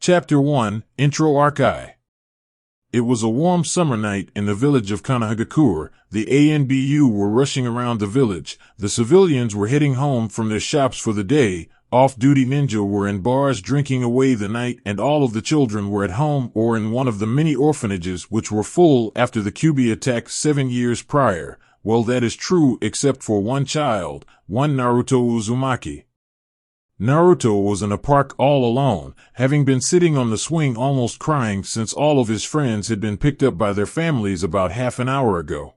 Chapter 1, Intro Archi. It was a warm summer night in the village of Kanahagakure. The ANBU were rushing around the village. The civilians were heading home from their shops for the day. Off-duty ninja were in bars drinking away the night, and all of the children were at home or in one of the many orphanages which were full after the Kyuubi attack 7 years prior. Well, that is true except for one child, one Naruto Uzumaki. Naruto was in a park all alone, having been sitting on the swing almost crying since all of his friends had been picked up by their families about half an hour ago.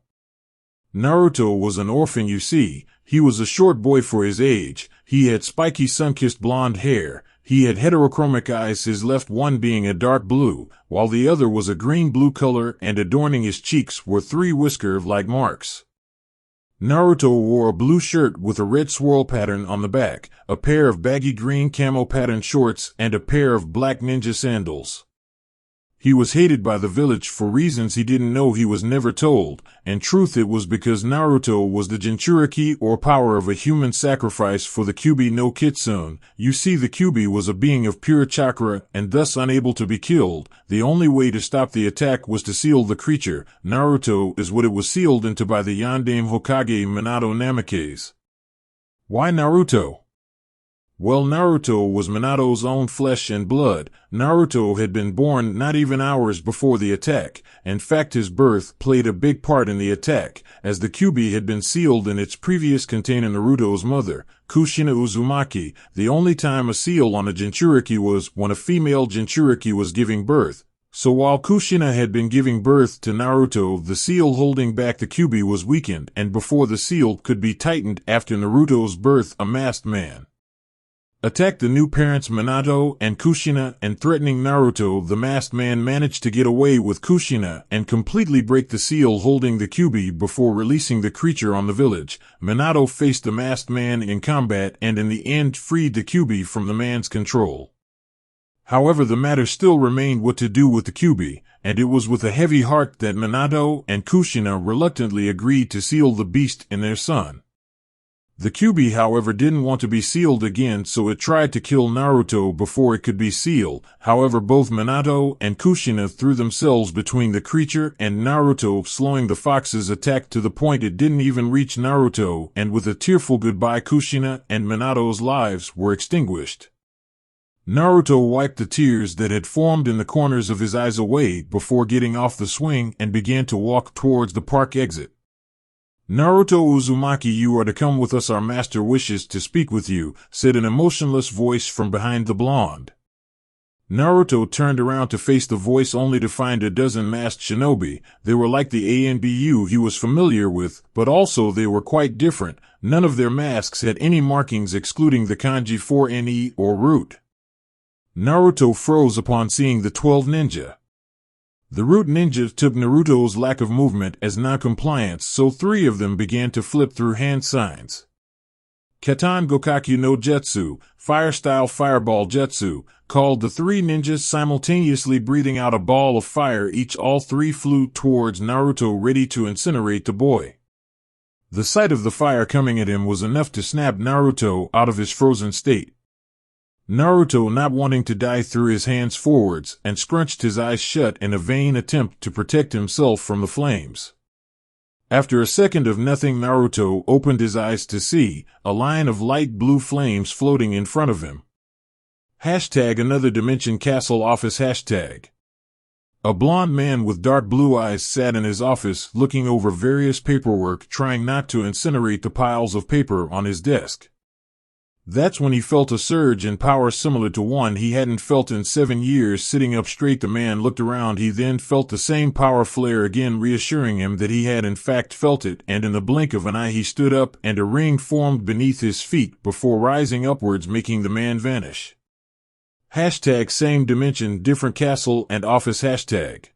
Naruto was an orphan, you see. He was a short boy for his age. He had spiky sun-kissed blonde hair. He had heterochromic eyes, his left one being a dark blue, while the other was a green-blue color, and adorning his cheeks were 3 whisker-like marks. Naruto wore a blue shirt with a red swirl pattern on the back, a pair of baggy green camo pattern shorts, and a pair of black ninja sandals. He was hated by the village for reasons he didn't know. He was never told. In truth, it was because Naruto was the Jinchuriki, or power of a human sacrifice for the Kyuubi no Kitsune. You see, the Kyuubi was a being of pure chakra and thus unable to be killed. The only way to stop the attack was to seal the creature. Naruto is what it was sealed into by the Yondaime Hokage Minato Namikaze. Why Naruto? Well, Naruto was Minato's own flesh and blood. Naruto had been born not even hours before the attack. In fact, his birth played a big part in the attack, as the Kyuubi had been sealed in its previous container. Naruto's mother, Kushina Uzumaki. The only time a seal on a Jinchuriki was when a female Jinchuriki was giving birth. So while Kushina had been giving birth to Naruto, the seal holding back the Kyuubi was weakened, and before the seal could be tightened after Naruto's birth, a masked man attacked the new parents Minato and Kushina, and threatening Naruto, the masked man managed to get away with Kushina and completely break the seal holding the Kyuubi before releasing the creature on the village. Minato faced the masked man in combat and in the end freed the Kyuubi from the man's control. However, the matter still remained what to do with the Kyuubi, and it was with a heavy heart that Minato and Kushina reluctantly agreed to seal the beast in their son. The Kyuubi, however, didn't want to be sealed again, so it tried to kill Naruto before it could be sealed. However, both Minato and Kushina threw themselves between the creature and Naruto, slowing the fox's attack to the point it didn't even reach Naruto, and with a tearful goodbye, Kushina and Minato's lives were extinguished. Naruto wiped the tears that had formed in the corners of his eyes away before getting off the swing and began to walk towards the park exit. Naruto Uzumaki, you are to come with us. Our master wishes to speak with you, said an emotionless voice from behind the blonde. Naruto turned around to face the voice only to find a dozen masked shinobi. They were like the ANBU he was familiar with, but also they were quite different. None of their masks had any markings excluding the kanji 4ne or root. Naruto froze upon seeing the 12 ninja. The root ninja took Naruto's lack of movement as non-compliance, so 3 of them began to flip through hand signs. Katan Gokakyu no Jutsu, fire-style fireball jutsu, called the 3 ninjas simultaneously breathing out a ball of fire each. All 3 flew towards Naruto, ready to incinerate the boy. The sight of the fire coming at him was enough to snap Naruto out of his frozen state. Naruto, not wanting to die, threw his hands forwards and scrunched his eyes shut in a vain attempt to protect himself from the flames. After a second of nothing, Naruto opened his eyes to see a line of light blue flames floating in front of him. #Another Dimension Castle Office #. A blond man with dark blue eyes sat in his office looking over various paperwork, trying not to incinerate the piles of paper on his desk. That's when he felt a surge in power similar to one he hadn't felt in 7 years. Sitting up straight, the man looked around. He then felt the same power flare again, reassuring him that he had in fact felt it, and in the blink of an eye he stood up and a ring formed beneath his feet before rising upwards, making the man vanish. #Same dimension, different castle and office #.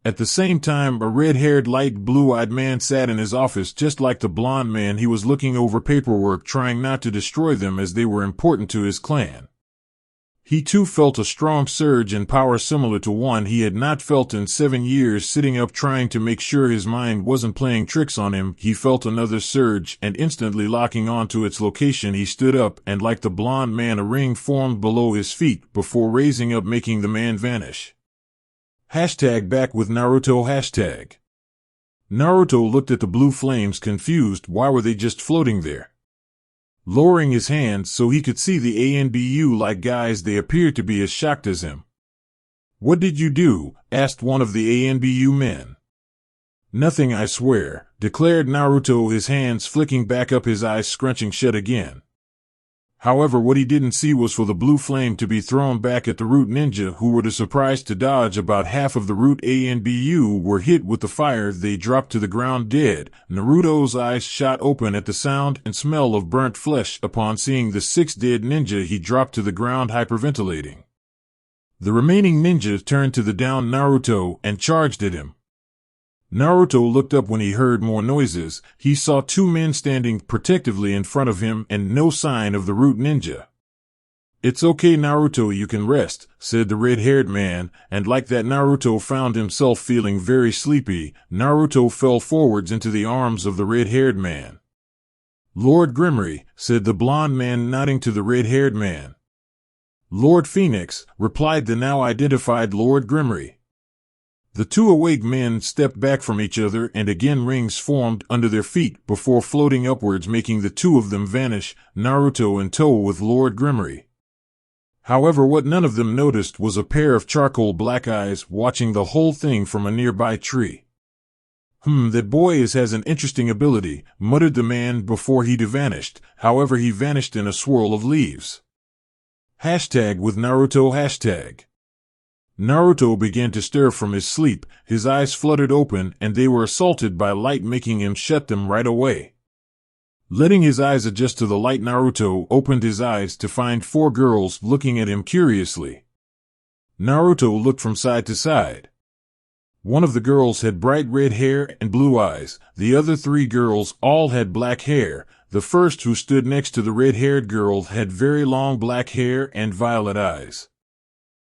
At the same time, a red-haired, light blue-eyed man sat in his office just like the blonde man. He was looking over paperwork, trying not to destroy them as they were important to his clan. He too felt a strong surge in power similar to one he had not felt in 7 years. Sitting up trying to make sure his mind wasn't playing tricks on him, he felt another surge, and instantly locking onto its location he stood up, and like the blonde man a ring formed below his feet before raising up, making the man vanish. Back with Naruto. Naruto looked at the blue flames, confused. Why were they just floating there? Lowering his hands so he could see the ANBU-like guys, they appeared to be as shocked as him. "What did you do?" asked one of the ANBU men. "Nothing, I swear," declared Naruto, his hands flicking back up, his eyes scrunching shut again. However, what he didn't see was for the blue flame to be thrown back at the root ninja, who were surprised to dodge. About half of the root ANBU were hit with the fire. They dropped to the ground dead. Naruto's eyes shot open at the sound and smell of burnt flesh. Upon seeing the 6 dead ninja, he dropped to the ground hyperventilating. The remaining ninja turned to the downed Naruto and charged at him. Naruto looked up when he heard more noises. He saw 2 men standing protectively in front of him and no sign of the root ninja. "It's okay, Naruto, you can rest," said the red-haired man, and like that Naruto found himself feeling very sleepy. Naruto fell forwards into the arms of the red-haired man. "Lord Grimry," said the blonde man, nodding to the red-haired man. "Lord Phoenix," replied the now identified Lord Grimry. The 2 awake men stepped back from each other, and again rings formed under their feet before floating upwards, making the 2 of them vanish, Naruto in tow with Lord Grimry. However, what none of them noticed was a pair of charcoal black eyes watching the whole thing from a nearby tree. That boy has an interesting ability," muttered the man before he vanished. However, he vanished in a swirl of leaves. With Naruto. Naruto began to stir from his sleep. His eyes fluttered open, and they were assaulted by light, making him shut them right away. Letting his eyes adjust to the light, Naruto opened his eyes to find 4 girls looking at him curiously. Naruto looked from side to side. One of the girls had bright red hair and blue eyes. The other 3 girls all had black hair. The first, who stood next to the red-haired girl, had very long black hair and violet eyes.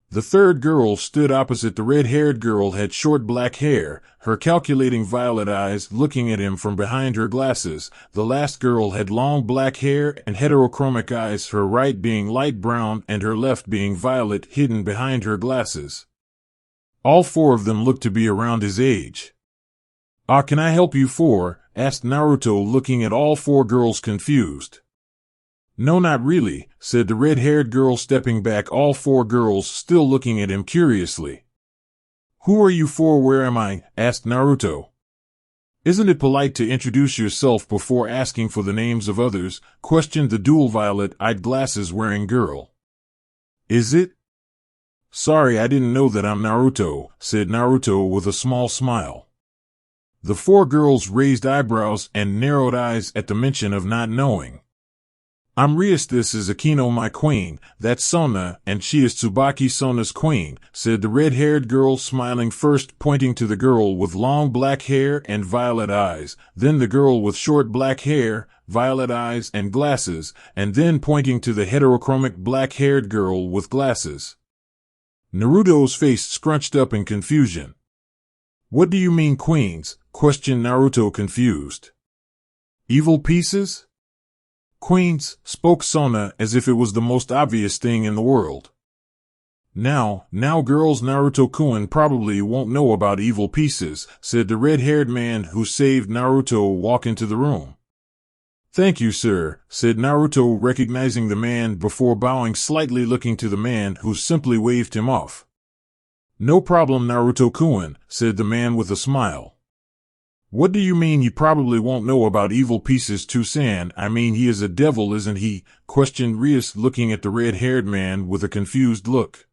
The third girl stood opposite the red-haired girl, had short black hair, her calculating violet eyes looking at him from behind her glasses. The last girl had long black hair and heterochromic eyes, her right being light brown and her left being violet, hidden behind her glasses. All 4 of them looked to be around his age. Can I help you 4? Asked Naruto, looking at all 4 girls confused. "No, not really," said the red-haired girl, stepping back, all 4 girls still looking at him curiously. "Who are you 4? Where am I?" asked Naruto. "Isn't it polite to introduce yourself before asking for the names of others?" questioned the dual violet-eyed glasses-wearing girl. "Is it? Sorry, I didn't know that. I'm Naruto," said Naruto with a small smile. The 4 girls raised eyebrows and narrowed eyes at the mention of not knowing. "I'm Rias. This is Akino, my queen. That's Sona, and she is Tsubaki, Sona's queen," said the red-haired girl, smiling, first pointing to the girl with long black hair and violet eyes, then the girl with short black hair, violet eyes and glasses, and then pointing to the heterochromic black-haired girl with glasses. Naruto's face scrunched up in confusion. "What do you mean, queens?" questioned Naruto, confused. "Evil pieces?" "Queens," spoke Sona as if it was the most obvious thing in the world. Now girls, Naruto-kun probably won't know about evil pieces," said the red-haired man who saved Naruto, walk into the room. "Thank you, sir," said Naruto, recognizing the man before bowing slightly, looking to the man who simply waved him off. "No problem, Naruto-kun," said the man with a smile. "What do you mean he probably won't know about evil pieces, Tusan? I mean, he is a devil, isn't he?" questioned Rias, looking at the red-haired man with a confused look.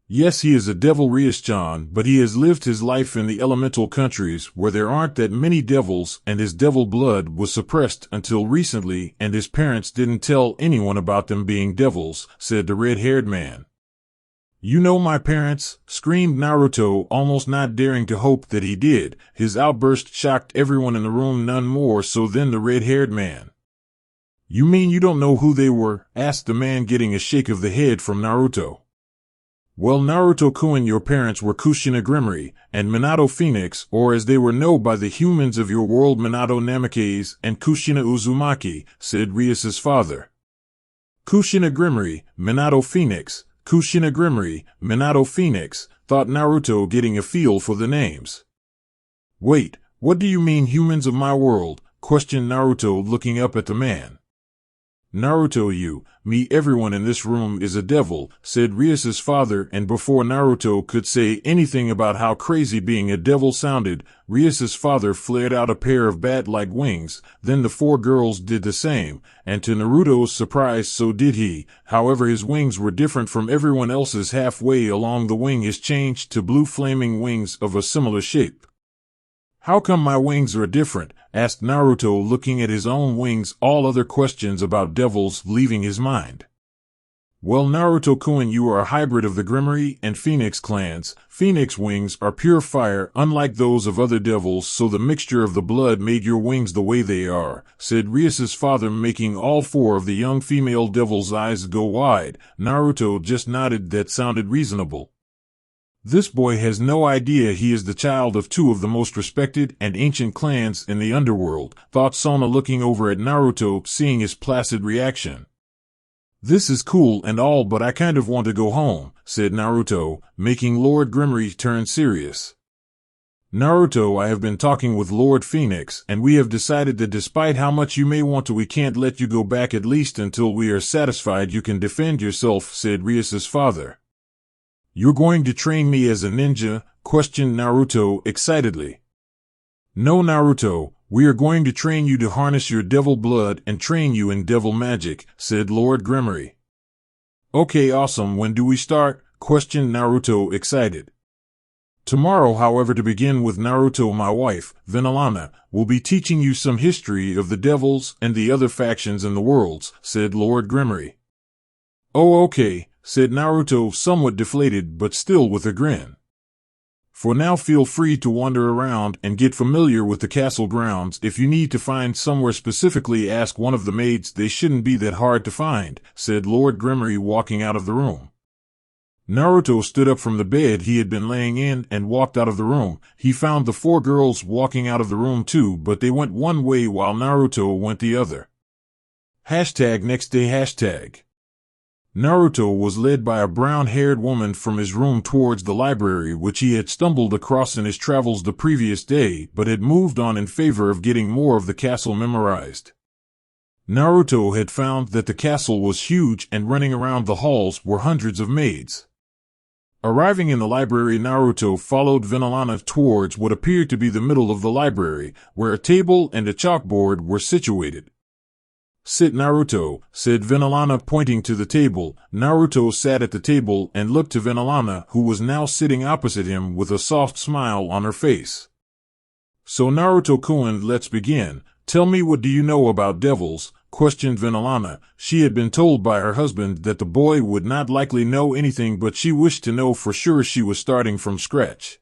"Yes, he is a devil, Rias-chan, but he has lived his life in the elemental countries where there aren't that many devils, and his devil blood was suppressed until recently, and his parents didn't tell anyone about them being devils," said the red-haired man. "You know my parents?" screamed Naruto, almost not daring to hope that he did. His outburst shocked everyone in the room, none more so than the red-haired man. You mean you don't know who they were? Asked the man, getting a shake of the head from Naruto. Well, Naruto-kun, your parents were Kushina Grimmery and Minato Phoenix, or as they were known by the humans of your world, Minato Namakes and Kushina Uzumaki, said Rias's father. Kushina Grimmery, Minato Phoenix, Kushina Grimmery, Minato Phoenix, thought Naruto, getting a feel for the names. Wait, what do you mean humans of my world? Questioned Naruto, looking up at the man. Naruto, you, me, everyone in this room is a devil, said Rias's father, and before Naruto could say anything about how crazy being a devil sounded, Rias's father flared out a pair of bat-like wings. Then the four girls did the same, and to Naruto's surprise so did he. However, his wings were different from everyone else's. Halfway along the wing is changed to blue flaming wings of a similar shape. How come my wings are different? Asked Naruto, looking at his own wings, all other questions about devils leaving his mind. Well, Naruto-kun, you are a hybrid of the Grimmery and Phoenix clans. Phoenix wings are pure fire, unlike those of other devils, so the mixture of the blood made your wings the way they are, said Rias's father, making all four of the young female devils' eyes go wide. Naruto just nodded. That sounded reasonable. This boy has no idea he is the child of two of the most respected and ancient clans in the underworld, thought Sona, looking over at Naruto, seeing his placid reaction. This is cool and all, but I kind of want to go home, said Naruto, making Lord Grimmery turn serious. Naruto, I have been talking with Lord Phoenix, and we have decided that despite how much you may want to, we can't let you go back, at least until we are satisfied you can defend yourself, said Rias's father. You're going to train me as a ninja? Questioned Naruto excitedly. No, Naruto, we are going to train you to harness your devil blood and train you in devil magic, said Lord Grimmery. Okay, awesome. When do we start? Questioned Naruto excited. Tomorrow, however, to begin with, Naruto, my wife, Vinalana, will be teaching you some history of the devils and the other factions in the worlds, said Lord Grimmery. Oh, okay, said Naruto, somewhat deflated but still with a grin. For now, feel free to wander around and get familiar with the castle grounds. If you need to find somewhere specifically, ask one of the maids. They shouldn't be that hard to find, said Lord Grimmery, walking out of the room. Naruto stood up from the bed he had been laying in and walked out of the room. He found the four girls walking out of the room too, but they went one way while Naruto went the other. #next day. Naruto was led by a brown-haired woman from his room towards the library, which he had stumbled across in his travels the previous day, but had moved on in favor of getting more of the castle memorized. Naruto had found that the castle was huge, and running around the halls were hundreds of maids. Arriving in the library, Naruto followed Vinalana towards what appeared to be the middle of the library, where a table and a chalkboard were situated. Sit, Naruto, said Vinalana, pointing to the table. Naruto sat at the table and looked to Vinalana, who was now sitting opposite him with a soft smile on her face. So Naruto-kun, let's begin. Tell me, what do you know about devils? Questioned Vinalana. She had been told by her husband that the boy would not likely know anything, but she wished to know for sure. She was starting from scratch.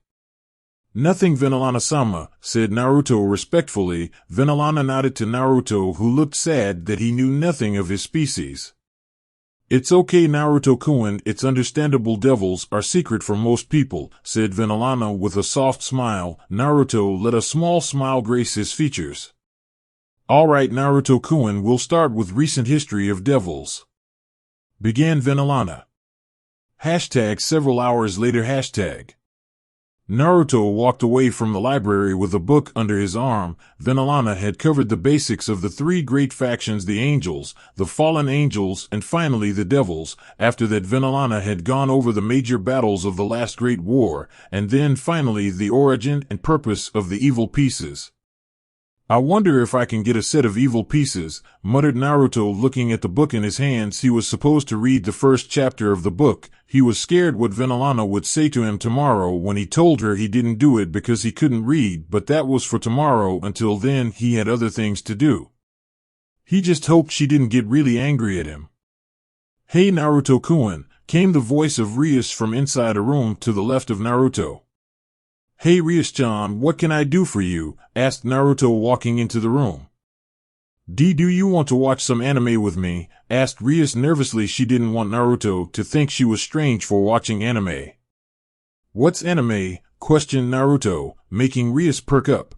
Nothing, Vinalana-sama, said Naruto respectfully. Vinalana nodded to Naruto, who looked sad that he knew nothing of his species. It's okay, Naruto-kun, it's understandable. Devils are secret for most people, said Vinalana with a soft smile. Naruto let a small smile grace his features. All right, Naruto-kun, we'll start with recent history of devils, began Vinalana. #several hours later. Naruto walked away from the library with a book under his arm. Vinalana had covered the basics of the three great factions: the angels, the fallen angels, and finally the devils. After that, Vinalana had gone over the major battles of the last great war, and then finally the origin and purpose of the evil pieces. I wonder if I can get a set of evil pieces, muttered Naruto, looking at the book in his hands. He was supposed to read the first chapter of the book. He was scared what Vinalana would say to him tomorrow when he told her he didn't do it because he couldn't read, but that was for tomorrow. Until then, he had other things to do. He just hoped she didn't get really angry at him. Hey, Naruto-kun, came the voice of Rias from inside a room to the left of Naruto. Hey, Rias-chan, what can I do for you? Asked Naruto, walking into the room. "D, do you want to watch some anime with me?" asked Rias nervously. She didn't want Naruto to think she was strange for watching anime. "What's anime?" questioned Naruto, making Rias perk up.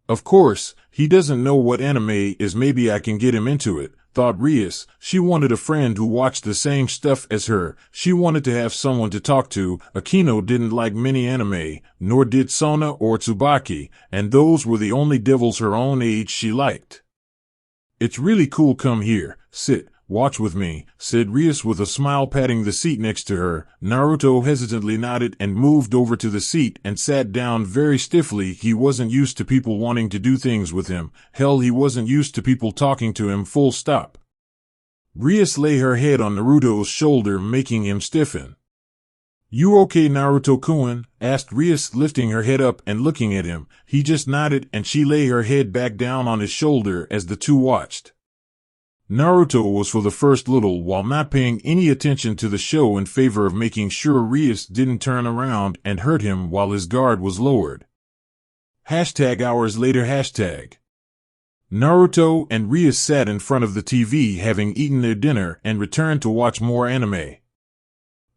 Of course, he doesn't know what anime is. Maybe I can get him into it, thought Rias. She wanted a friend who watched the same stuff as her. She wanted to have someone to talk to. Akino didn't like many anime, nor did Sona or Tsubaki, and those were the only devils her own age she liked. "It's really cool. Come here, sit, watch with me," said Rias with a smile, patting the seat next to her. Naruto hesitantly nodded and moved over to the seat and sat down very stiffly. He wasn't used to people wanting to do things with him. Hell, he wasn't used to people talking to him, full stop. Rias lay her head on Naruto's shoulder, making him stiffen. "You okay, Naruto-kun?" asked Rias, lifting her head up and looking at him. He just nodded, and she lay her head back down on his shoulder as the two watched. Naruto was for the first little while not paying any attention to the show in favor of making sure Rias didn't turn around and hurt him while his guard was lowered. #hours later. Naruto and Rias sat in front of the TV having eaten their dinner and returned to watch more anime.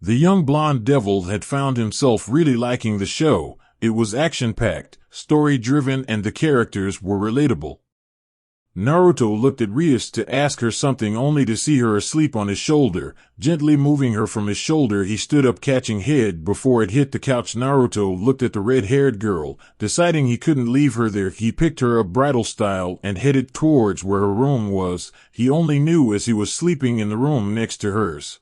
The young blonde devil had found himself really liking the show. It was action-packed, story-driven, and the characters were relatable. Naruto looked at Rias to ask her something only to see her asleep on his shoulder. Gently moving her from his shoulder, he stood up, catching head before it hit the couch. Naruto looked at the red-haired girl. Deciding he couldn't leave her there, he picked her up bridal style and headed towards where her room was. He only knew as he was sleeping in the room next to hers.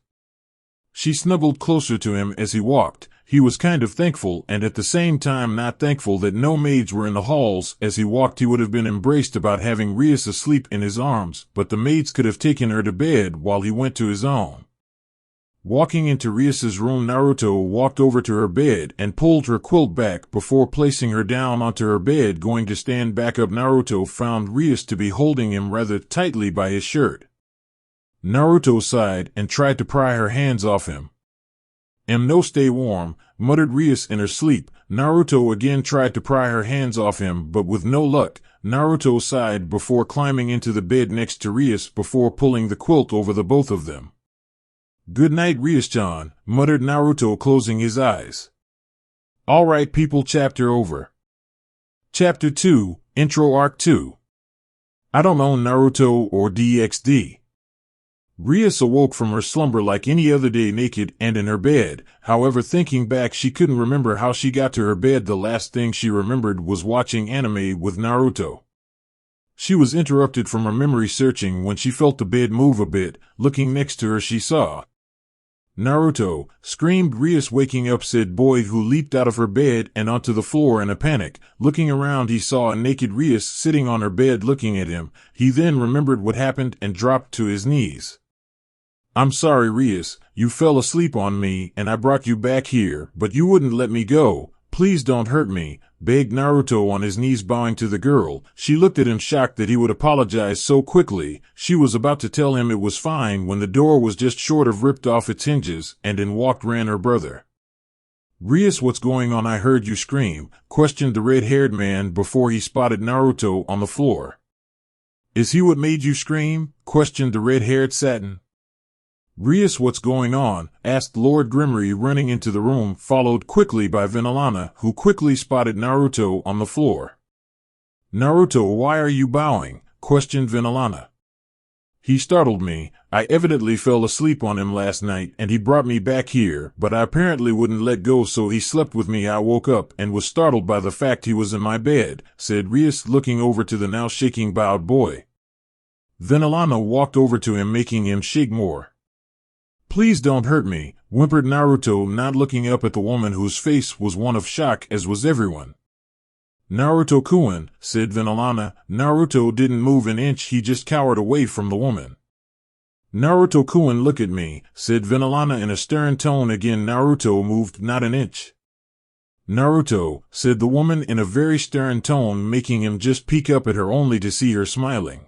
She snuggled closer to him as he walked. He was kind of thankful and at the same time not thankful that no maids were in the halls. As he walked, he would have been embraced about having Rias asleep in his arms, but the maids could have taken her to bed while he went to his own. Walking into Rias's room, Naruto walked over to her bed and pulled her quilt back before placing her down onto her bed. Going to stand back up, Naruto found Rias to be holding him rather tightly by his shirt. Naruto sighed and tried to pry her hands off him. "No, stay warm," muttered Rias in her sleep. Naruto again tried to pry her hands off him, but with no luck. Naruto sighed before climbing into the bed next to Rias before pulling the quilt over the both of them. "Good night, Rias-chan," muttered Naruto, closing his eyes. Alright people, chapter over. Chapter 2, Intro Arc 2. I don't own Naruto or DxD. Rias awoke from her slumber like any other day, naked and in her bed. However, thinking back, she couldn't remember how she got to her bed. The last thing she remembered was watching anime with Naruto. She was interrupted from her memory searching when she felt the bed move a bit. Looking next to her, she saw Naruto. Screamed Rias, waking up said boy, who leaped out of her bed and onto the floor in a panic. Looking around, he saw a naked Rias sitting on her bed looking at him. He then remembered what happened and dropped to his knees. "I'm sorry, Rias, you fell asleep on me and I brought you back here, but you wouldn't let me go. Please don't hurt me," begged Naruto on his knees, bowing to the girl. She looked at him, shocked that he would apologize so quickly. She was about to tell him it was fine when the door was just short of ripped off its hinges, and in ran her brother. "Rias, what's going on? I heard you scream," questioned the red-haired man before he spotted Naruto on the floor. "Is he what made you scream?" questioned the red-haired satin. "Rias, what's going on?" asked Lord Grimmery, running into the room, followed quickly by Vinalana, who quickly spotted Naruto on the floor. "Naruto, why are you bowing?" questioned Vinalana. "He startled me. I evidently fell asleep on him last night and he brought me back here, but I apparently wouldn't let go, so he slept with me. I woke up and was startled by the fact he was in my bed," said Rias, looking over to the now shaking bowed boy. Vinalana walked over to him, making him shake more. "Please don't hurt me," whimpered Naruto, not looking up at the woman whose face was one of shock, as was everyone. "Naruto-kun," said Vinalana. Naruto didn't move an inch, he just cowered away from the woman. "Naruto-kun, look at me," said Vinalana in a stern tone. Again Naruto moved not an inch. "Naruto," said the woman in a very stern tone, making him just peek up at her only to see her smiling.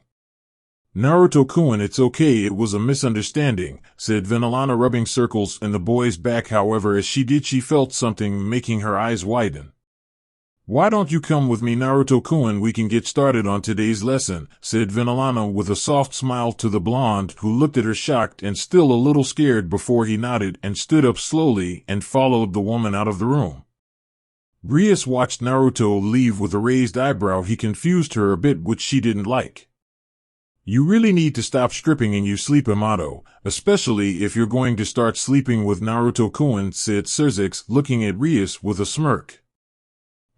"Naruto-kun, it's okay, it was a misunderstanding," said Vinalana, rubbing circles in the boy's back. However, as she did, she felt something making her eyes widen. Why don't you come with me, Naruto-kun? We can get started on today's lesson, said Vinalana with a soft smile to the blonde, who looked at her shocked and still a little scared before he nodded and stood up slowly and followed the woman out of the room. Rias watched Naruto leave with a raised eyebrow. He confused her a bit, which she didn't like. You really need to stop stripping and you sleep, Amato, especially if you're going to start sleeping with Naruto-kun, said Surzix, looking at Rias with a smirk.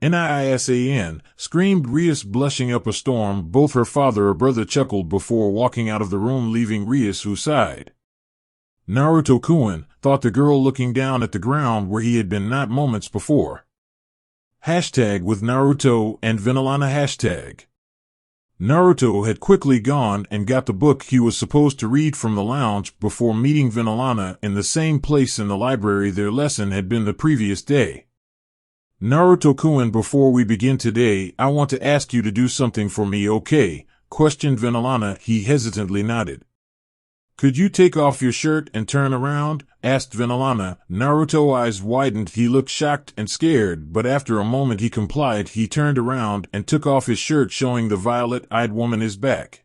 Nisan, screamed Rias, blushing up a storm. Both her father and brother chuckled before walking out of the room, leaving Rias, who sighed. Naruto-kun, thought the girl, looking down at the ground where he had been not moments before. Hashtag with Naruto and Vinalana. Hashtag. Naruto had quickly gone and got the book he was supposed to read from the lounge before meeting Vinalana in the same place in the library their lesson had been the previous day. Naruto-kun, before we begin today, I want to ask you to do something for me, okay? Questioned Vinalana. He hesitantly nodded. Could you take off your shirt and turn around? Asked Vinalana. Naruto's eyes widened. He looked shocked and scared, but after a moment he complied. He turned around and took off his shirt, showing the violet-eyed woman his back.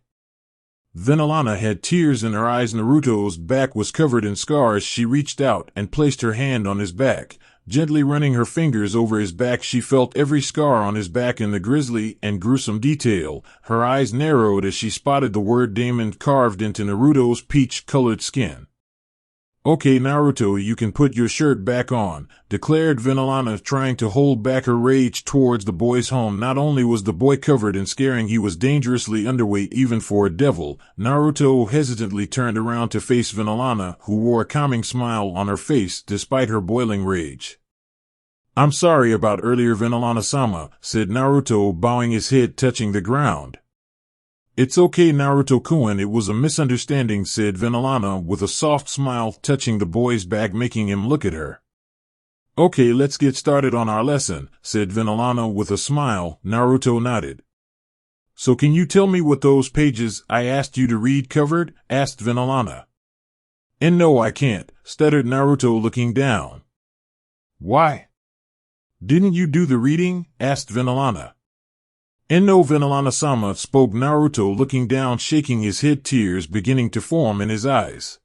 Vinalana had tears in her eyes. Naruto's back was covered in scars. She reached out and placed her hand on his back. Gently running her fingers over his back, she felt every scar on his back in the grisly and gruesome detail. Her eyes narrowed as she spotted the word Damon carved into Naruto's peach-colored skin. Okay, Naruto, you can put your shirt back on, declared Vinalana, trying to hold back her rage towards the boy's home. Not only was the boy covered in scaring, he was dangerously underweight even for a devil. Naruto hesitantly turned around to face Vinalana, who wore a calming smile on her face despite her boiling rage. I'm sorry about earlier, Vinalana-sama, said Naruto, bowing his head touching the ground. It's okay, Naruto-kun, it was a misunderstanding, said Vinalana with a soft smile, touching the boy's back, making him look at her. Okay, let's get started on our lesson, said Vinalana with a smile. Naruto nodded. So can you tell me what those pages I asked you to read covered? Asked Vinalana. And no, I can't, stuttered Naruto, looking down. Why? Didn't you do the reading? Asked Vinalana. And no, Vinalana-sama, spoke Naruto, looking down, shaking his head, tears beginning to form in his eyes.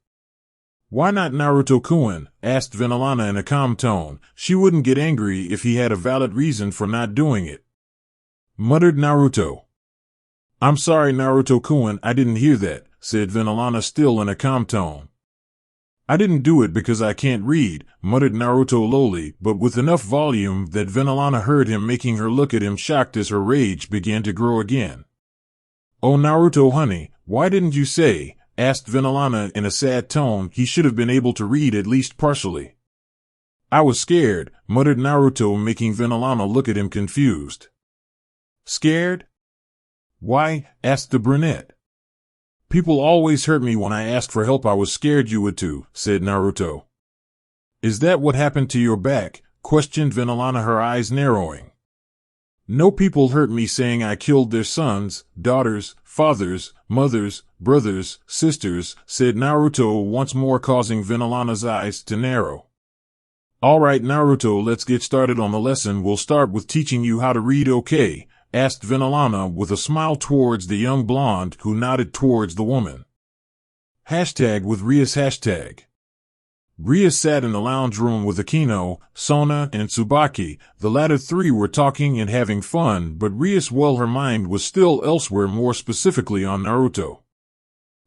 Why not, Naruto-kun? Asked Vinalana in a calm tone. She wouldn't get angry if he had a valid reason for not doing it. Muttered Naruto. I'm sorry, Naruto-kun, I didn't hear that, said Vinalana, still in a calm tone. I didn't do it because I can't read, muttered Naruto lowly, but with enough volume that Vinalana heard him, making her look at him shocked as her rage began to grow again. Oh, Naruto honey, why didn't you say? Asked Vinalana in a sad tone. He should have been able to read at least partially. I was scared, muttered Naruto, making Vinalana look at him confused. Scared? Why? Asked the brunette. People always hurt me when I asked for help. I was scared you would too, said Naruto. Is that what happened to your back? Questioned Vinalana, her eyes narrowing. No, people hurt me saying I killed their sons, daughters, fathers, mothers, brothers, sisters, said Naruto, once more causing Vinalana's eyes to narrow. All right, Naruto, let's get started on the lesson. We'll start with teaching you how to read, okay? Asked Vinalana with a smile towards the young blonde, who nodded towards the woman. Hashtag with Rias. Hashtag. Rias sat in the lounge room with Akino, Sona, and Tsubaki. The latter three were talking and having fun, but Rias, well, her mind was still elsewhere, more specifically on Naruto.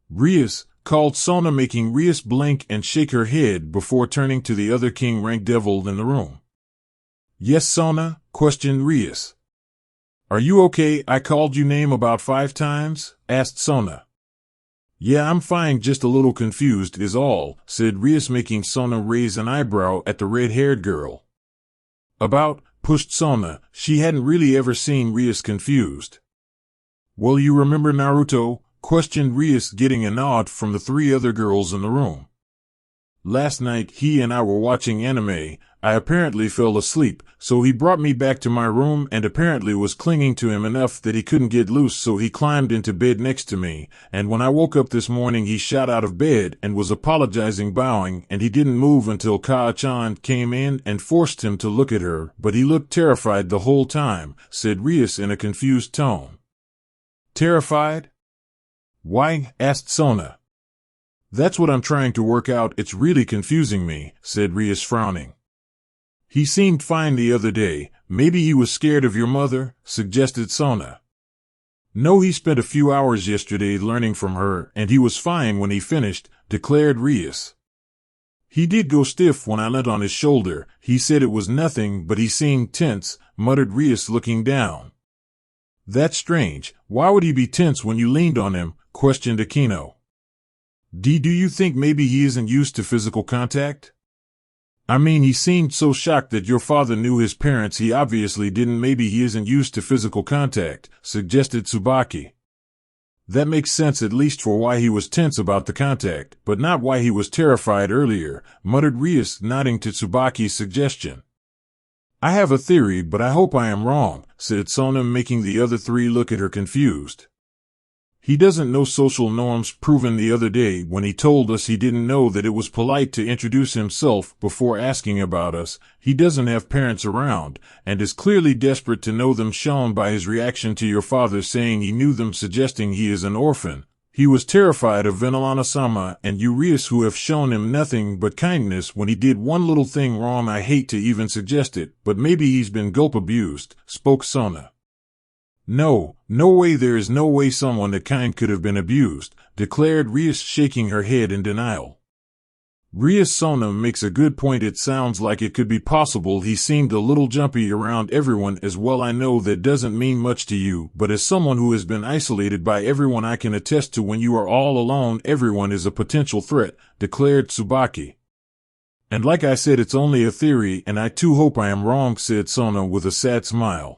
Rias, called Sona, making Rias blink and shake her head before turning to the other king-rank devil in the room. Yes, Sona? Questioned Rias. Are you okay? I called you name about 5 times? Asked Sona. Yeah, I'm fine, just a little confused is all, said Rias, making Sona raise an eyebrow at the red-haired girl. About? Pushed Sona. She hadn't really ever seen Rias confused. Well, you remember Naruto? Questioned Rias, getting a nod from the 3 other girls in the room. Last night, he and I were watching anime. I apparently fell asleep, so he brought me back to my room and apparently was clinging to him enough that he couldn't get loose, so he climbed into bed next to me. And when I woke up this morning, he shot out of bed and was apologizing, bowing, and he didn't move until Ka-chan came in and forced him to look at her, but he looked terrified the whole time, said Rias in a confused tone. Terrified? Why? Asked Sona. That's what I'm trying to work out. It's really confusing me, said Rias, frowning. He seemed fine the other day. Maybe he was scared of your mother, suggested Sona. No, he spent a few hours yesterday learning from her, and he was fine when he finished, declared Rias. He did go stiff when I leant on his shoulder. He said it was nothing, but he seemed tense, muttered Rias, looking down. That's strange. Why would he be tense when you leaned on him? Questioned Akino. Do you think maybe he isn't used to physical contact? I mean, he seemed so shocked that your father knew his parents. He obviously didn't. Maybe he isn't used to physical contact, suggested Tsubaki. That makes sense, at least for why he was tense about the contact, but not why he was terrified earlier, muttered Rias, nodding to Tsubaki's suggestion. I have a theory, but I hope I am wrong, said Sona, making the other three look at her confused. He doesn't know social norms, proven the other day when he told us he didn't know that it was polite to introduce himself before asking about us. He doesn't have parents around, and is clearly desperate to know them, shown by his reaction to your father saying he knew them, suggesting he is an orphan. He was terrified of Venelana-sama and Urias, who have shown him nothing but kindness when he did one little thing wrong. I hate to even suggest it, but maybe he's been gulp abused, spoke Sona. No way, there is no way someone that kind could have been abused, declared Rias, shaking her head in denial. Rias, Sona makes a good point. It sounds like it could be possible. He seemed a little jumpy around everyone as well. I know that doesn't mean much to you, but as someone who has been isolated by everyone, I can attest to when you are all alone, everyone is a potential threat, declared Tsubaki. And like I said, it's only a theory, and I too hope I am wrong, said Sona with a sad smile.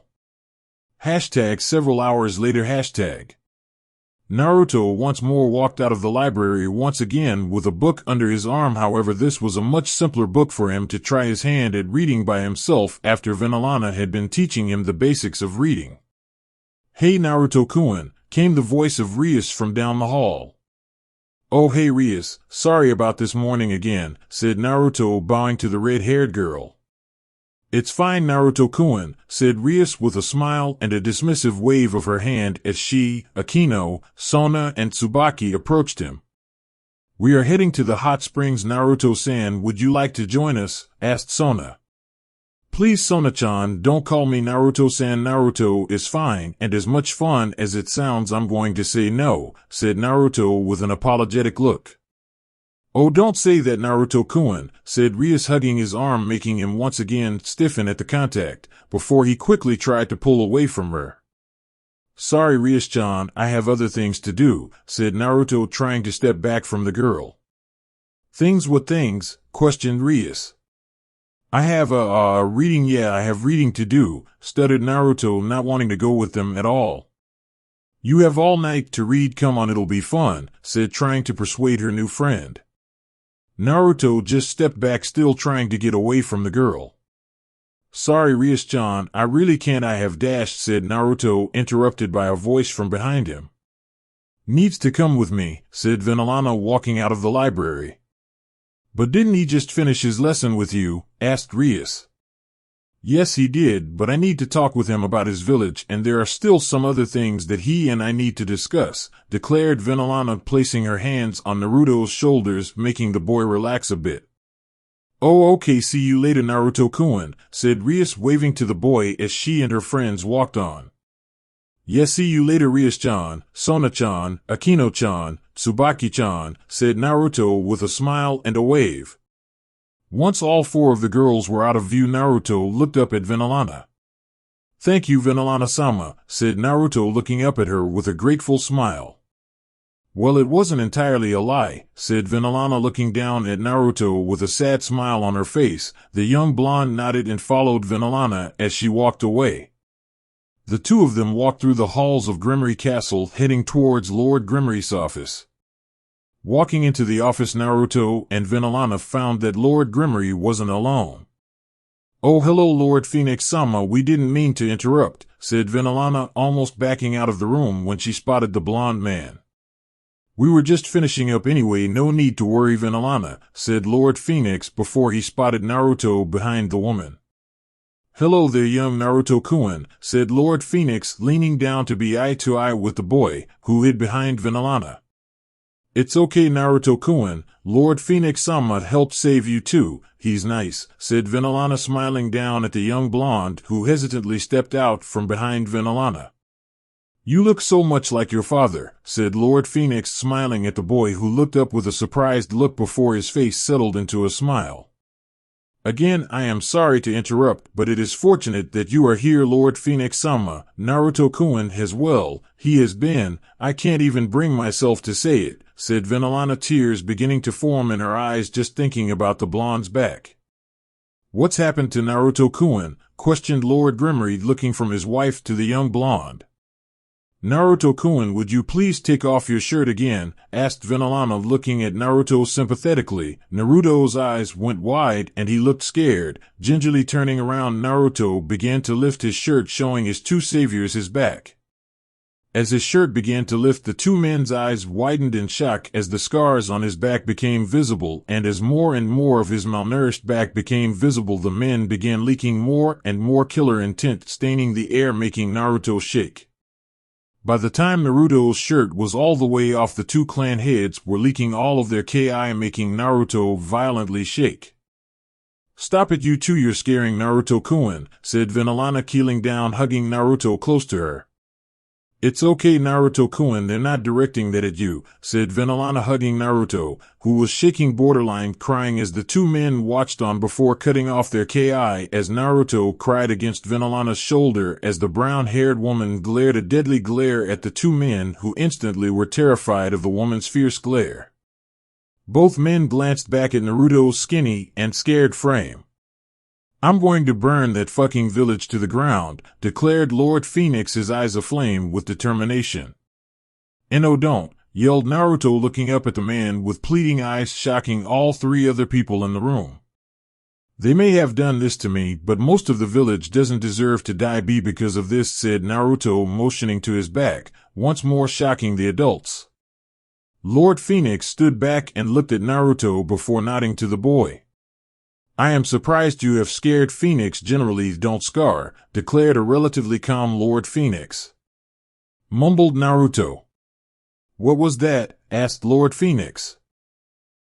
Several hours later. Naruto once more walked out of the library, once again with a book under his arm. However, this was a much simpler book for him to try his hand at reading by himself after Venelana had been teaching him the basics of reading. Hey Naruto-kun, came the voice of Rias from down the hall. Oh hey Rias, sorry about this morning again, said Naruto, bowing to the red-haired girl. It's fine Naruto-kun, said Rias with a smile and a dismissive wave of her hand as she, Akino, Sona and Tsubaki approached him. We are heading to the hot springs. Naruto-san, would you like to join us? Asked Sona. Please Sona-chan, don't call me Naruto-san. Naruto is fine and as much fun as it sounds. I'm going to say no, said Naruto with an apologetic look. Oh, don't say that Naruto-kun, said Rias, hugging his arm, making him once again stiffen at the contact, before he quickly tried to pull away from her. Sorry Rias-chan, I have other things to do, said Naruto, trying to step back from the girl. Things? What things? Questioned Rias. I have reading. Yeah, I have reading to do, stuttered Naruto, not wanting to go with them at all. You have all night to read. Come on, it'll be fun, said, trying to persuade her new friend. Naruto just stepped back, still trying to get away from the girl. Sorry Rias-chan, I really can't. I have dashed, said Naruto, interrupted by a voice from behind him. Needs to come with me, said Venelana, walking out of the library. But didn't he just finish his lesson with you? Asked Rias. Yes, he did, but I need to talk with him about his village, and there are still some other things that he and I need to discuss, declared Venelana, placing her hands on Naruto's shoulders, making the boy relax a bit. Oh, okay, see you later Naruto-kun, said Rias, waving to the boy as she and her friends walked on. Yes, see you later Rias-chan, Sona-chan, Akino-chan, Tsubaki-chan, said Naruto with a smile and a wave. Once all four of the girls were out of view, Naruto looked up at Venelana. Thank you Venelana-sama, said Naruto, looking up at her with a grateful smile. Well, it wasn't entirely a lie, said Venelana, looking down at Naruto with a sad smile on her face. The young blonde nodded and followed Venelana as she walked away. The two of them walked through the halls of Grimmery Castle, heading towards Lord Grimmery's office. Walking into the office, Naruto and Vinalana found that Lord Grimmery wasn't alone. "Oh, hello, Lord Phoenix-sama, we didn't mean to interrupt," said Vinalana, almost backing out of the room when she spotted the blonde man. "We were just finishing up anyway, no need to worry, Vinalana," said Lord Phoenix before he spotted Naruto behind the woman. "Hello there, young Naruto-kun," said Lord Phoenix, leaning down to be eye to eye with the boy, who hid behind Vinalana. "It's okay, Naruto-kun, Lord Phoenix-sama helped save you too, he's nice," said Vinalana, smiling down at the young blonde who hesitantly stepped out from behind Vinalana. "You look so much like your father," said Lord Phoenix, smiling at the boy, who looked up with a surprised look before his face settled into a smile. "Again, I am sorry to interrupt, but it is fortunate that you are here, Lord Phoenix-sama. Naruto-kun has, well, he has been, I can't even bring myself to say it," said Vinalana, tears beginning to form in her eyes just thinking about the blonde's back. "What's happened to Naruto-kun?" questioned Lord Grimmery, looking from his wife to the young blonde. "Naruto-kun, would you please take off your shirt again?" asked Vinalana, looking at Naruto sympathetically. Naruto's eyes went wide and he looked scared. Gingerly turning around, Naruto began to lift his shirt, showing his two saviors his back. As his shirt began to lift, the two men's eyes widened in shock as the scars on his back became visible, and as more and more of his malnourished back became visible, the men began leaking more and more killer intent, staining the air, making Naruto shake. By the time Naruto's shirt was all the way off, the two clan heads were leaking all of their ki, making Naruto violently shake. "Stop it, you two, you're scaring Naruto-kun," said Vinalana, keeling down, hugging Naruto close to her. "It's okay, Naruto-kun, they're not directing that at you," said Vinalana, hugging Naruto, who was shaking, borderline crying, as the two men watched on before cutting off their ki, as Naruto cried against Vinalana's shoulder as the brown-haired woman glared a deadly glare at the two men, who instantly were terrified of the woman's fierce glare. Both men glanced back at Naruto's skinny and scared frame. "I'm going to burn that fucking village to the ground," declared Lord Phoenix, his eyes aflame with determination. "No, don't," yelled Naruto, looking up at the man with pleading eyes, shocking all three other people in the room. "They may have done this to me, but most of the village doesn't deserve to die because of this," said Naruto, motioning to his back, once more shocking the adults. Lord Phoenix stood back and looked at Naruto before nodding to the boy. "I am surprised you have scared. Phoenix generally don't scar," declared a relatively calm Lord Phoenix. Mumbled Naruto. "What was that?" asked Lord Phoenix.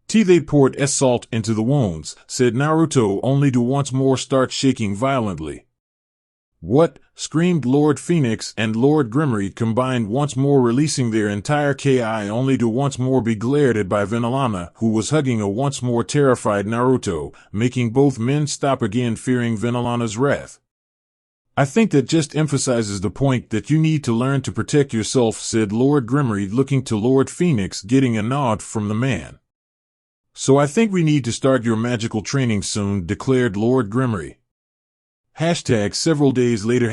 "They poured salt into the wounds," said Naruto, only to once more start shaking violently. "What?" screamed Lord Phoenix, and Lord Grimmery combined, once more releasing their entire ki, only to once more be glared at by Vinalana, who was hugging a once more terrified Naruto, making both men stop again, fearing Vinalana's wrath. "I think that just emphasizes the point that you need to learn to protect yourself," said Lord Grimmery, looking to Lord Phoenix, getting a nod from the man. "So I think we need to start your magical training soon," declared Lord Grimmery. Several days later.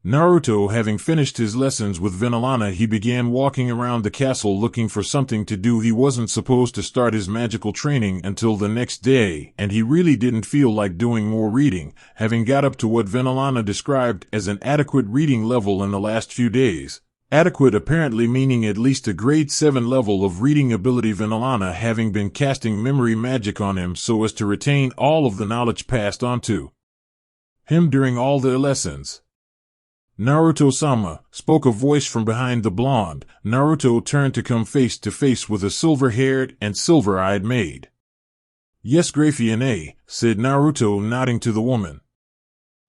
Naruto, having finished his lessons with Vinalana, he began walking around the castle looking for something to do. He wasn't supposed to start his magical training until the next day, and he really didn't feel like doing more reading, having got up to what Vinalana described as an adequate reading level in the last few days. Adequate apparently meaning at least a grade 7 level of reading ability, Vinalana having been casting memory magic on him so as to retain all of the knowledge passed on to him during all their lessons. "Naruto-sama," spoke a voice from behind the blonde. Naruto turned to come face to face with a silver-haired and silver-eyed maid. "Yes, Grafia," said Naruto, nodding to the woman.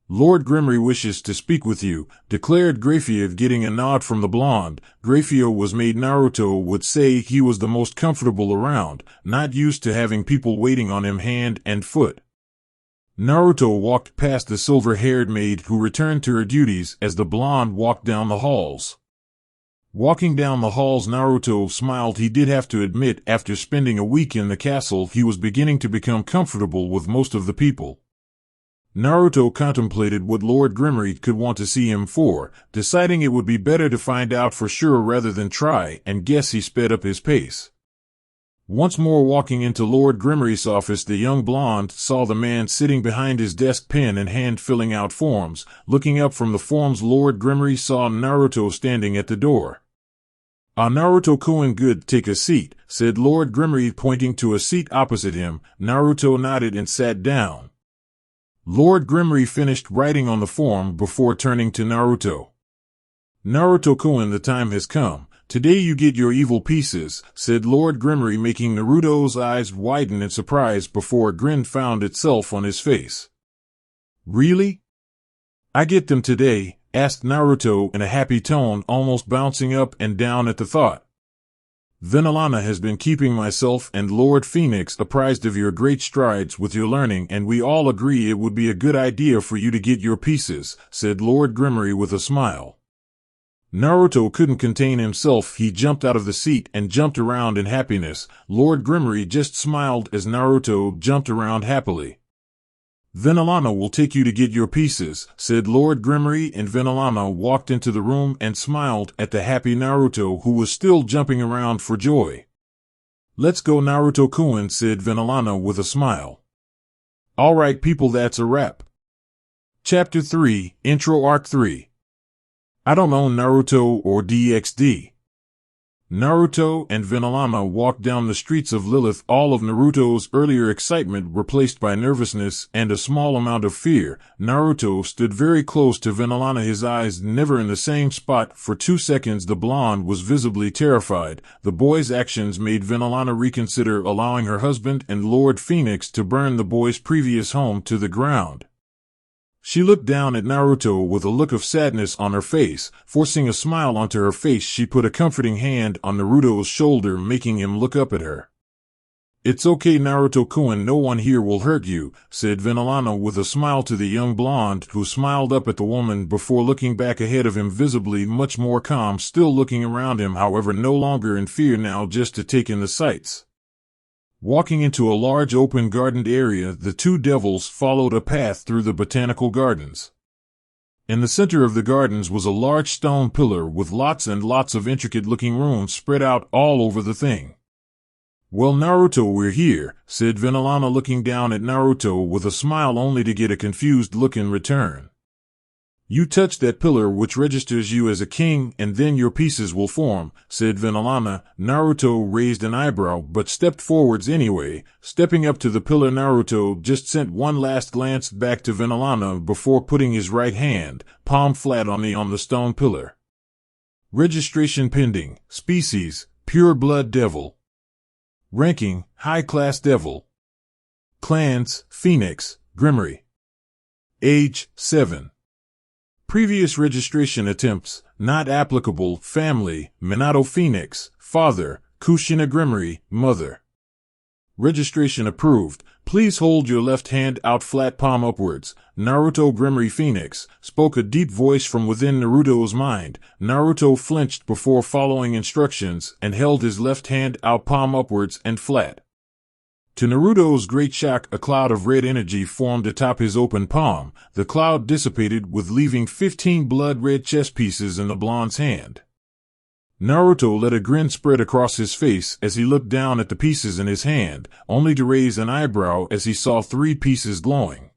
"Lord Grimmery wishes to speak with you," declared Grafia, getting a nod from the blonde. Grafia was made Naruto would say he was the most comfortable around, not used to having people waiting on him hand and foot. Naruto walked past the silver-haired maid, who returned to her duties as the blonde walked down the halls. Walking down the halls, Naruto smiled. He did have to admit, after spending a week in the castle, he was beginning to become comfortable with most of the people. Naruto contemplated what Lord Grimmery could want to see him for, deciding it would be better to find out for sure rather than try and guess. He sped up his pace. Once more walking into Lord Grimmery's office, the young blonde saw the man sitting behind his desk, pen in hand filling out forms. Looking up from the forms, Lord Grimmery saw Naruto standing at the door. Naruto-kun, good, take a seat, said Lord Grimmery, pointing to a seat opposite him. Naruto nodded and sat down. Lord Grimmery finished writing on the form before turning to Naruto. Naruto-kun, the time has come. Today you get your evil pieces, said Lord Grimmery, making Naruto's eyes widen in surprise before a grin found itself on his face. Really? I get them today? Asked Naruto in a happy tone, almost bouncing up and down at the thought. Venalana has been keeping myself and Lord Phoenix apprised of your great strides with your learning, and we all agree it would be a good idea for you to get your pieces, said Lord Grimmery with a smile. Naruto couldn't contain himself. He jumped out of the seat and jumped around in happiness. Lord Grimmery just smiled as Naruto jumped around happily. Venalana will take you to get your pieces, said Lord Grimmery, and Venalana walked into the room and smiled at the happy Naruto, who was still jumping around for joy. Let's go, Naruto-kun, said Venalana with a smile. All right, people, that's a wrap. Chapter 3, Intro Arc 3. I don't know Naruto or DxD. Naruto and Venalana walked down the streets of Lilith. All of Naruto's earlier excitement replaced by nervousness and a small amount of fear. Naruto stood very close to Venalana, his eyes never in the same spot. For 2 seconds the blonde was visibly terrified. The boy's actions made Venalana reconsider allowing her husband and Lord Phoenix to burn the boy's previous home to the ground. She looked down at Naruto with a look of sadness on her face. Forcing a smile onto her face, she put a comforting hand on Naruto's shoulder, making him look up at her. It's okay, Naruto-kun, no one here will hurt you, said Venalana with a smile to the young blonde, who smiled up at the woman before looking back ahead of him, visibly much more calm, still looking around him, however no longer in fear now, just to take in the sights. Walking into a large open gardened area, the two devils followed a path through the botanical gardens. In the center of the gardens was a large stone pillar with lots and lots of intricate-looking runes spread out all over the thing. Well, Naruto, we're here, said Venalana, looking down at Naruto with a smile only to get a confused look in return. You touch that pillar which registers you as a king, and then your pieces will form, said Venalana. Naruto raised an eyebrow but stepped forwards anyway. Stepping up to the pillar, Naruto just sent one last glance back to Venalana before putting his right hand, palm flat on the stone pillar. Registration pending. Species, pure blood devil. Ranking, high class devil. Clans, Phoenix, Grimmery. Age, 7. Previous registration attempts, not applicable. Family, Minato Phoenix, father, Kushina Grimmery, mother. Registration approved. Please hold your left hand out, flat palm upwards. Naruto Grimmery Phoenix, spoke a deep voice from within Naruto's mind. Naruto flinched before following instructions and held his left hand out, palm upwards and flat. To Naruto's great shock, a cloud of red energy formed atop his open palm. The cloud dissipated, with leaving 15 blood-red chess pieces in the blonde's hand. Naruto let a grin spread across his face as he looked down at the pieces in his hand, only to raise an eyebrow as he saw 3 pieces glowing.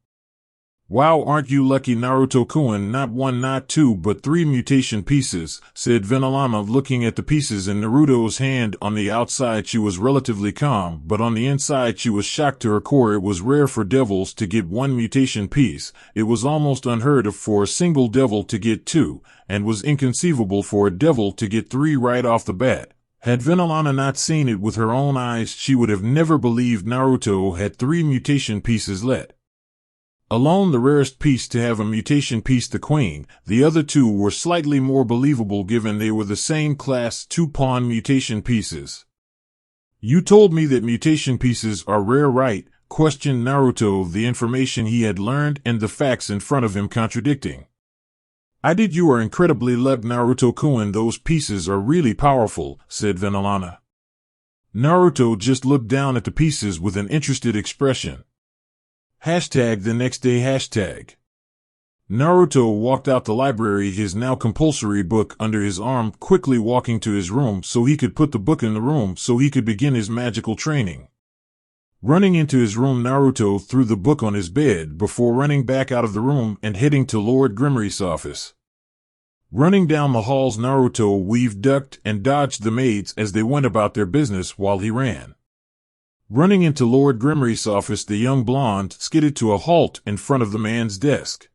Wow, aren't you lucky, Naruto-kun, not 1, not 2, but 3 mutation pieces, said Venalana, looking at the pieces in Naruto's hand. On the outside she was relatively calm, but on the inside she was shocked to her core. It was rare for devils to get 1 mutation piece. It was almost unheard of for a single devil to get 2, and was inconceivable for a devil to get 3 right off the bat. Had Venalana not seen it with her own eyes, she would have never believed Naruto had 3 mutation pieces left. Alone the rarest piece to have a mutation piece, the queen. The other 2 were slightly more believable given they were the same class 2-pawn mutation pieces. You told me that mutation pieces are rare, right? Questioned Naruto, the information he had learned and the facts in front of him contradicting. I did. You are incredibly lucky, Naruto-kun, those pieces are really powerful, said Venalana. Naruto just looked down at the pieces with an interested expression. Hashtag the next day hashtag. Naruto walked out the library, his now compulsory book under his arm, quickly walking to his room so he could put the book in the room so he could begin his magical training. Running into his room, Naruto threw the book on his bed before running back out of the room and heading to Lord Grimmery's office. Running down the halls, Naruto weaved, ducked, and dodged the maids as they went about their business while he ran. Running into Lord Grimmery's office, the young blonde skidded to a halt in front of the man's desk.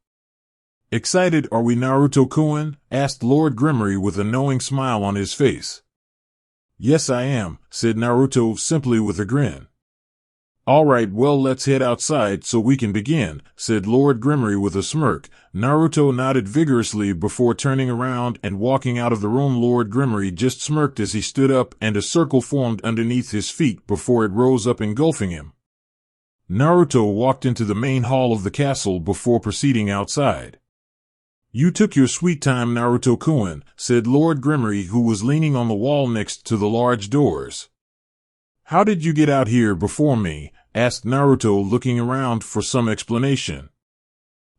"Excited, are we, Naruto-kun?" asked Lord Grimmery with a knowing smile on his face. "Yes, I am," said Naruto simply with a grin. "All right, well, let's head outside so we can begin," said Lord Grimmery with a smirk. Naruto nodded vigorously before turning around and walking out of the room. Lord Grimmery just smirked as he stood up, and a circle formed underneath his feet before it rose up, engulfing him. Naruto walked into the main hall of the castle before proceeding outside. "You took your sweet time, Naruto-kun," said Lord Grimmery, who was leaning on the wall next to the large doors. "How did you get out here before me?" asked Naruto, looking around for some explanation.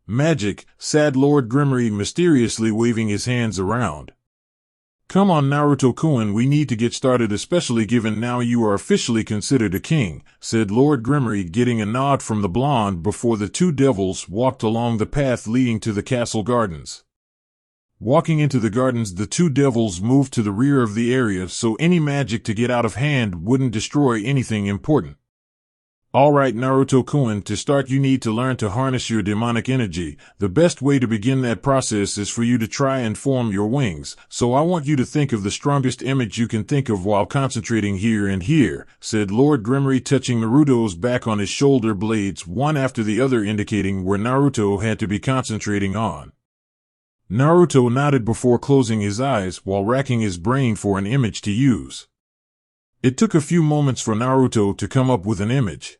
"Magic," said Lord Grimmery, mysteriously waving his hands around. "Come on, Naruto-kun, we need to get started, especially given now you are officially considered a king," said Lord Grimmery, getting a nod from the blonde before the two devils walked along the path leading to the castle gardens. Walking into the gardens, the two devils moved to the rear of the area so any magic to get out of hand wouldn't destroy anything important. "All right, Naruto-kun, to start you need to learn to harness your demonic energy. The best way to begin that process is for you to try and form your wings, so I want you to think of the strongest image you can think of while concentrating here and here," said Lord Grimmery, touching Naruto's back on his shoulder blades one after the other, indicating where Naruto had to be concentrating on. Naruto nodded before closing his eyes while racking his brain for an image to use. It took a few moments for Naruto to come up with an image.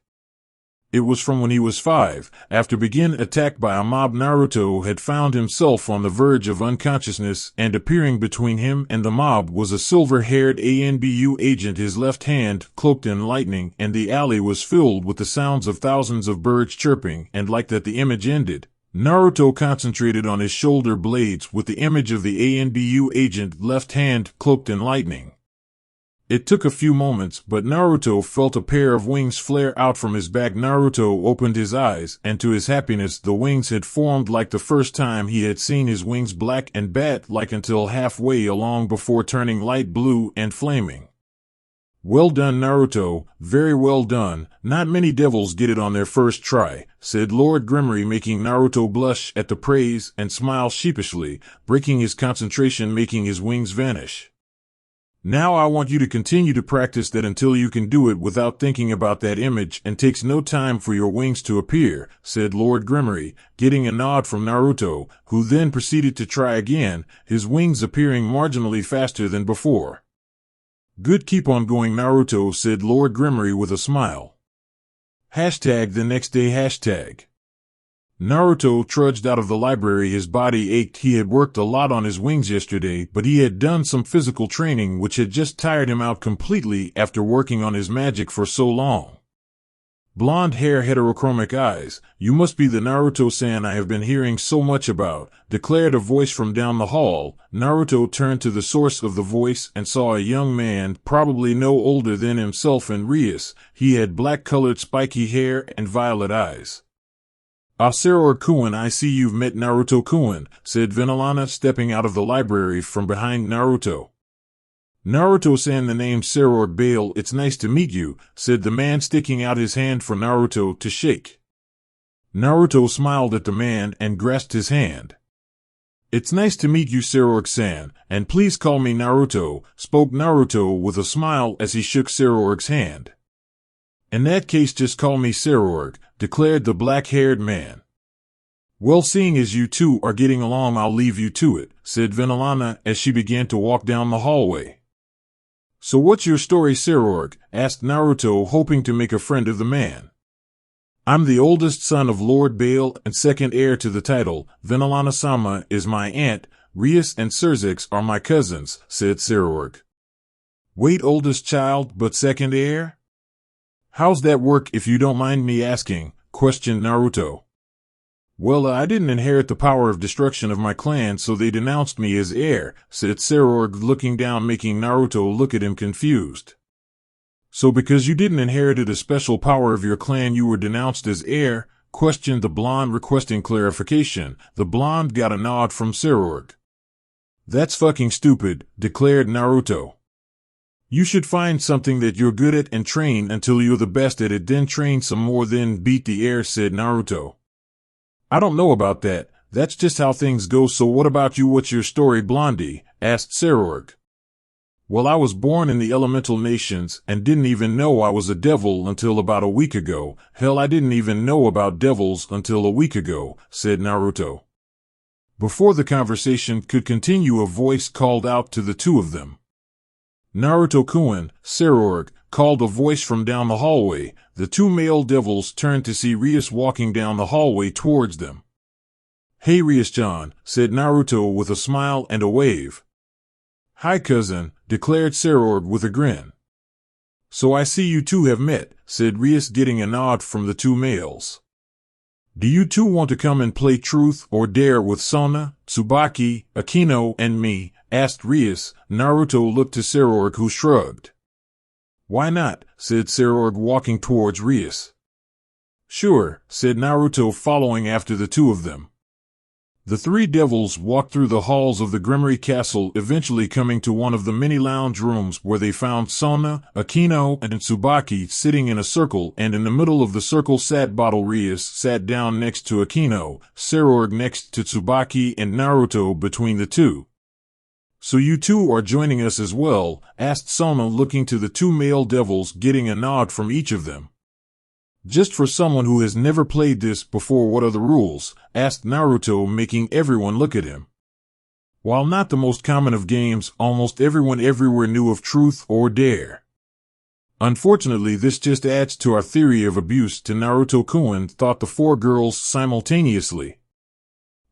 It was from when he was 5. After being attacked by a mob, Naruto had found himself on the verge of unconsciousness, and appearing between him and the mob was a silver-haired ANBU agent, his left hand cloaked in lightning, and the alley was filled with the sounds of thousands of birds chirping, and like that the image ended. Naruto concentrated on his shoulder blades with the image of the ANBU agent, left hand cloaked in lightning. It took a few moments, but Naruto felt a pair of wings flare out from his back. Naruto opened his eyes, and to his happiness the wings had formed like the first time he had seen his wings, black and bat-like until halfway along before turning light blue and flaming. "Well done, Naruto, very well done. Not many devils get it on their first try," said Lord Grimmery, making Naruto blush at the praise and smile sheepishly, breaking his concentration, making his wings vanish. "Now I want you to continue to practice that until you can do it without thinking about that image, and takes no time for your wings to appear," said Lord Grimmery, getting a nod from Naruto, who then proceeded to try again, his wings appearing marginally faster than before. "Good, keep on going, Naruto," said Lord Grimmery with a smile. Hashtag the next day hashtag. Naruto trudged out of the library. His body ached. He had worked a lot on his wings yesterday, but he had done some physical training which had just tired him out completely after working on his magic for so long. "Blonde hair, heterochromic eyes, you must be the Naruto-san I have been hearing so much about," declared a voice from down the hall. Naruto turned to the source of the voice and saw a young man, probably no older than himself and Rias. He had black-colored spiky hair and violet eyes. "Ah, Saror-kun, I see you've met Naruto-kun," said Vinalana, stepping out of the library from behind Naruto. "Naruto-san, the name's Saror Bale, it's nice to meet you," said the man, sticking out his hand for Naruto to shake. Naruto smiled at the man and grasped his hand. "It's nice to meet you, Saror-san, and please call me Naruto," spoke Naruto with a smile as he shook Saror's hand. "In that case, just call me Saror," declared the black-haired man. "Well, seeing as you two are getting along, I'll leave you to it," said Vinalana as she began to walk down the hallway. "So what's your story, Saror?" asked Naruto, hoping to make a friend of the man. "I'm the oldest son of Lord Bale and second heir to the title. Vinalana-sama is my aunt, Rias and Surzex are my cousins," said Saror. "Wait, oldest child, but second heir? How's that work, if you don't mind me asking?" questioned Naruto. Well, I didn't inherit the power of destruction of my clan, so they denounced me as heir, said Sarorg, looking down, making Naruto look at him confused. So because you didn't inherit a special power of your clan, you were denounced as heir? Questioned the blonde, requesting clarification. The blonde got a nod from Sarorg. That's fucking stupid, declared Naruto. You should find something that you're good at and train until you're the best at it, then train some more, then beat the heir, said Naruto. I don't know about that. That's just how things go. So what about you? What's your story, Blondie? Asked Sarorg. Well, I was born in the elemental nations and didn't even know I was a devil until about a week ago. Hell, I didn't even know about devils until a week ago, said Naruto. Before the conversation could continue, a voice called out to the two of them. Naruto-kun, Sarorg, called a voice from down the hallway. The two male devils turned to see Rias walking down the hallway towards them. Hey Rias-chan, said Naruto with a smile and a wave. Hi cousin, declared Sarorg with a grin. So I see you two have met, said Rias, getting a nod from the two males. Do you two want to come and play truth or dare with Sona, Tsubaki, Akino, and me? Asked Rias. Naruto looked to Sarorg, who shrugged. Why not? Said Sarorg, walking towards Rias. Sure, said Naruto, following after the two of them. The three devils walked through the halls of the Grimoire Castle, eventually coming to one of the many lounge rooms where they found Sona, Akino, and Tsubaki sitting in a circle, and in the middle of the circle sat Bottle. Rias sat down next to Akino, Sarorg next to Tsubaki, and Naruto between the two. So you two are joining us as well? Asked Sona, looking to the two male devils, getting a nod from each of them. Just for someone who has never played this before, what are the rules? Asked Naruto, making everyone look at him. While not the most common of games, almost everyone everywhere knew of truth or dare. Unfortunately, this just adds to our theory of abuse to Naruto-kun, thought the four girls simultaneously.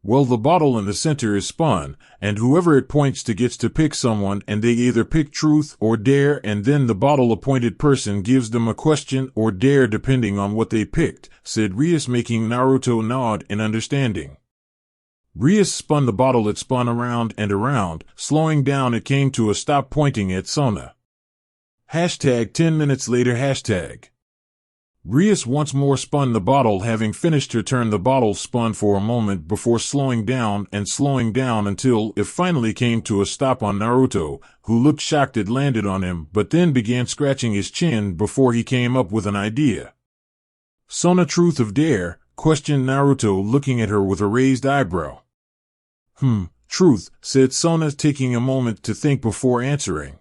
Well, the bottle in the center is spun, and whoever it points to gets to pick someone, and they either pick truth or dare, and then the bottle-appointed person gives them a question or dare depending on what they picked, said Rias, making Naruto nod in understanding. Rias spun the bottle. It spun around and around. Slowing down, it came to a stop, pointing at Sona. Hashtag 10 minutes later. Hashtag. Rias once more spun the bottle. Having finished her turn, the bottle spun for a moment before slowing down until it finally came to a stop on Naruto, who looked shocked it landed on him, but then began scratching his chin before he came up with an idea. Sona, truth or dare? Questioned Naruto, looking at her with a raised eyebrow. Truth, said Sona, taking a moment to think before answering.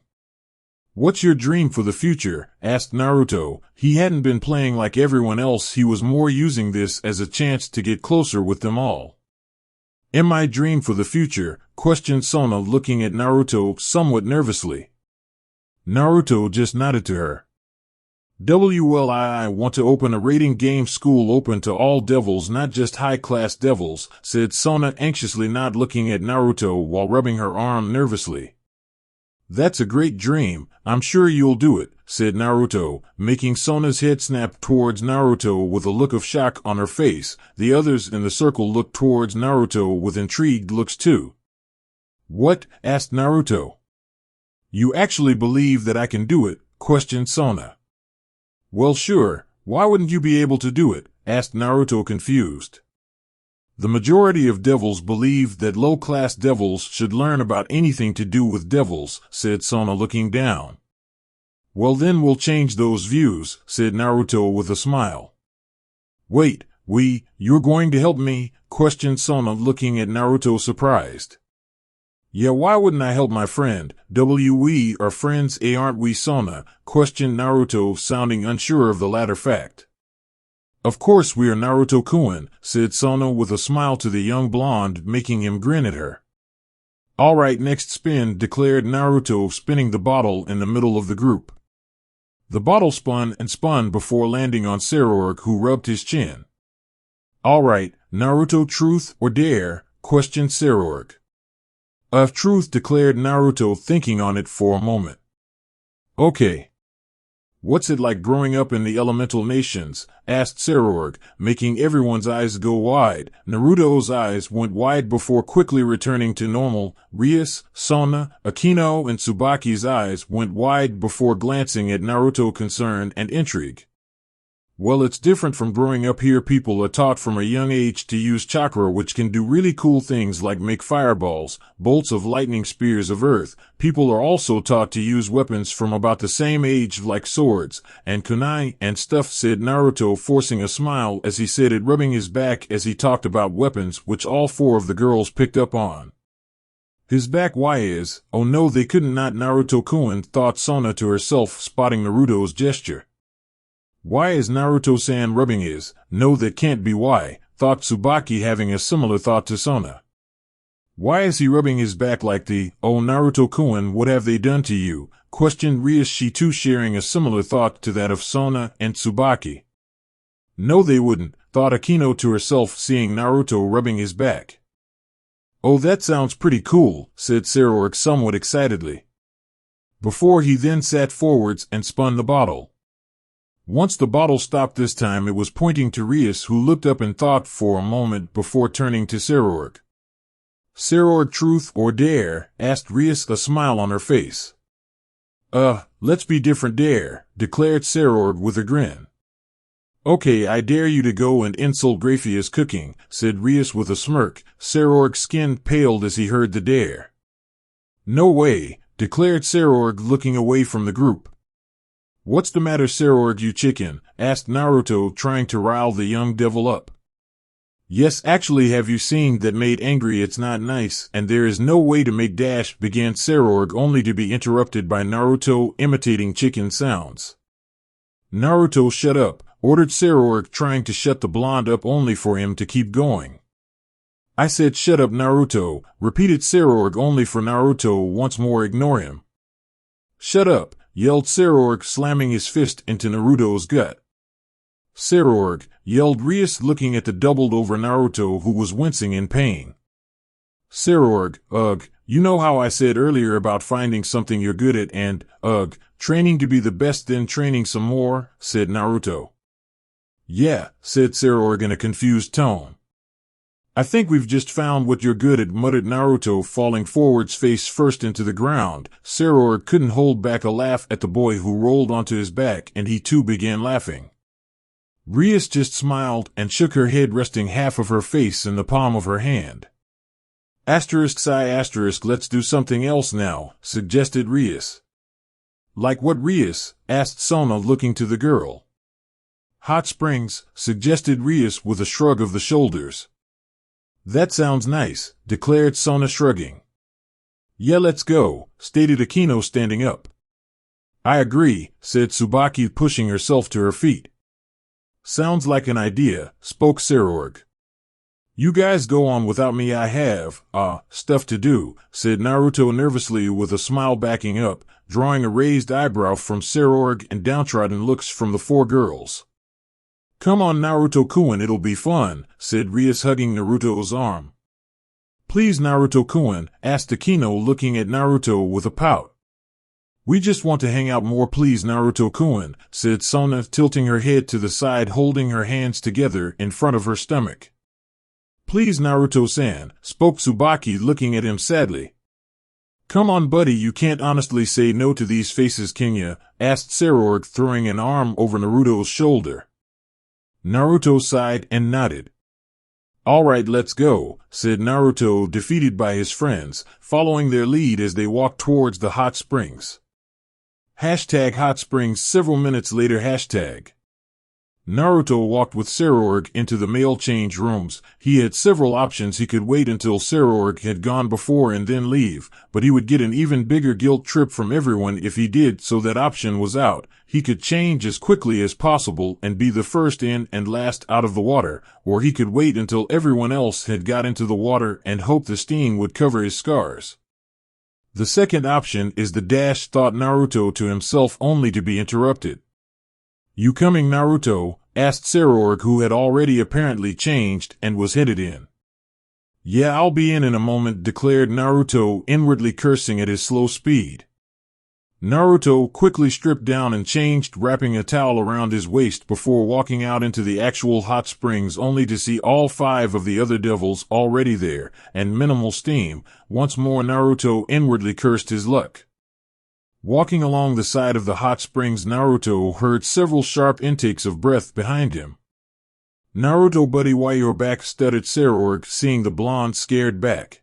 What's your dream for the future? Asked Naruto. He hadn't been playing like everyone else. He was more using this as a chance to get closer with them all. My dream for the future? Questioned Sona, looking at Naruto somewhat nervously. Naruto just nodded to her. I want to open a raiding game school open to all devils, not just high-class devils, said Sona, anxiously, not looking at Naruto while rubbing her arm nervously. That's a great dream. I'm sure you'll do it, said Naruto, making Sona's head snap towards Naruto with a look of shock on her face. The others in the circle looked towards Naruto with intrigued looks too. What? Asked Naruto. You actually believe that I can do it? Questioned Sona. Well, sure. Why wouldn't you be able to do it? Asked Naruto, confused. The majority of devils believe that low-class devils should learn about anything to do with devils, said Sona, looking down. Well, then we'll change those views, said Naruto with a smile. Wait, you're going to help me? Questioned Sona, looking at Naruto, surprised. Yeah, why wouldn't I help my friend? We are friends, aren't we, Sona? Questioned Naruto, sounding unsure of the latter fact. Of course we are, Naruto-kun, said Sona with a smile to the young blonde, making him grin at her. All right, next spin, declared Naruto, spinning the bottle in the middle of the group. The bottle spun and spun before landing on Sarorg, who rubbed his chin. All right, Naruto, truth or dare? Questioned Sarorg. Of truth, declared Naruto, thinking on it for a moment. Okay. What's it like growing up in the elemental nations? Asked Sarorg, making everyone's eyes go wide. Naruto's eyes went wide before quickly returning to normal. Rias, Sona, Akino, and Tsubaki's eyes went wide before glancing at Naruto, concern and intrigue. Well, it's different from growing up here. People are taught from a young age to use chakra, which can do really cool things like make fireballs, bolts of lightning, spears of earth. People are also taught to use weapons from about the same age, like swords and kunai and stuff, said Naruto, forcing a smile as he said it, rubbing his back as he talked about weapons, which all four of the girls picked up on. His back, why is, oh no, they couldn't not Naruto-kun, thought Sona to herself, spotting Naruto's gesture. Why is Naruto-san rubbing his? No, that can't be why, thought Tsubaki, having a similar thought to Sona. Why is he rubbing his back like the, oh Naruto-kun, what have they done to you? Questioned Rias, she too sharing a similar thought to that of Sona and Tsubaki. No, they wouldn't, thought Akino to herself, seeing Naruto rubbing his back. Oh, that sounds pretty cool, said Sarorg somewhat excitedly. Before he then sat forwards and spun the bottle. Once the bottle stopped, this time it was pointing to Rias, who looked up in thought for a moment before turning to Sarorg. Sarorg, truth or dare? Asked Rias, a smile on her face. Let's be different, dare, declared Sarorg with a grin. Okay, I dare you to go and insult Graphia's cooking, said Rias with a smirk. Sarorg's skin paled as he heard the dare. No way, declared Sarorg, looking away from the group. What's the matter, Sarorg, you chicken? Asked Naruto, trying to rile the young devil up. Yes, actually, have you seen that made angry? It's not nice, and there is no way to make dash, began Sarorg, only to be interrupted by Naruto imitating chicken sounds. Naruto, shut up, ordered Sarorg, trying to shut the blonde up only for him to keep going. I said shut up, Naruto, repeated Sarorg, only for Naruto once more ignore him. Shut up, yelled Sarorg, slamming his fist into Naruto's gut. Sarorg, yelled Rias, looking at the doubled-over Naruto, who was wincing in pain. Sarorg, ugh, you know how I said earlier about finding something you're good at and, training to be the best, then training some more, said Naruto. Yeah, said Sarorg in a confused tone. I think we've just found what you're good at, muttered Naruto, falling forwards face first into the ground. Sarorg couldn't hold back a laugh at the boy who rolled onto his back, and he too began laughing. Rias just smiled and shook her head, resting half of her face in the palm of her hand. Let's do something else now, suggested Rias. Like what, Rias? Asked Sona, looking to the girl. Hot springs, suggested Rias with a shrug of the shoulders. That sounds nice, declared Sona, shrugging. Yeah, let's go, stated Akino, standing up. I agree, said Tsubaki, pushing herself to her feet. Sounds like an idea, spoke Sarorg. You guys go on without me, I have, stuff to do, said Naruto nervously with a smile, backing up, drawing a raised eyebrow from Sarorg and downtrodden looks from the four girls. Come on, Naruto-kun, it'll be fun, said Rias, hugging Naruto's arm. Please, Naruto-kun, asked Akino, looking at Naruto with a pout. We just want to hang out more, please, Naruto-kun, said Sona, tilting her head to the side, holding her hands together in front of her stomach. Please, Naruto-san, spoke Tsubaki, looking at him sadly. Come on, buddy, you can't honestly say no to these faces, can ya? Asked Sarorg, throwing an arm over Naruto's shoulder. Naruto sighed and nodded. All right, let's go, said Naruto, defeated by his friends, following their lead as they walked towards the hot springs. #hot springs. Several minutes later. Naruto walked with Sarorg into the male change rooms. He had several options. He could wait until Sarorg had gone before and then leave, but he would get an even bigger guilt trip from everyone if he did, so that option was out. He could change as quickly as possible and be the first in and last out of the water, or he could wait until everyone else had got into the water and hope the steam would cover his scars. The second option is the dash, thought Naruto to himself, only to be interrupted. You coming, Naruto? Asked Sarorg, who had already apparently changed and was headed in. Yeah, I'll be in a moment, declared Naruto, inwardly cursing at his slow speed. Naruto quickly stripped down and changed, wrapping a towel around his waist before walking out into the actual hot springs, only to see all 5 of the other devils already there, and minimal steam. Once more Naruto inwardly cursed his luck. Walking along the side of the hot springs, Naruto heard several sharp intakes of breath behind him. "Naruto buddy, why you're back?" stuttered Sarorg, seeing the blonde scared back.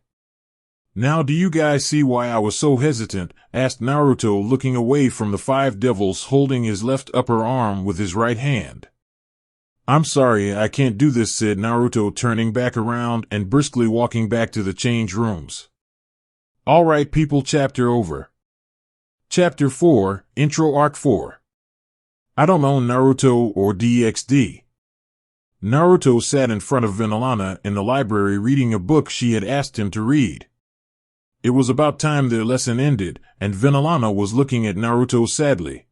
"Now do you guys see why I was so hesitant?" asked Naruto, looking away from the 5 devils, holding his left upper arm with his right hand. "I'm sorry, I can't do this," said Naruto, turning back around and briskly walking back to the change rooms. Alright people, chapter over. Chapter 4, Intro Arc 4. I don't know Naruto or DxD. Naruto sat in front of Vinalana in the library reading a book she had asked him to read. It was about time their lesson ended, and Vinalana was looking at Naruto sadly.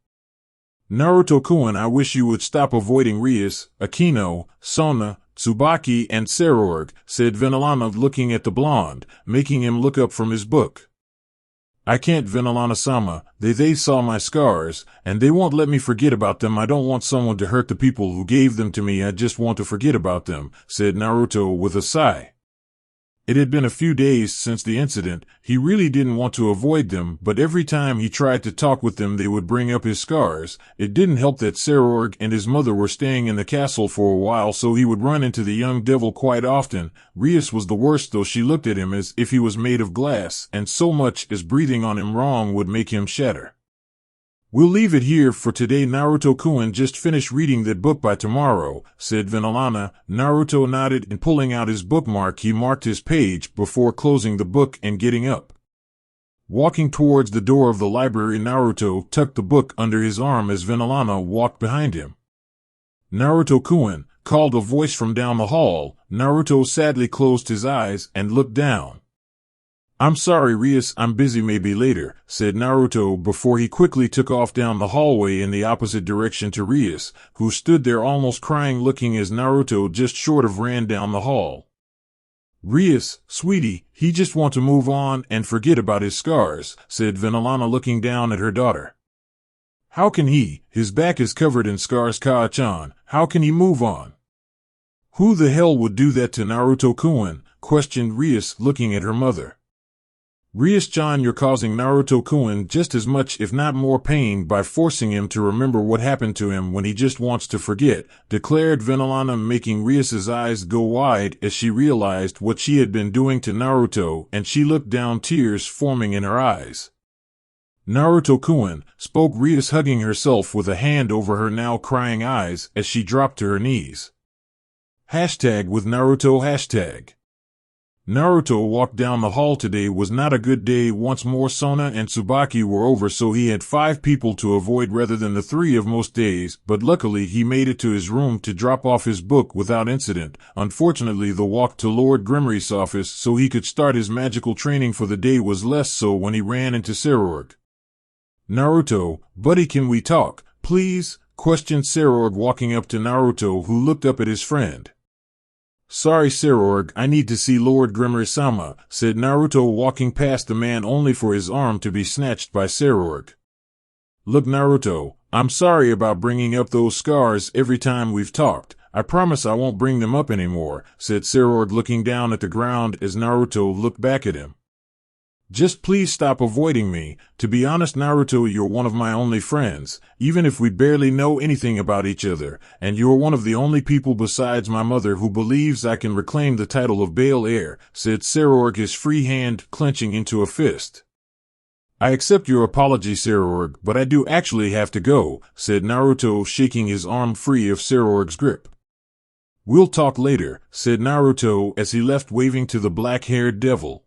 "Naruto-kun, I wish you would stop avoiding Rias, Akino, Sona, Tsubaki, and Sarorg," said Vinalana, looking at the blonde, making him look up from his book. "I can't, Vinalana-sama. They saw my scars, and they won't let me forget about them. I don't want someone to hurt the people who gave them to me. I just want to forget about them," said Naruto with a sigh. It had been a few days since the incident. He really didn't want to avoid them, but every time he tried to talk with them they would bring up his scars. It didn't help that Sarorg and his mother were staying in the castle for a while, so he would run into the young devil quite often. Rias was the worst, though. She looked at him as if he was made of glass, and so much as breathing on him wrong would make him shatter. "We'll leave it here for today. Naruto-kun, just finish reading that book by tomorrow," said Vinalana. Naruto nodded, and pulling out his bookmark he marked his page before closing the book and getting up. Walking towards the door of the library, Naruto tucked the book under his arm as Vinalana walked behind him. "Naruto-kun," called a voice from down the hall. Naruto sadly closed his eyes and looked down. "I'm sorry, Rias, I'm busy, maybe later," said Naruto before he quickly took off down the hallway in the opposite direction to Rias, who stood there almost crying, looking as Naruto just short of ran down the hall. "Rias, sweetie, he just want to move on and forget about his scars," said Vinalana, looking down at her daughter. "How can he? His back is covered in scars, Kaa-chan. How can he move on?" "Who the hell would do that to Naruto-kun?" questioned Rias, looking at her mother. "Rias-chan, you're causing Naruto-kun just as much if not more pain by forcing him to remember what happened to him when he just wants to forget," declared Vinalana, making Rias's eyes go wide as she realized what she had been doing to Naruto, and she looked down, tears forming in her eyes. "Naruto-kun," spoke Rias, hugging herself with a hand over her now crying eyes as she dropped to her knees. #with Naruto. Naruto walked down the hall. Today was not a good day. Once more Sona and Tsubaki were over, so he had 5 people to avoid rather than the 3 of most days, but luckily he made it to his room to drop off his book without incident. Unfortunately, the walk to Lord Grimry's office so he could start his magical training for the day was less so when he ran into Sarorg. "Naruto, buddy, can we talk, please?" questioned Sarorg, walking up to Naruto, who looked up at his friend. "Sorry, Sarorg, I need to see Lord Grimry-sama," said Naruto, walking past the man only for his arm to be snatched by Sarorg. "Look, Naruto, I'm sorry about bringing up those scars every time we've talked. I promise I won't bring them up anymore," said Sarorg, looking down at the ground as Naruto looked back at him. "Just please stop avoiding me. To be honest, Naruto, you're one of my only friends, even if we barely know anything about each other, and you're one of the only people besides my mother who believes I can reclaim the title of Bale Heir," said Sarorg, his free hand clenching into a fist. "I accept your apology, Sarorg, but I do actually have to go," said Naruto, shaking his arm free of Sarorg's grip. "We'll talk later," said Naruto as he left, waving to the black-haired devil.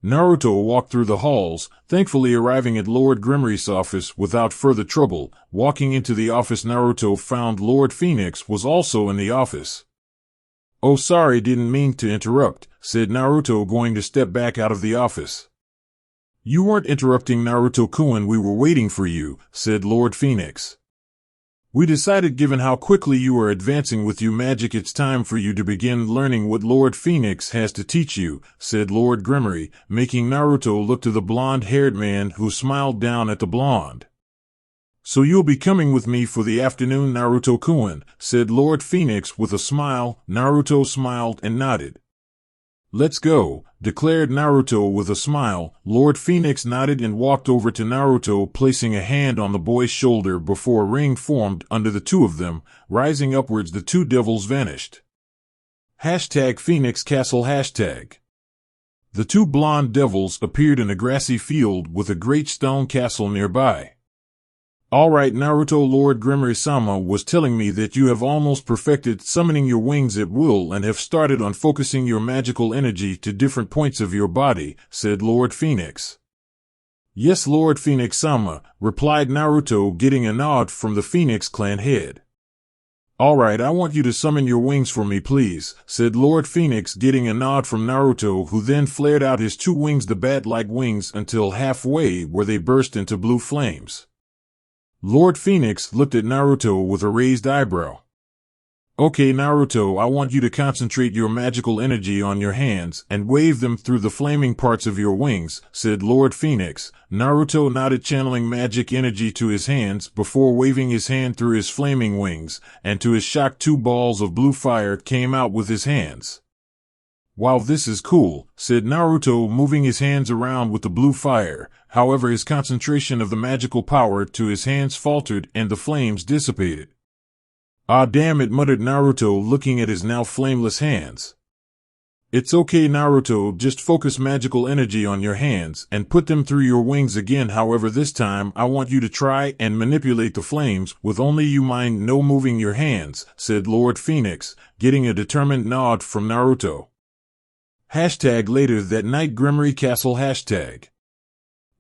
Naruto walked through the halls, thankfully arriving at Lord Grimry's office without further trouble. Walking into the office, Naruto found Lord Phoenix was also in the office. "Oh, sorry, didn't mean to interrupt," said Naruto, going to step back out of the office. "You weren't interrupting, Naruto-kun, we were waiting for you," said Lord Phoenix. We decided given how quickly you are advancing with your magic it's time for you to begin learning what Lord Phoenix has to teach you, said Lord Grimmery, making Naruto look to the blonde-haired man who smiled down at the blonde. So you'll be coming with me for the afternoon, Naruto-kun, said Lord Phoenix with a smile. Naruto smiled and nodded. Let's go, declared Naruto with a smile. Lord Phoenix nodded and walked over to Naruto, placing a hand on the boy's shoulder before a ring formed under the two of them. Rising upwards, the two devils vanished. #Phoenix Castle #. The two blonde devils appeared in a grassy field with a great stone castle nearby. Alright, Naruto, Lord Grimmery-sama was telling me that you have almost perfected summoning your wings at will and have started on focusing your magical energy to different points of your body, said Lord Phoenix. Yes, Lord Phoenix-sama, replied Naruto, getting a nod from the Phoenix clan head. Alright, I want you to summon your wings for me, please, said Lord Phoenix, getting a nod from Naruto, who then flared out his two wings, the bat-like wings, until halfway where they burst into blue flames. Lord Phoenix looked at Naruto with a raised eyebrow. Okay, Naruto, I want you to concentrate your magical energy on your hands and wave them through the flaming parts of your wings, said Lord Phoenix. Naruto nodded, channeling magic energy to his hands before waving his hand through his flaming wings, and to his shock 2 balls of blue fire came out with his hands. Wow, this is cool, said Naruto, moving his hands around with the blue fire. However, his concentration of the magical power to his hands faltered and the flames dissipated. Ah, damn it, muttered Naruto, looking at his now flameless hands. It's okay, Naruto, just focus magical energy on your hands and put them through your wings again. However, this time I want you to try and manipulate the flames with only you mind no moving your hands, said Lord Phoenix, getting a determined nod from Naruto. Later that night, Grimmery Castle #.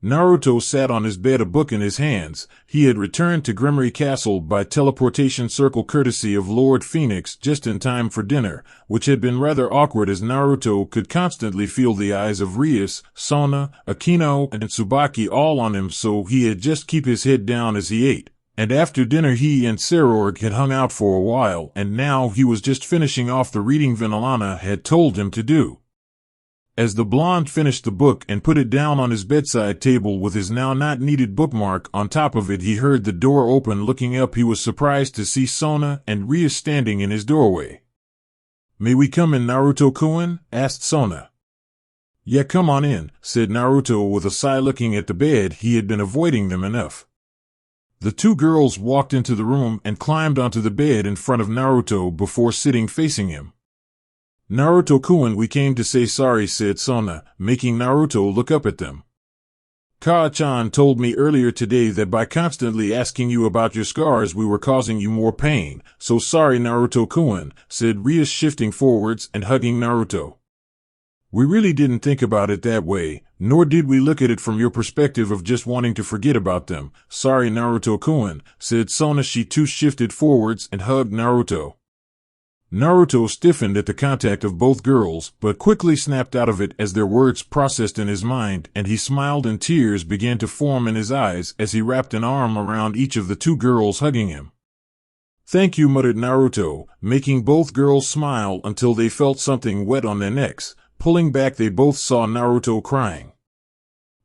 Naruto sat on his bed, a book in his hands. He had returned to Grimmery Castle by teleportation circle courtesy of Lord Phoenix just in time for dinner, which had been rather awkward as Naruto could constantly feel the eyes of Rias, Sona, Akino, and Tsubaki all on him, so he had just keep his head down as he ate. And after dinner he and Sarorg had hung out for a while, and now he was just finishing off the reading Vinalana had told him to do. As the blonde finished the book and put it down on his bedside table with his now not needed bookmark on top of it, he heard the door open. Looking up, he was surprised to see Sona and Ria standing in his doorway. May we come in, Naruto-kun? Asked Sona. Yeah, come on in, said Naruto with a sigh, looking at the bed. He had been avoiding them enough. The two girls walked into the room and climbed onto the bed in front of Naruto before sitting facing him. Naruto-kun, we came to say sorry, said Sona, making Naruto look up at them. Kaa-chan told me earlier today that by constantly asking you about your scars we were causing you more pain, so sorry, Naruto-kun, said Ria, shifting forwards and hugging Naruto. We really didn't think about it that way, nor did we look at it from your perspective of just wanting to forget about them. Sorry, Naruto-kun, said Sona. She too shifted forwards and hugged Naruto. Naruto stiffened at the contact of both girls, but quickly snapped out of it as their words processed in his mind, and he smiled and tears began to form in his eyes as he wrapped an arm around each of the two girls hugging him. Thank you, muttered Naruto, making both girls smile until they felt something wet on their necks. Pulling back, they both saw Naruto crying.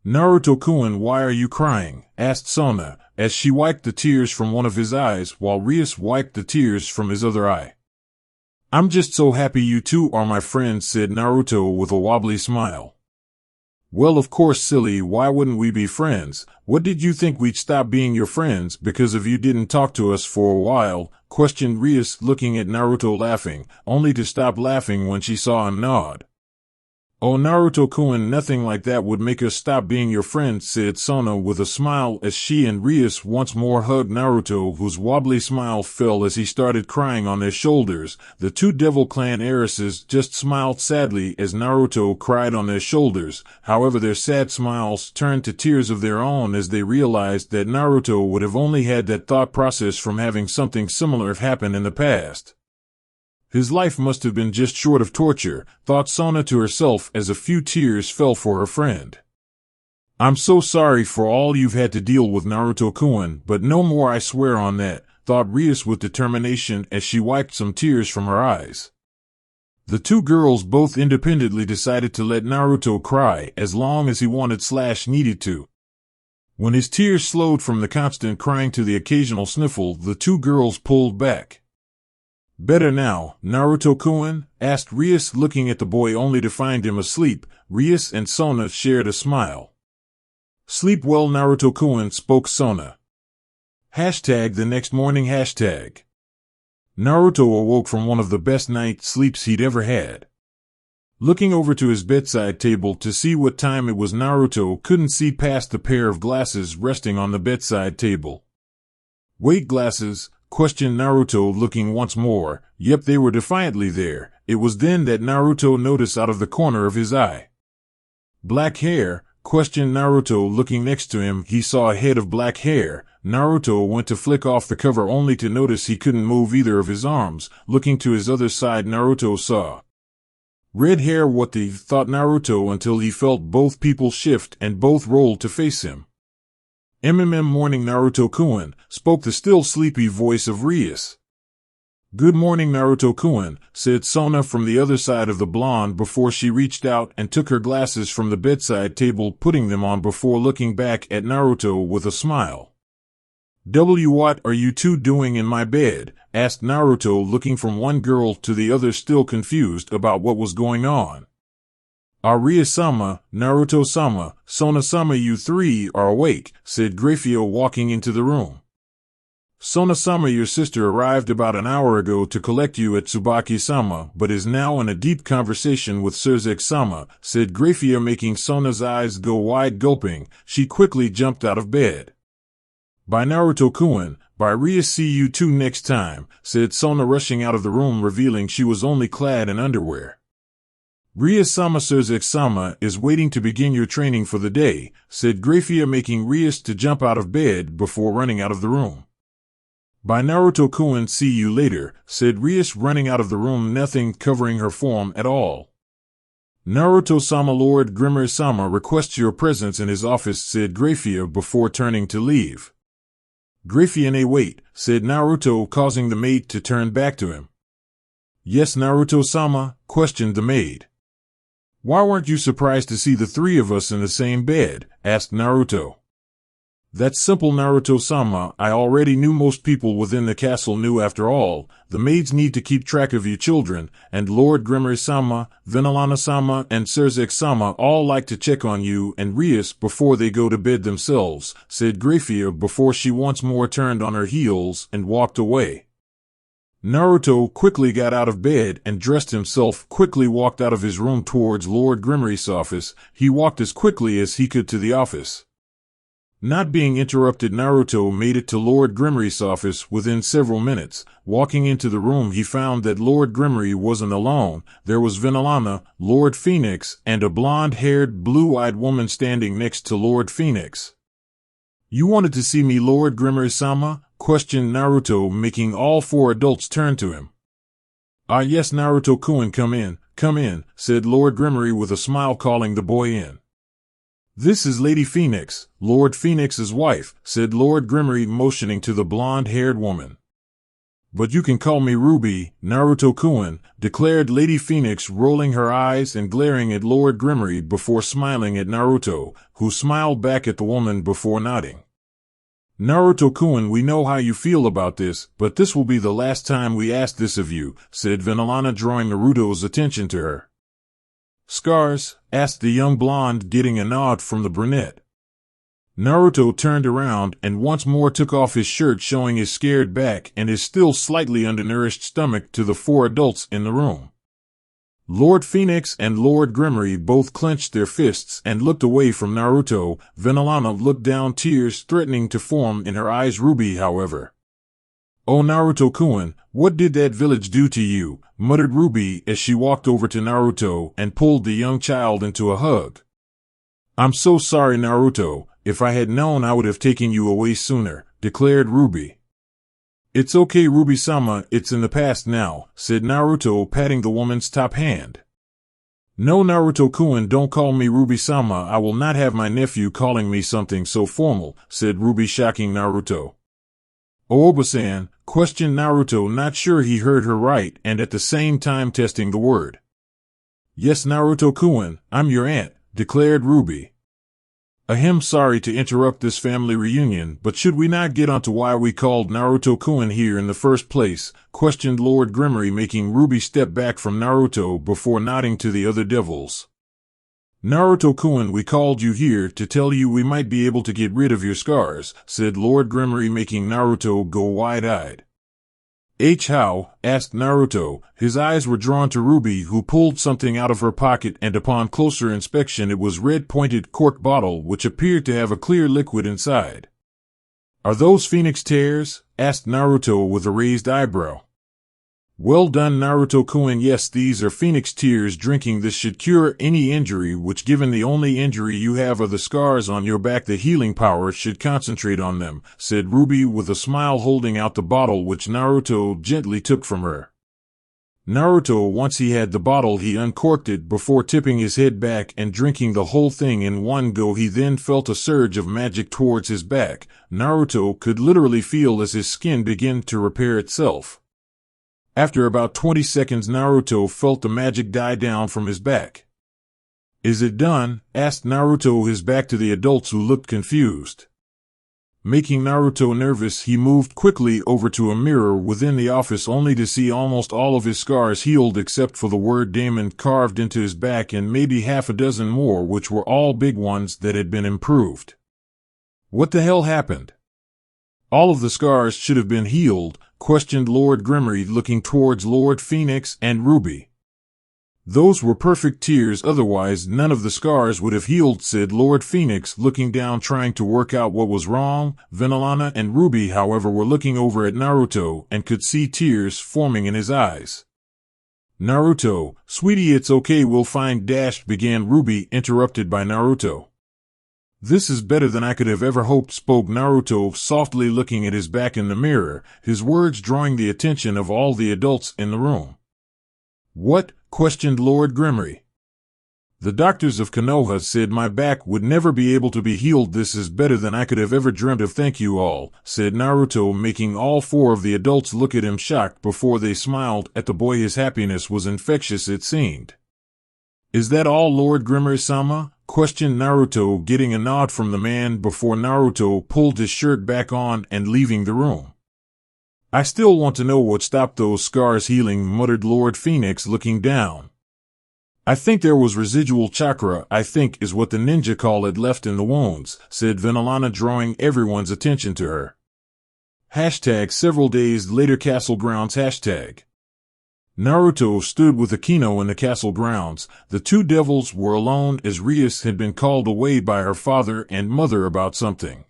Naruto-kun, why are you crying? Asked Sona, as she wiped the tears from one of his eyes while Rias wiped the tears from his other eye. I'm just so happy you two are my friends, said Naruto with a wobbly smile. Well, of course, silly, why wouldn't we be friends? What did you think we'd stop being your friends because of you didn't talk to us for a while? Questioned Rias, looking at Naruto laughing, only to stop laughing when she saw him nod. Oh, Naruto-kun, nothing like that would make us stop being your friends, said Sona with a smile as she and Rias once more hugged Naruto, whose wobbly smile fell as he started crying on their shoulders. The two Devil Clan heiresses just smiled sadly as Naruto cried on their shoulders. However, their sad smiles turned to tears of their own as they realized that Naruto would have only had that thought process from having something similar happen in the past. His life must have been just short of torture, thought Sona to herself as a few tears fell for her friend. I'm so sorry for all you've had to deal with, Naruto-kun, but no more, I swear on that, thought Rias with determination as she wiped some tears from her eyes. The two girls both independently decided to let Naruto cry as long as he wanted/needed to. When his tears slowed from the constant crying to the occasional sniffle, the two girls pulled back. "Better now, Naruto-kun?" asked Rias, looking at the boy only to find him asleep. Rias and Sona shared a smile. "Sleep well, Naruto-kun," spoke Sona. The next morning. Naruto awoke from one of the best night sleeps he'd ever had. Looking over to his bedside table to see what time it was, Naruto couldn't see past the pair of glasses resting on the bedside table. "Wait, glasses?" questioned Naruto, looking once more. Yep, they were defiantly there. It was then that Naruto noticed out of the corner of his eye. "Black hair?" questioned Naruto, looking next to him. He saw a head of black hair. Naruto went to flick off the cover only to notice he couldn't move either of his arms. Looking to his other side, Naruto saw red hair. What the, thought Naruto, until he felt both people shift and both rolled to face him. Morning, Naruto-kun," spoke the still sleepy voice of Rias. "Good morning, Naruto-kun," said Sona from the other side of the blonde before she reached out and took her glasses from the bedside table, putting them on before looking back at Naruto with a smile. "What are you two doing in my bed?" asked Naruto, looking from one girl to the other, still confused about what was going on. "Rias-sama, Naruto-sama, Sona-sama, you three are awake," said Grafio, walking into the room. "Sona-sama, your sister arrived about an hour ago to collect you at Tsubaki-sama, but is now in a deep conversation with Suzuki-sama," said Grafio, making Sona's eyes go wide. Gulping, she quickly jumped out of bed. "Bye, Naruto-kun, bye, Rias, see you two next time," said Sona, rushing out of the room, revealing she was only clad in underwear. "Rias-sama, Suzuki-sama is waiting to begin your training for the day," said Grafia, making Rias to jump out of bed before running out of the room. "Bye, Naruto-kun, see you later," said Rias, running out of the room, nothing covering her form at all. "Naruto-sama, Lord Grimmer-sama requests your presence in his office," said Grafia before turning to leave. "Grafia, wait," said Naruto, causing the maid to turn back to him. "Yes, Naruto-sama?" questioned the maid. "Why weren't you surprised to see the three of us in the same bed?" asked Naruto. "That's simple, Naruto-sama. I already knew most people within the castle knew. After all, the maids need to keep track of you children, and Lord Grimmer-sama, Venalana-sama, and Suzuki-sama all like to check on you and Rias before they go to bed themselves," said Grafia before she once more turned on her heels and walked away. Naruto quickly got out of bed and dressed himself, quickly walked out of his room towards Lord Grimmery's office. He walked as quickly as he could to the office. Not being interrupted, Naruto made it to Lord Grimmery's office within several minutes. Walking into the room, he found that Lord Grimmery wasn't alone. There was Venalana, Lord Phoenix, and a blonde-haired, blue-eyed woman standing next to Lord Phoenix. "You wanted to see me, Lord Grimmer-sama?" questioned Naruto, making all four adults turn to him. Yes, Naruto-kun, come in, said Lord Grimmery with a smile, calling the boy in. "This is Lady Phoenix, Lord Phoenix's wife," said Lord Grimmery, motioning to the blonde-haired woman. "But you can call me Ruby, Naruto-kun," declared Lady Phoenix, rolling her eyes and glaring at Lord Grimmery before smiling at Naruto, who smiled back at the woman before nodding. "Naruto-kun, we know how you feel about this, but this will be the last time we ask this of you," said Venalana, drawing Naruto's attention to her. "Scars?" asked the young blonde, getting a nod from the brunette. Naruto turned around and once more took off his shirt, showing his scared back and his still slightly undernourished stomach to the four adults in the room. Lord Phoenix and Lord Grimmery both clenched their fists and looked away from Naruto. Venalana looked down, tears threatening to form in her eyes. Ruby, however. "Oh, Naruto-kun, what did that village do to you?" muttered Ruby as she walked over to Naruto and pulled the young child into a hug. "I'm so sorry, Naruto. If I had known, I would have taken you away sooner," declared Ruby. "It's okay, Ruby-sama, it's in the past now," said Naruto, patting the woman's top hand. "No, Naruto-kun, don't call me Ruby-sama. I will not have my nephew calling me something so formal," said Ruby, shocking Naruto. "Oh, Oba-san, questioned Naruto, not sure he heard her right and at the same time testing the word. Yes, Naruto-kun, I'm your aunt, declared Ruby. Ahem, sorry to interrupt this family reunion, but should we not get onto why we called Naruto-kun here in the first place? Questioned Lord Gremory, making Ruby step back from Naruto before nodding to the other devils. Naruto-kun, we called you here to tell you we might be able to get rid of your scars, said Lord Gremory, making Naruto go wide-eyed. How? Asked Naruto. His eyes were drawn to Ruby, who pulled something out of her pocket, and upon closer inspection it was a red-pointed cork bottle which appeared to have a clear liquid inside. Are those phoenix tears? Asked Naruto with a raised eyebrow. Well done, Naruto-kun. Yes, these are phoenix tears. Drinking this should cure any injury, which, given the only injury you have are the scars on your back, the healing power should concentrate on them, said Ruby with a smile, holding out the bottle which Naruto gently took from her. Naruto, once he had the bottle, he uncorked it before tipping his head back and drinking the whole thing in one go. He then felt a surge of magic towards his back. Naruto could literally feel as his skin began to repair itself. After about 20 seconds, Naruto felt the magic die down from his back. Is it done? Asked Naruto, his back to the adults who looked confused. Making Naruto nervous, he moved quickly over to a mirror within the office, only to see almost all of his scars healed except for the word Damon carved into his back and maybe half a dozen more, which were all big ones that had been improved. What the hell happened? All of the scars should have been healed, questioned Lord Gremory, looking towards Lord Phoenix and Ruby. Those were perfect tears, otherwise none of the scars would have healed, said Lord Phoenix, looking down trying to work out what was wrong. Vanillana and Ruby, however, were looking over at Naruto and could see tears forming in his eyes. Naruto, sweetie, it's okay, we'll find began Ruby, interrupted by Naruto. This is better than I could have ever hoped, spoke Naruto, softly looking at his back in the mirror, his words drawing the attention of all the adults in the room. What? Questioned Lord Gremory. The doctors of Konoha said my back would never be able to be healed. This is better than I could have ever dreamt of. Thank you all, said Naruto, making all four of the adults look at him shocked before they smiled at the boy. His happiness was infectious, it seemed. Is that all, Lord Gremory-sama? Questioned Naruto, getting a nod from the man before Naruto pulled his shirt back on and leaving the room. I still want to know what stopped those scars healing, muttered Lord Phoenix, looking down. I think there was residual chakra, I think is what the ninja call it, left in the wounds, said Vanillana, drawing everyone's attention to her. Several days later, castle grounds. Naruto stood with Akino in the castle grounds. The two devils were alone as Rias had been called away by her father and mother about something.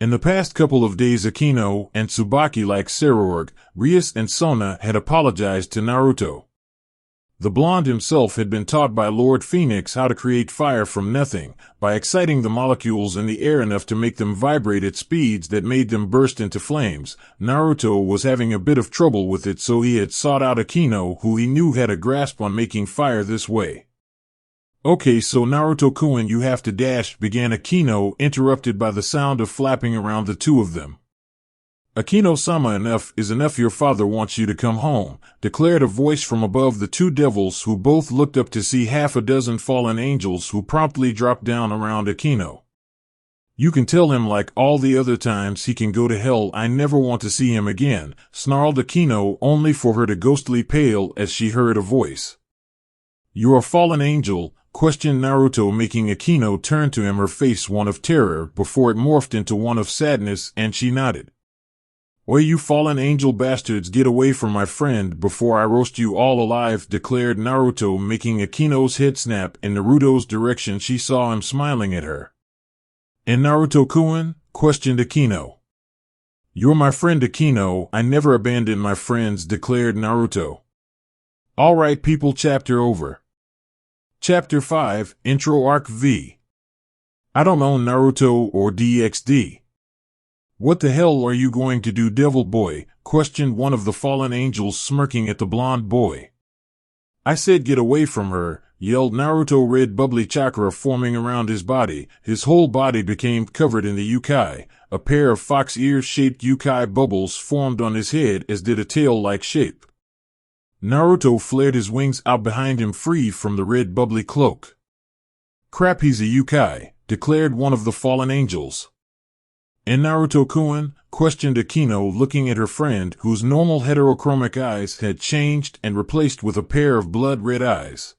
In the past couple of days, Akino and Tsubaki, like Sarorg, Rias and Sona, had apologized to Naruto. The blonde himself had been taught by Lord Phoenix how to create fire from nothing, by exciting the molecules in the air enough to make them vibrate at speeds that made them burst into flames. Naruto was having a bit of trouble with it, so he had sought out Akino, who he knew had a grasp on making fire this way. Okay, so Naruto-kun, you have to began Akino, interrupted by the sound of flapping around the two of them. Akino-sama, enough is enough, your father wants you to come home, declared a voice from above the two devils, who both looked up to see half a dozen fallen angels who promptly dropped down around Akino. You can tell him like all the other times he can go to hell, I never want to see him again, snarled Akino, only for her to ghostly pale as she heard a voice. You're a fallen angel? Questioned Naruto, making Akino turn to him, her face one of terror before it morphed into one of sadness, and she nodded. Oi, you fallen angel bastards, get away from my friend before I roast you all alive, declared Naruto, making Akino's head snap in Naruto's direction. She saw him smiling at her. And Naruto-kun? Questioned Akino. You're my friend, Akino, I never abandon my friends, declared Naruto. Alright people, chapter over. Chapter 5, Intro Arc V. I don't own Naruto or DxD. What the hell are you going to do, devil boy? Questioned one of the fallen angels, smirking at the blonde boy. I said get away from her, yelled Naruto. Red bubbly chakra forming around his body. His whole body became covered in the yukai. A pair of fox ear-shaped yukai bubbles formed on his head, as did a tail-like shape. Naruto flared his wings out behind him, free from the red bubbly cloak. "Crap, he's a yukai," declared one of the fallen angels. "And Naruto-kun?" questioned Akino, looking at her friend, whose normal heterochromic eyes had changed and replaced with a pair of blood-red eyes.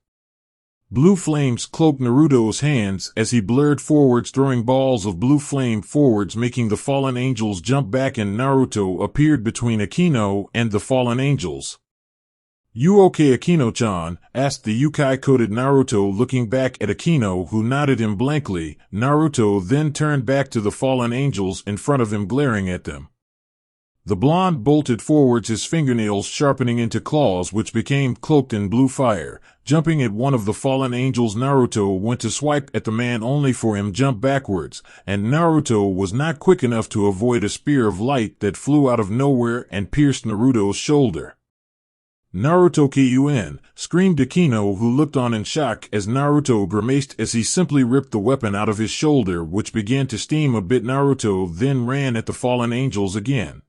Blue flames cloaked Naruto's hands as he blurred forwards, throwing balls of blue flame forwards, making the fallen angels jump back, and Naruto appeared between Akino and the fallen angels. "You okay, Akino-chan?" asked the yukai-coated Naruto, looking back at Akino, who nodded him blankly. Naruto then turned back to the fallen angels in front of him, glaring at them. The blonde bolted forwards, his fingernails sharpening into claws which became cloaked in blue fire. Jumping at one of the fallen angels, Naruto went to swipe at the man, only for him jump backwards, and Naruto was not quick enough to avoid a spear of light that flew out of nowhere and pierced Naruto's shoulder. "Naruto-kun!" screamed Akino, who looked on in shock as Naruto grimaced as he simply ripped the weapon out of his shoulder, which began to steam a bit. Naruto then ran at the fallen angels again.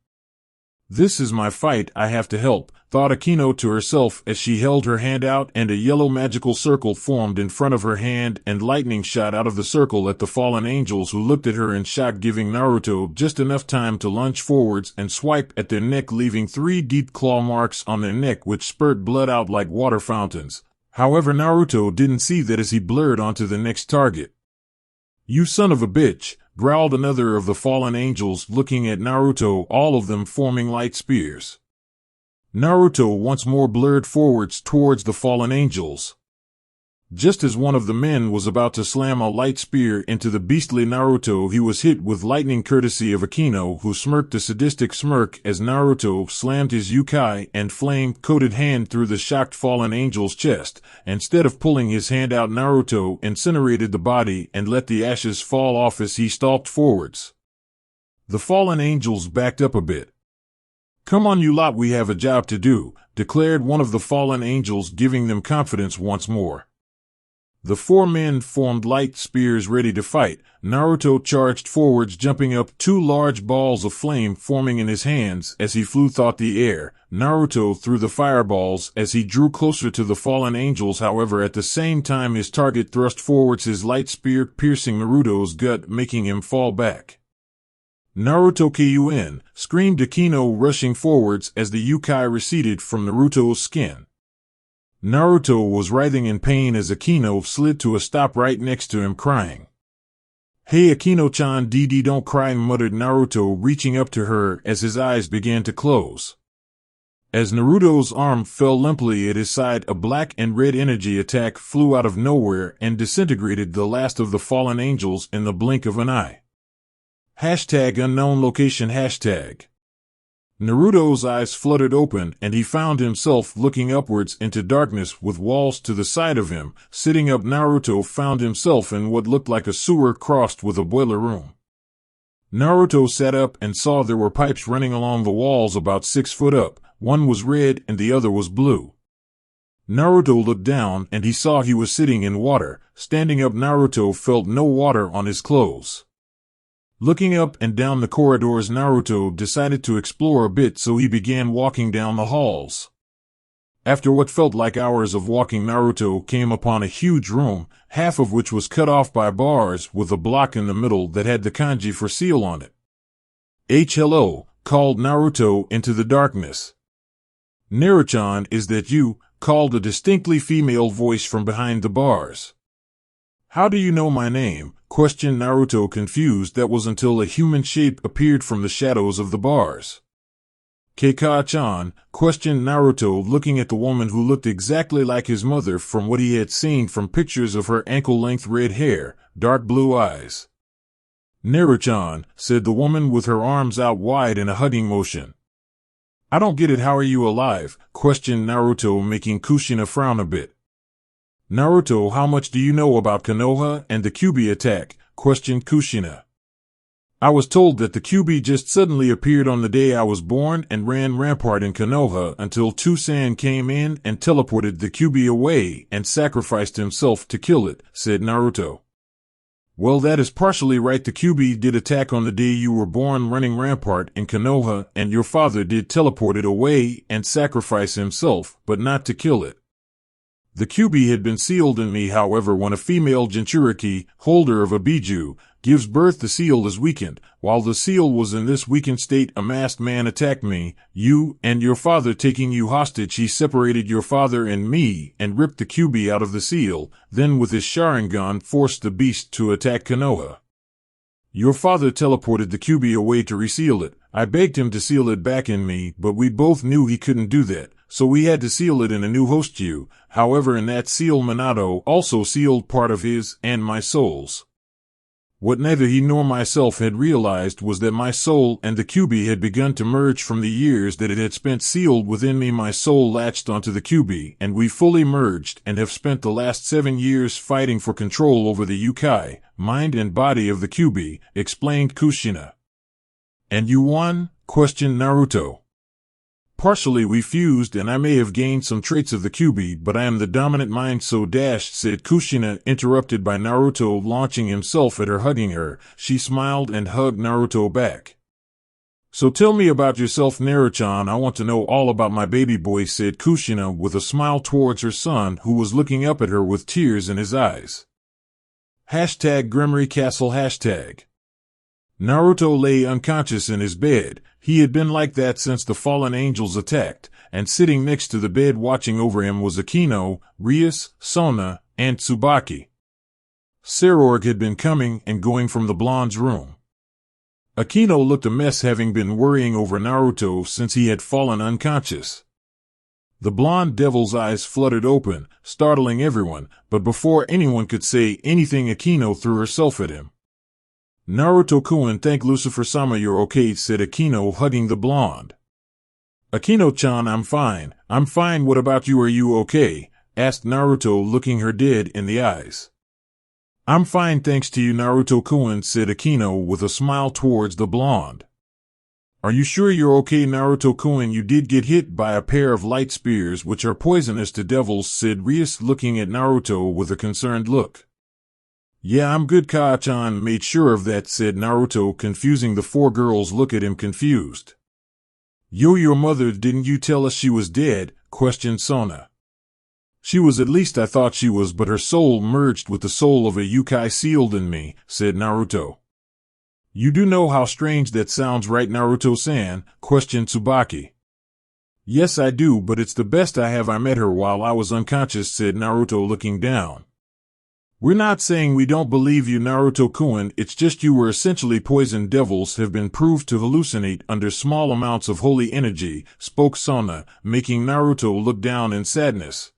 "This is my fight, I have to help," thought Akino to herself as she held her hand out, and a yellow magical circle formed in front of her hand, and lightning shot out of the circle at the fallen angels, who looked at her in shock, giving Naruto just enough time to lunge forwards and swipe at their neck, leaving 3 deep claw marks on their neck which spurt blood out like water fountains. However, Naruto didn't see that as he blurred onto the next target. "You son of a bitch," growled another of the fallen angels, looking at Naruto, all of them forming light spears. Naruto once more blurred forwards towards the fallen angels. Just as one of the men was about to slam a light spear into the beastly Naruto, he was hit with lightning, courtesy of Akino, who smirked a sadistic smirk as Naruto slammed his yukai and flame-coated hand through the shocked fallen angel's chest. Instead of pulling his hand out, Naruto incinerated the body and let the ashes fall off as he stalked forwards. The fallen angels backed up a bit. "Come on, you lot, we have a job to do," declared one of the fallen angels, giving them confidence once more. The 4 men formed light spears ready to fight. Naruto charged forwards, jumping up, 2 large balls of flame forming in his hands as he flew through the air. Naruto threw the fireballs as he drew closer to the fallen angels. However, at the same time, his target thrust forwards his light spear, piercing Naruto's gut, making him fall back. "Naruto-kun!" screamed Akino, rushing forwards as the yukai receded from Naruto's skin. Naruto was writhing in pain as Akino slid to a stop right next to him, crying. "Hey, Akino-chan, DD, don't cry," muttered Naruto, reaching up to her as his eyes began to close. As Naruto's arm fell limply at his side, a black and red energy attack flew out of nowhere and disintegrated the last of the fallen angels in the blink of an eye. #unknown location #. Naruto's eyes fluttered open, and he found himself looking upwards into darkness with walls to the side of him. Sitting up, Naruto found himself in what looked like a sewer crossed with a boiler room. Naruto sat up and saw there were pipes running along the walls about 6 foot up. One was red and the other was blue. Naruto looked down and he saw he was sitting in water. Standing up, Naruto felt no water on his clothes. Looking up and down the corridors, Naruto decided to explore a bit, so he began walking down the halls. After what felt like hours of walking, Naruto came upon a huge room, half of which was cut off by bars with a block in the middle that had the kanji for seal on it. "Hello," called Naruto into the darkness. "Naruto-chan, is that you?" called a distinctly female voice from behind the bars. "How do you know my name?" questioned Naruto, confused. That was until a human shape appeared from the shadows of the bars. "Keika-chan?" questioned Naruto, looking at the woman who looked exactly like his mother from what he had seen from pictures of her ankle-length red hair, dark blue eyes. "Naruto-chan," said the woman with her arms out wide in a hugging motion. "I don't get it, how are you alive?" questioned Naruto, making Kushina frown a bit. "Naruto, how much do you know about Konoha and the Kyuubi attack?" questioned Kushina. I was told that the QB just suddenly appeared on the day I was born and ran rampart in Konoha until Tusan came in and teleported the QB away and sacrificed himself to kill it, said Naruto. Well, that is partially right. The QB did attack on the day you were born running rampart in Konoha, and your father did teleport it away and sacrifice himself, but not to kill it. The QB had been sealed in me, however, when a female Jinchuriki, holder of a Biju, gives birth, the seal is weakened. While the seal was in this weakened state, a masked man attacked me, you, and your father. Taking you hostage, he separated your father and me and ripped the QB out of the seal, then with his Sharingan forced the beast to attack Konoha. Your father teleported the QB away to reseal it. I begged him to seal it back in me, but we both knew he couldn't do that, so we had to seal it in a new host you. However, in that seal, Minato also sealed part of his and my souls. What neither he nor myself had realized was that my soul and the QB had begun to merge from the years that it had spent sealed within me. My soul latched onto the QB, and we fully merged and have spent the last 7 years fighting for control over the Yukai, mind and body of the QB, explained Kushina. And you won? Questioned Naruto. Partially we fused, and I may have gained some traits of the QB, but I am the dominant mind, so said Kushina, interrupted by Naruto launching himself at her, hugging her. She smiled and hugged Naruto back. So tell me about yourself, Naruto-chan. I want to know all about my baby boy, said Kushina with a smile towards her son, who was looking up at her with tears in his eyes. #Gremory Castle #. Naruto lay unconscious in his bed. He had been like that since the fallen angels attacked, and sitting next to the bed watching over him was Akino, Rias, Sona, and Tsubaki. Sarorg had been coming and going from the blonde's room. Akino looked a mess, having been worrying over Naruto since he had fallen unconscious. The blonde devil's eyes fluttered open, startling everyone, but before anyone could say anything, Akino threw herself at him. Naruto-kun, thank Lucifer-sama, you're okay, said Akino, hugging the blonde. Akino-chan, I'm fine, what about you, are you okay? Asked Naruto, looking her dead in the eyes. I'm fine, thanks to you, Naruto-kun, said Akino with a smile towards the blonde. Are you sure you're okay, Naruto-kun? You did get hit by a pair of light spears which are poisonous to devils, said Rias, looking at Naruto with a concerned look. Yeah, I'm good, Kaa-chan made sure of that, said Naruto, confusing the 4 girls look at him confused. Your mother, didn't you tell us she was dead? Questioned Sona. She was, at least I thought she was, but her soul merged with the soul of a Yukai sealed in me, said Naruto. You do know how strange that sounds, right, Naruto-san? Questioned Tsubaki. Yes, I do, but it's the best I have. I met her while I was unconscious, said Naruto, looking down. We're not saying we don't believe you, Naruto-kun, it's just you were essentially poisoned. Devils have been proved to hallucinate under small amounts of holy energy, spoke Sona, making Naruto look down in sadness.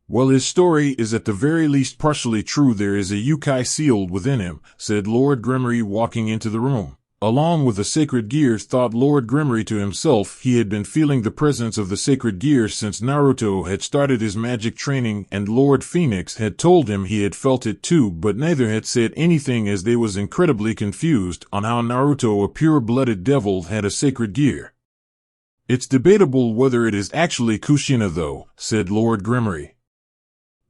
Well, his story is at the very least partially true. There is a Yukai sealed within him, said Lord Gremory, walking into the room. Along with the sacred gear, thought Lord Gremory to himself. He had been feeling the presence of the sacred gear since Naruto had started his magic training, and Lord Phoenix had told him he had felt it too, but neither had said anything as they was incredibly confused on how Naruto, a pure-blooded devil, had a sacred gear. It's debatable whether it is actually Kushina though, said Lord Gremory.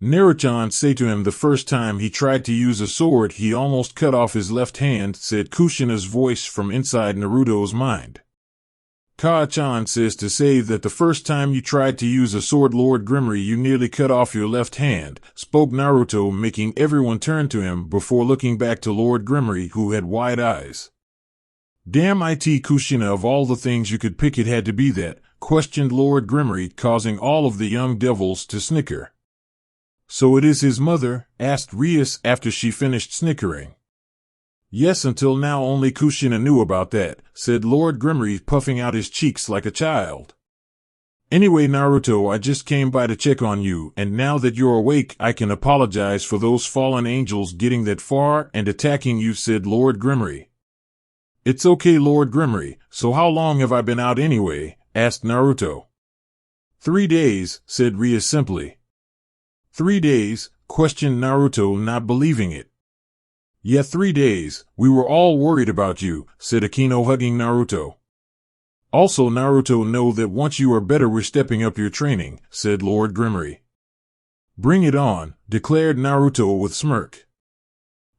Naruto say to him the first time he tried to use a sword he almost cut off his left hand, said Kushina's voice from inside Naruto's mind. Kaa-chan says to say that the first time you tried to use a sword, Lord Gremory, you nearly cut off your left hand, spoke Naruto, making everyone turn to him before looking back to Lord Gremory, who had wide eyes. Damn it, Kushina, of all the things you could pick, it had to be that, questioned Lord Gremory, causing all of the young devils to snicker. So it is his mother? Asked Rias after she finished snickering. Yes, until now only Kushina knew about that, said Lord Gremory, puffing out his cheeks like a child. Anyway, Naruto, I just came by to check on you, and now that you're awake I can apologize for those fallen angels getting that far and attacking you, said Lord Gremory. It's okay, Lord Gremory, so how long have I been out anyway? Asked Naruto. 3 days, said Rias simply. 3 days? Questioned Naruto, not believing it. Yeah, 3 days. We were all worried about you, said Akino, hugging Naruto. Also, Naruto, know that once you are better we're stepping up your training, said Lord Grimmery. Bring it on, declared Naruto with smirk.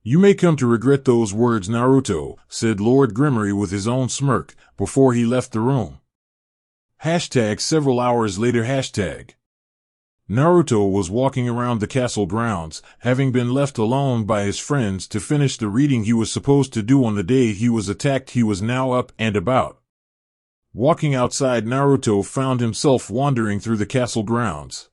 You may come to regret those words, Naruto, said Lord Grimmery with his own smirk, before he left the room. Several hours later. Naruto was walking around the castle grounds, having been left alone by his friends to finish the reading he was supposed to do on the day he was attacked. He was now up and about. Walking outside, Naruto found himself wandering through the castle grounds.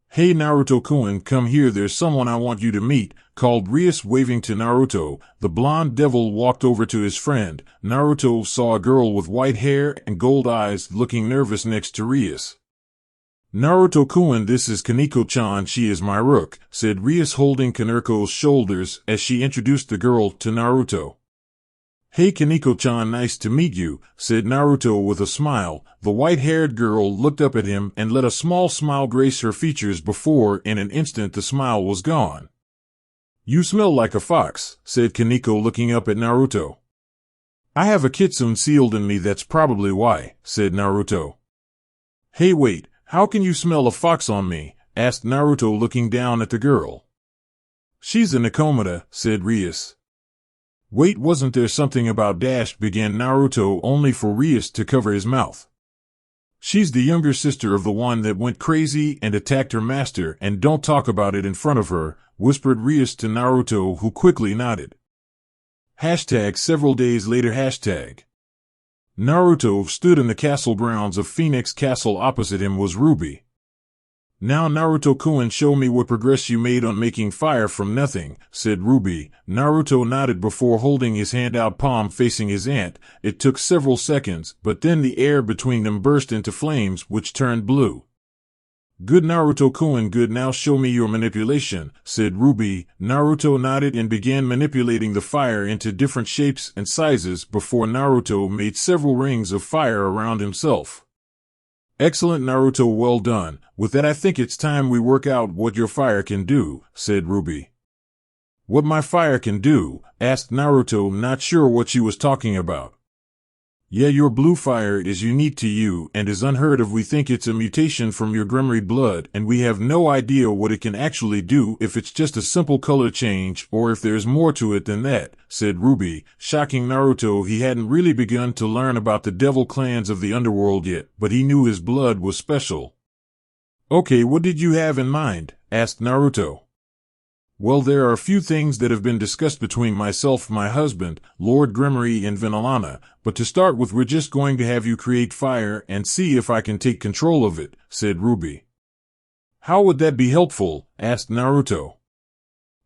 Hey Naruto-kun, come here, there's someone I want you to meet, called Rias, waving to Naruto. The blonde devil walked over to his friend. Naruto saw a girl with white hair and gold eyes looking nervous next to Rias. Naruto-kun, this is Kaneko-chan, she is my rook, said Rias, holding Kaneko's shoulders as she introduced the girl to Naruto. Hey Kaneko-chan, nice to meet you, said Naruto with a smile. The white-haired girl looked up at him and let a small smile grace her features before in an instant the smile was gone. You smell like a fox, said Kaneko, looking up at Naruto. I have a kitsune sealed in me, that's probably why, said Naruto. Hey wait, how can you smell a fox on me? Asked Naruto, looking down at the girl. She's a Nakomata, said Rias. Wait, wasn't there something about dash, began Naruto, only for Rias to cover his mouth. She's the younger sister of the one that went crazy and attacked her master, and don't talk about it in front of her, whispered Rias to Naruto, who quickly nodded. Several days later. Naruto stood in the castle grounds of Phoenix Castle. Opposite him was Ruby. Now Naruto-kun, show me what progress you made on making fire from nothing, said Ruby. Naruto nodded before holding his hand out, palm facing his aunt. It took several seconds, but then the air between them burst into flames which turned blue. Good Naruto-kun, good, now show me your manipulation, said Ruby. Naruto nodded and began manipulating the fire into different shapes and sizes before Naruto made several rings of fire around himself. Excellent, Naruto, well done. With that, I think it's time we work out what your fire can do, said Ruby. What my fire can do? Asked Naruto, not sure what she was talking about. Yeah, your blue fire is unique to you and is unheard of. We think it's a mutation from your Grimmery blood, and we have no idea what it can actually do, if it's just a simple color change or if there's more to it than that, said Ruby, shocking Naruto. He hadn't really begun to learn about the devil clans of the underworld yet, but he knew his blood was special. Okay, what did you have in mind? Asked Naruto. Well, there are a few things that have been discussed between myself, my husband, Lord Grimmery, and Vinalana, but to start with, we're just going to have you create fire and see if I can take control of it, said Ruby. How would that be helpful? Asked Naruto.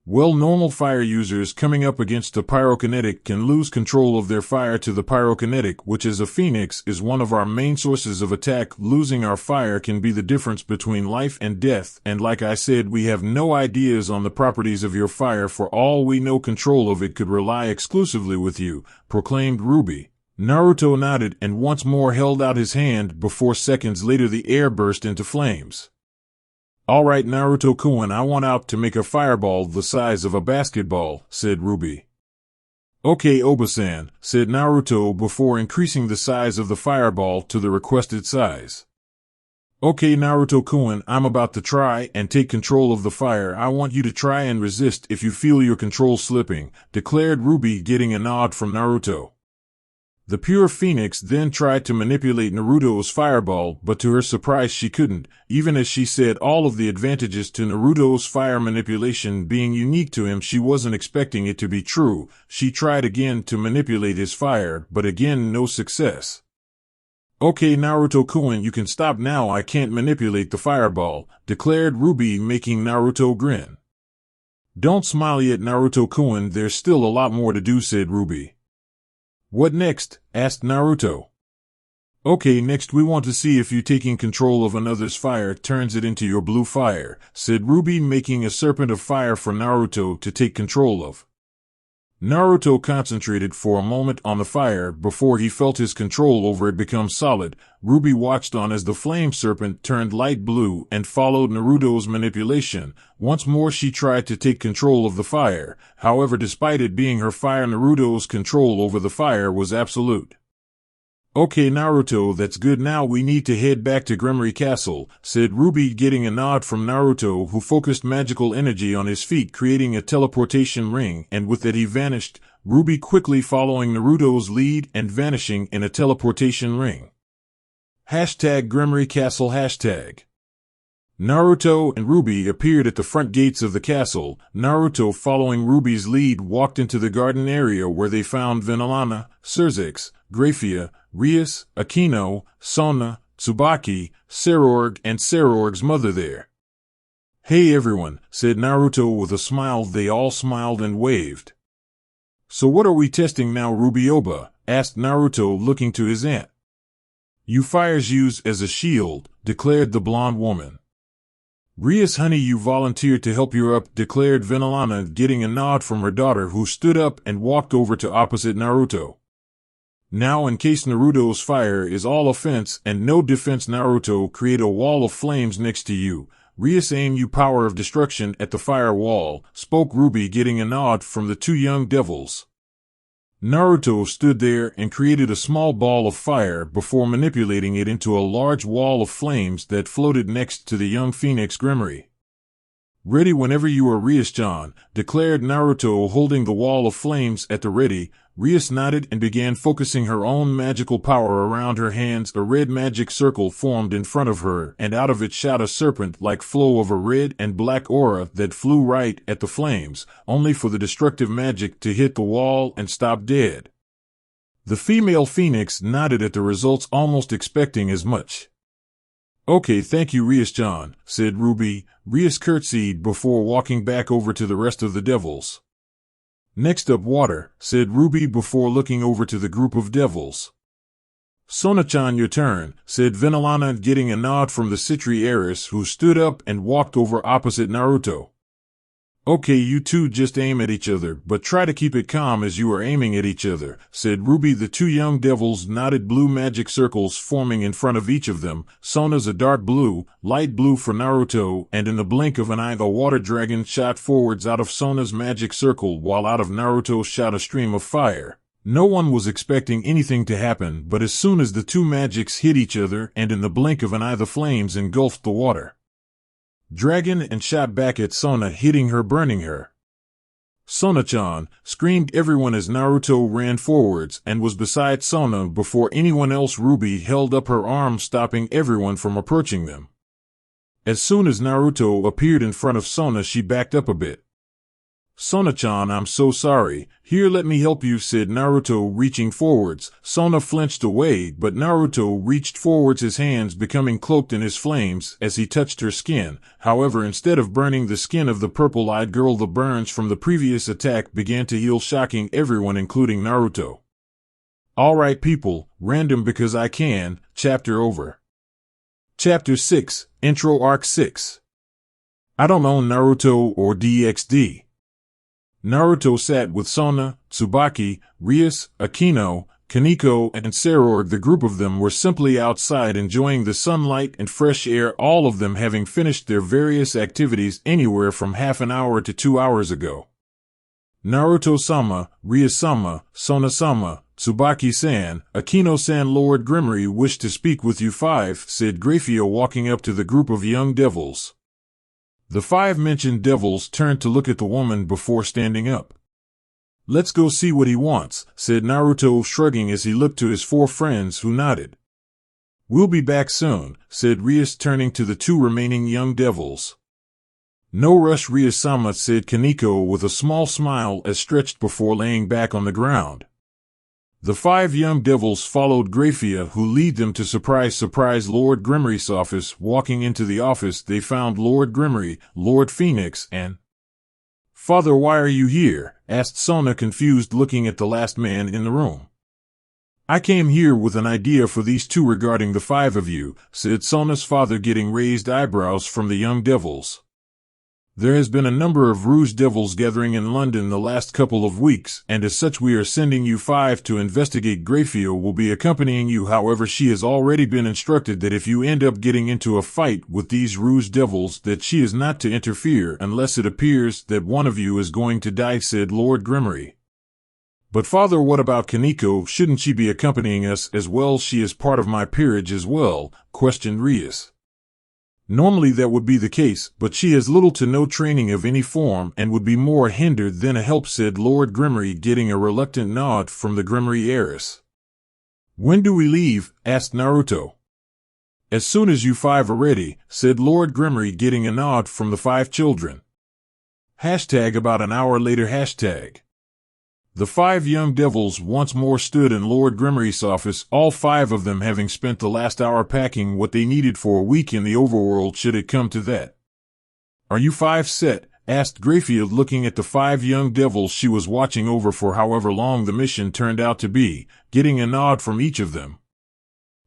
Well, normal fire users coming up against a pyrokinetic can lose control of their fire to the pyrokinetic, which as a phoenix is one of our main sources of attack. Losing our fire can be the difference between life and death, and like I said, we have no ideas on the properties of your fire. For all we know, control of it could rely exclusively with you, proclaimed Ruby. Naruto nodded and once more held out his hand before seconds later the air burst into flames. All right, Naruto-kun, I want out to make a fireball the size of a basketball, said Ruby. Okay, Oba-san, said Naruto before increasing the size of the fireball to the requested size. Okay, Naruto-kun, I'm about to try and take control of the fire. I want you to try and resist if you feel your control slipping, declared Ruby, getting a nod from Naruto. The pure phoenix then tried to manipulate Naruto's fireball, but to her surprise she couldn't, even as she said all of the advantages to Naruto's fire manipulation being unique to him. She wasn't expecting it to be true. She tried again to manipulate his fire, but again no success. Okay, Naruto-kun, you can stop now. I can't manipulate the fireball, declared Ruby, making Naruto grin. Don't smile yet, Naruto-kun, there's still a lot more to do, said Ruby. What next? Asked Naruto. Okay, next we want to see if you taking control of another's fire turns it into your blue fire, said Ruby, making a serpent of fire for Naruto to take control of. Naruto concentrated for a moment on the fire before he felt his control over it become solid. Ruby watched on as the flame serpent turned light blue and followed Naruto's manipulation. Once more she tried to take control of the fire. However, despite it being her fire, Naruto's control over the fire was absolute. "Okay, Naruto, that's good. Now we need to head back to Gremory Castle," said Ruby, getting a nod from Naruto, who focused magical energy on his feet, creating a teleportation ring, and with it he vanished, Ruby quickly following Naruto's lead and vanishing in a teleportation ring. #Gremory Castle #. Naruto and Ruby appeared at the front gates of the castle. Naruto, following Ruby's lead, walked into the garden area where they found Vinalana, Surzex, Grafia, Rias, Akino, Sona, Tsubaki, Sarorg, and Sarorg's mother there. "Hey everyone," said Naruto with a smile. They all smiled and waved. "So what are we testing now, Rubioba?" asked Naruto, looking to his aunt. "You fires use as a shield," declared the blonde woman. "Rias, honey, you volunteered to help you up," declared Vinalana, getting a nod from her daughter, who stood up and walked over to opposite Naruto. "Now, in case Naruto's fire is all offense and no defense, Naruto, create a wall of flames next to you. Rias, aim you power of destruction at the fire wall," spoke Ruby, getting a nod from the two young devils. Naruto stood there and created a small ball of fire before manipulating it into a large wall of flames that floated next to the young Phoenix Gremory. "Ready whenever you are, Rias-chan," declared Naruto, holding the wall of flames at the ready. Rias nodded and began focusing her own magical power around her hands. A red magic circle formed in front of her, and out of it shot a serpent-like flow of a red and black aura that flew right at the flames, only for the destructive magic to hit the wall and stop dead. The female phoenix nodded at the results, almost expecting as much. "Okay, thank you, Rias-chan," said Ruby. Rias curtsied before walking back over to the rest of the devils. "Next up, water," said Ruby before looking over to the group of devils. "Sona-chan, your turn," said Vinalana, getting a nod from the Citri heiress, who stood up and walked over opposite Naruto. "Okay, you two just aim at each other, but try to keep it calm as you are aiming at each other," said Ruby. The two young devils nodded, blue magic circles forming in front of each of them. Sona's a dark blue, light blue for Naruto, and in the blink of an eye the water dragon shot forwards out of Sona's magic circle, while out of Naruto shot a stream of fire. No one was expecting anything to happen, but as soon as the two magics hit each other, and in the blink of an eye the flames engulfed the water dragon and shot back at Sona, hitting her, burning her. "Sona-chan!" screamed everyone as Naruto ran forwards and was beside Sona before anyone else. Ruby held up her arm, stopping everyone from approaching them. As soon as Naruto appeared in front of Sona, she backed up a bit. "Sona-chan, I'm so sorry. Here, let me help you," said Naruto, reaching forwards. Sona flinched away, but Naruto reached forwards, his hands becoming cloaked in his flames as he touched her skin. However, instead of burning the skin of the purple-eyed girl, the burns from the previous attack began to heal, shocking everyone, including Naruto. "Alright people, random because I can." Chapter over. Chapter 6, Intro Arc 6. I don't own Naruto or DxD. Naruto sat with Sona, Tsubaki, Rias, Akino, Kaneko, and Sarorg. The group of them were simply outside enjoying the sunlight and fresh air, all of them having finished their various activities anywhere from half an hour to 2 hours ago. "Naruto-sama, Rias-sama, Sona-sama, Tsubaki-san, Akino-san, Lord Gremory wished to speak with you five," said Grafia, walking up to the group of young devils. The five mentioned devils turned to look at the woman before standing up. "Let's go see what he wants," said Naruto, shrugging as he looked to his four friends, who nodded. "We'll be back soon," said Rias, turning to the two remaining young devils. "No rush, Rias-sama," said Kaneko with a small smile as stretched before laying back on the ground. The five young devils followed Grafia, who led them to surprise Lord Gremory's office. Walking into the office, they found Lord Gremory, Lord Phoenix, and "Father, why are you here?" asked Sona, confused, looking at the last man in the room. "I came here with an idea for these two regarding the five of you," said Sona's father, getting raised eyebrows from the young devils. There has been a number of Rouge Devils gathering in London the last couple of weeks, and as such we are sending you 5 to investigate. Grafia will be accompanying you. However, she has already been instructed that if you end up getting into a fight with these Rouge Devils, that she is not to interfere unless it appears that one of you is going to die, said Lord Grimmery. But father, what about Kaneko? Shouldn't she be accompanying us as well? She is part of my peerage as well, questioned Rias. Normally that would be the case, but she has little to no training of any form and would be more hindered than a help, said Lord Grimmery, getting a reluctant nod from the Grimmery heiress. When do we leave? Asked Naruto. As soon as you 5 are ready, said Lord Grimmery, getting a nod from the 5 children. About an hour later. The 5 young devils once more stood in Lord Grimmery's office, all 5 of them having spent the last hour packing what they needed for a week in the overworld should it come to that. Are you 5 set? Asked Grayfield, looking at the 5 young devils she was watching over for however long the mission turned out to be, getting a nod from each of them.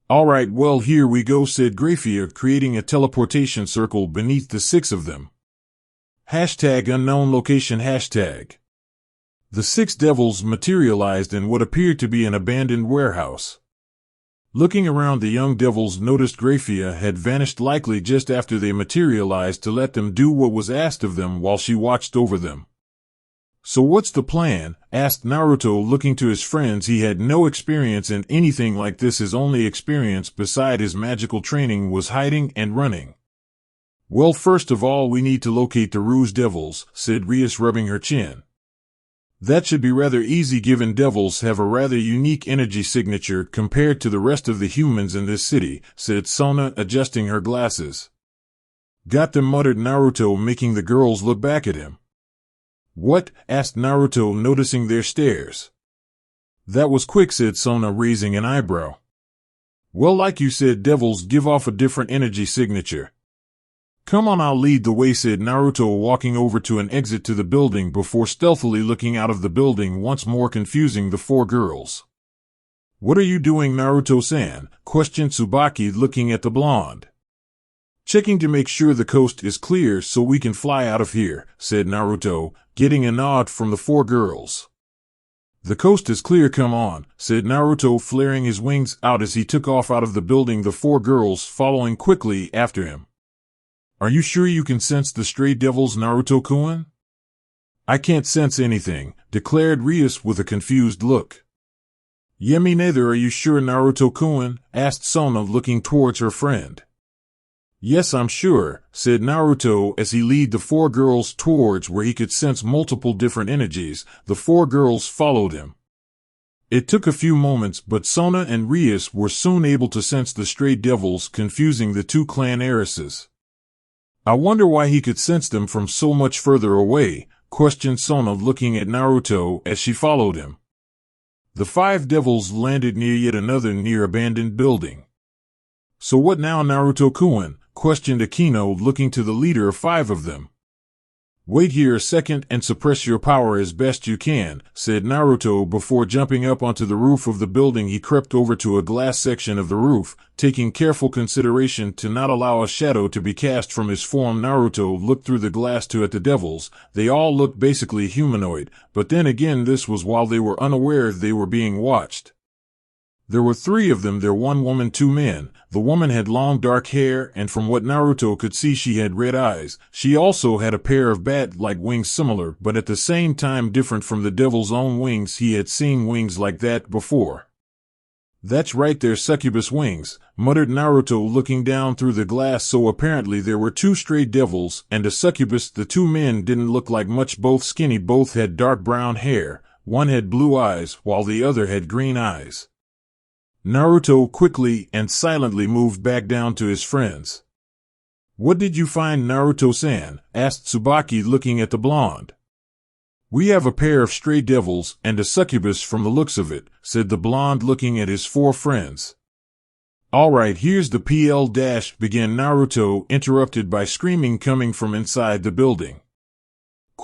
All right, well, here we go, said Grayfield, creating a teleportation circle beneath the 6 of them. #unknown location. The 6 devils materialized in what appeared to be an abandoned warehouse. Looking around, the young devils noticed Grafia had vanished, likely just after they materialized to let them do what was asked of them while she watched over them. So what's the plan? Asked Naruto, looking to his friends. He had no experience in anything like this. His only experience beside his magical training was hiding and running. Well, first of all we need to locate the Rouge Devils, said Rias, rubbing her chin. That should be rather easy, given devils have a rather unique energy signature compared to the rest of the humans in this city, said Sona, adjusting her glasses. Got them, muttered Naruto, making the girls look back at him. What? Asked Naruto, noticing their stares. That was quick, said Sona, raising an eyebrow. Well, like you said, devils give off a different energy signature. Come on, I'll lead the way, said Naruto, walking over to an exit to the building before stealthily looking out of the building, once more confusing the 4 girls. What are you doing, Naruto-san? Questioned Tsubaki, looking at the blonde. Checking to make sure the coast is clear so we can fly out of here, said Naruto, getting a nod from the 4 girls. The coast is clear, come on, said Naruto, flaring his wings out as he took off out of the building, the 4 girls following quickly after him. Are you sure you can sense the stray devils, Naruto-kun? I can't sense anything, declared Rias with a confused look. Yeah, me neither. Are you sure, Naruto-kun? Asked Sona, looking towards her friend. Yes, I'm sure, said Naruto as he led the 4 girls towards where he could sense multiple different energies. The 4 girls followed him. It took a few moments, but Sona and Rias were soon able to sense the stray devils, confusing the 2 clan heiresses. I wonder why he could sense them from so much further away, questioned Sona, looking at Naruto as she followed him. The 5 devils landed near yet another abandoned building. So what now, Naruto-kun? Questioned Akino, looking to the leader of 5 of them. Wait here a second and suppress your power as best you can, said Naruto. Before jumping up onto the roof of the building, he crept over to a glass section of the roof, taking careful consideration to not allow a shadow to be cast from his form. Naruto looked through the glass at the devils. They all looked basically humanoid, but then again this was while they were unaware they were being watched. There were 3 of them, there 1 woman, 2 men. The woman had long dark hair, and from what Naruto could see she had red eyes. She also had a pair of bat-like wings, similar but at the same time different from the devil's own wings. He had seen wings like that before. That's right, they're succubus wings, muttered Naruto, looking down through the glass. So apparently there were 2 stray devils and a succubus. The 2 men didn't look like much, both skinny, both had dark brown hair. One had blue eyes while the other had green eyes. Naruto quickly and silently moved back down to his friends. What did you find, Naruto-san? Asked Tsubaki, looking at the blonde. We have a pair of stray devils and a succubus from the looks of it, said the blonde, looking at his 4 friends. All right, here's the PL dash, began Naruto, interrupted by screaming coming from inside the building.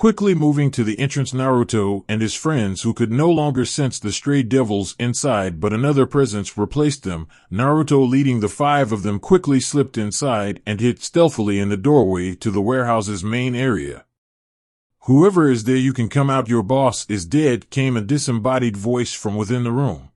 Quickly moving to the entrance, Naruto and his friends, who could no longer sense the stray devils inside but another presence replaced them. Naruto, leading the 5 of them, quickly slipped inside and hid stealthily in the doorway to the warehouse's main area. "Whoever is there, you can come out. Your boss is dead," came a disembodied voice from within the room.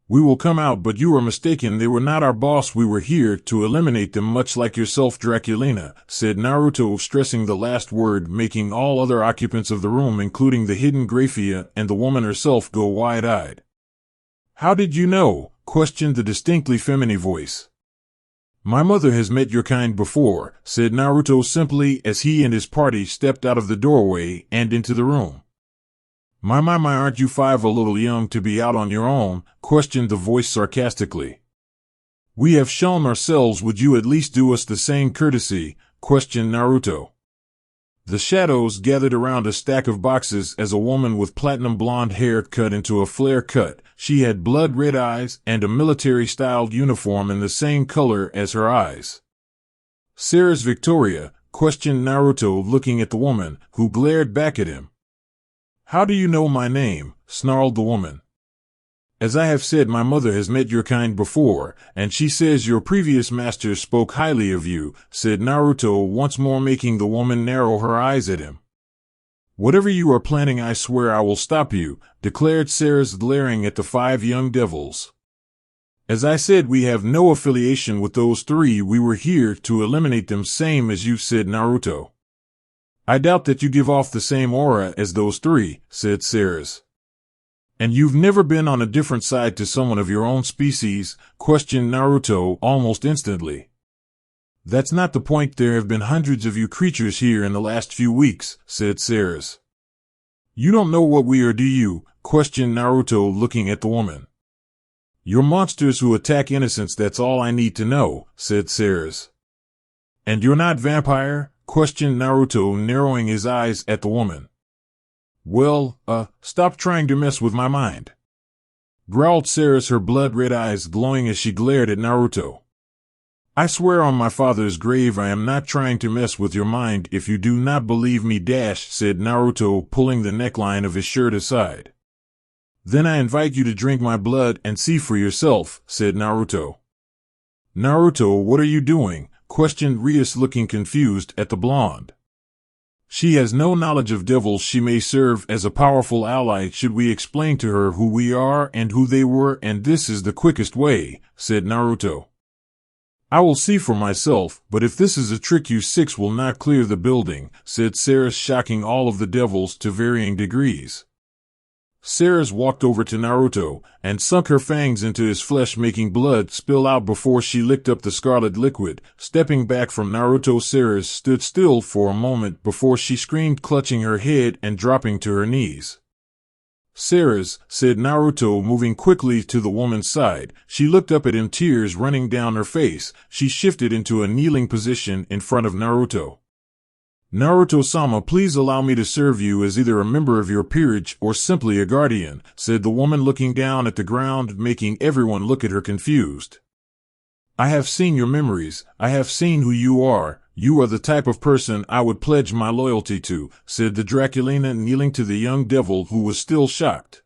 "We will come out, but you are mistaken. They were not our boss. We were here to eliminate them, much like yourself, Draculina," said Naruto, stressing the last word, making all other occupants of the room, including the hidden Graphia and the woman herself, go wide-eyed. "How did you know?" questioned the distinctly feminine voice. "My mother has met your kind before," said Naruto simply as he and his party stepped out of the doorway and into the room. My, aren't you 5 a little young to be out on your own?" questioned the voice sarcastically. "We have shown ourselves. Would you at least do us the same courtesy?" questioned Naruto. The shadows gathered around a stack of boxes as a woman with platinum blonde hair cut into a flare cut. She had blood-red eyes and a military-styled uniform in the same color as her eyes. "Sarah's Victoria?" questioned Naruto, looking at the woman, who glared back at him. "How do you know my name?" snarled the woman. "As I have said, my mother has met your kind before, and she says your previous master spoke highly of you," said Naruto, once more making the woman narrow her eyes at him. "Whatever you are planning, I swear I will stop you," declared Sarah, glaring at the 5 young devils. "As I said, we have no affiliation with those 3. We were here to eliminate them, same as you," said Naruto. "I doubt that you give off the same aura as those 3, said Sarah. "And you've never been on a different side to someone of your own species?" questioned Naruto almost instantly. "That's not the point. There have been hundreds of you creatures here in the last few weeks," said Sarah. "You don't know what we are, do you?" questioned Naruto, looking at the woman. "You're monsters who attack innocents, that's all I need to know," said Sarah. "And you're not vampire?" questioned Naruto, narrowing his eyes at the woman. "Well, stop trying to mess with my mind," growled Sarah, her blood-red eyes glowing as she glared at Naruto. "I swear on my father's grave I am not trying to mess with your mind. If you do not believe me, said Naruto, pulling the neckline of his shirt aside. "Then I invite you to drink my blood and see for yourself," said Naruto. "Naruto, what are you doing?" questioned Rias, looking confused at the blonde. "She has no knowledge of devils. She may serve as a powerful ally should we explain to her who we are and who they were, and this is the quickest way," said Naruto. "I will see for myself, but if this is a trick, you 6 will not clear the building," said Sarah, shocking all of the devils to varying degrees. Sarah walked over to Naruto and sunk her fangs into his flesh, making blood spill out before she licked up the scarlet liquid. Stepping back from Naruto, Sarah stood still for a moment before she screamed, clutching her head and dropping to her knees. "Sarah," said Naruto, moving quickly to the woman's side. She looked up at him, tears running down her face. She shifted into a kneeling position in front of Naruto. "Naruto-sama, please allow me to serve you as either a member of your peerage or simply a guardian," said the woman, looking down at the ground, making everyone look at her confused. "I have seen your memories. I have seen who you are. You are the type of person I would pledge my loyalty to," said the Draculina, kneeling to the young devil, who was still shocked.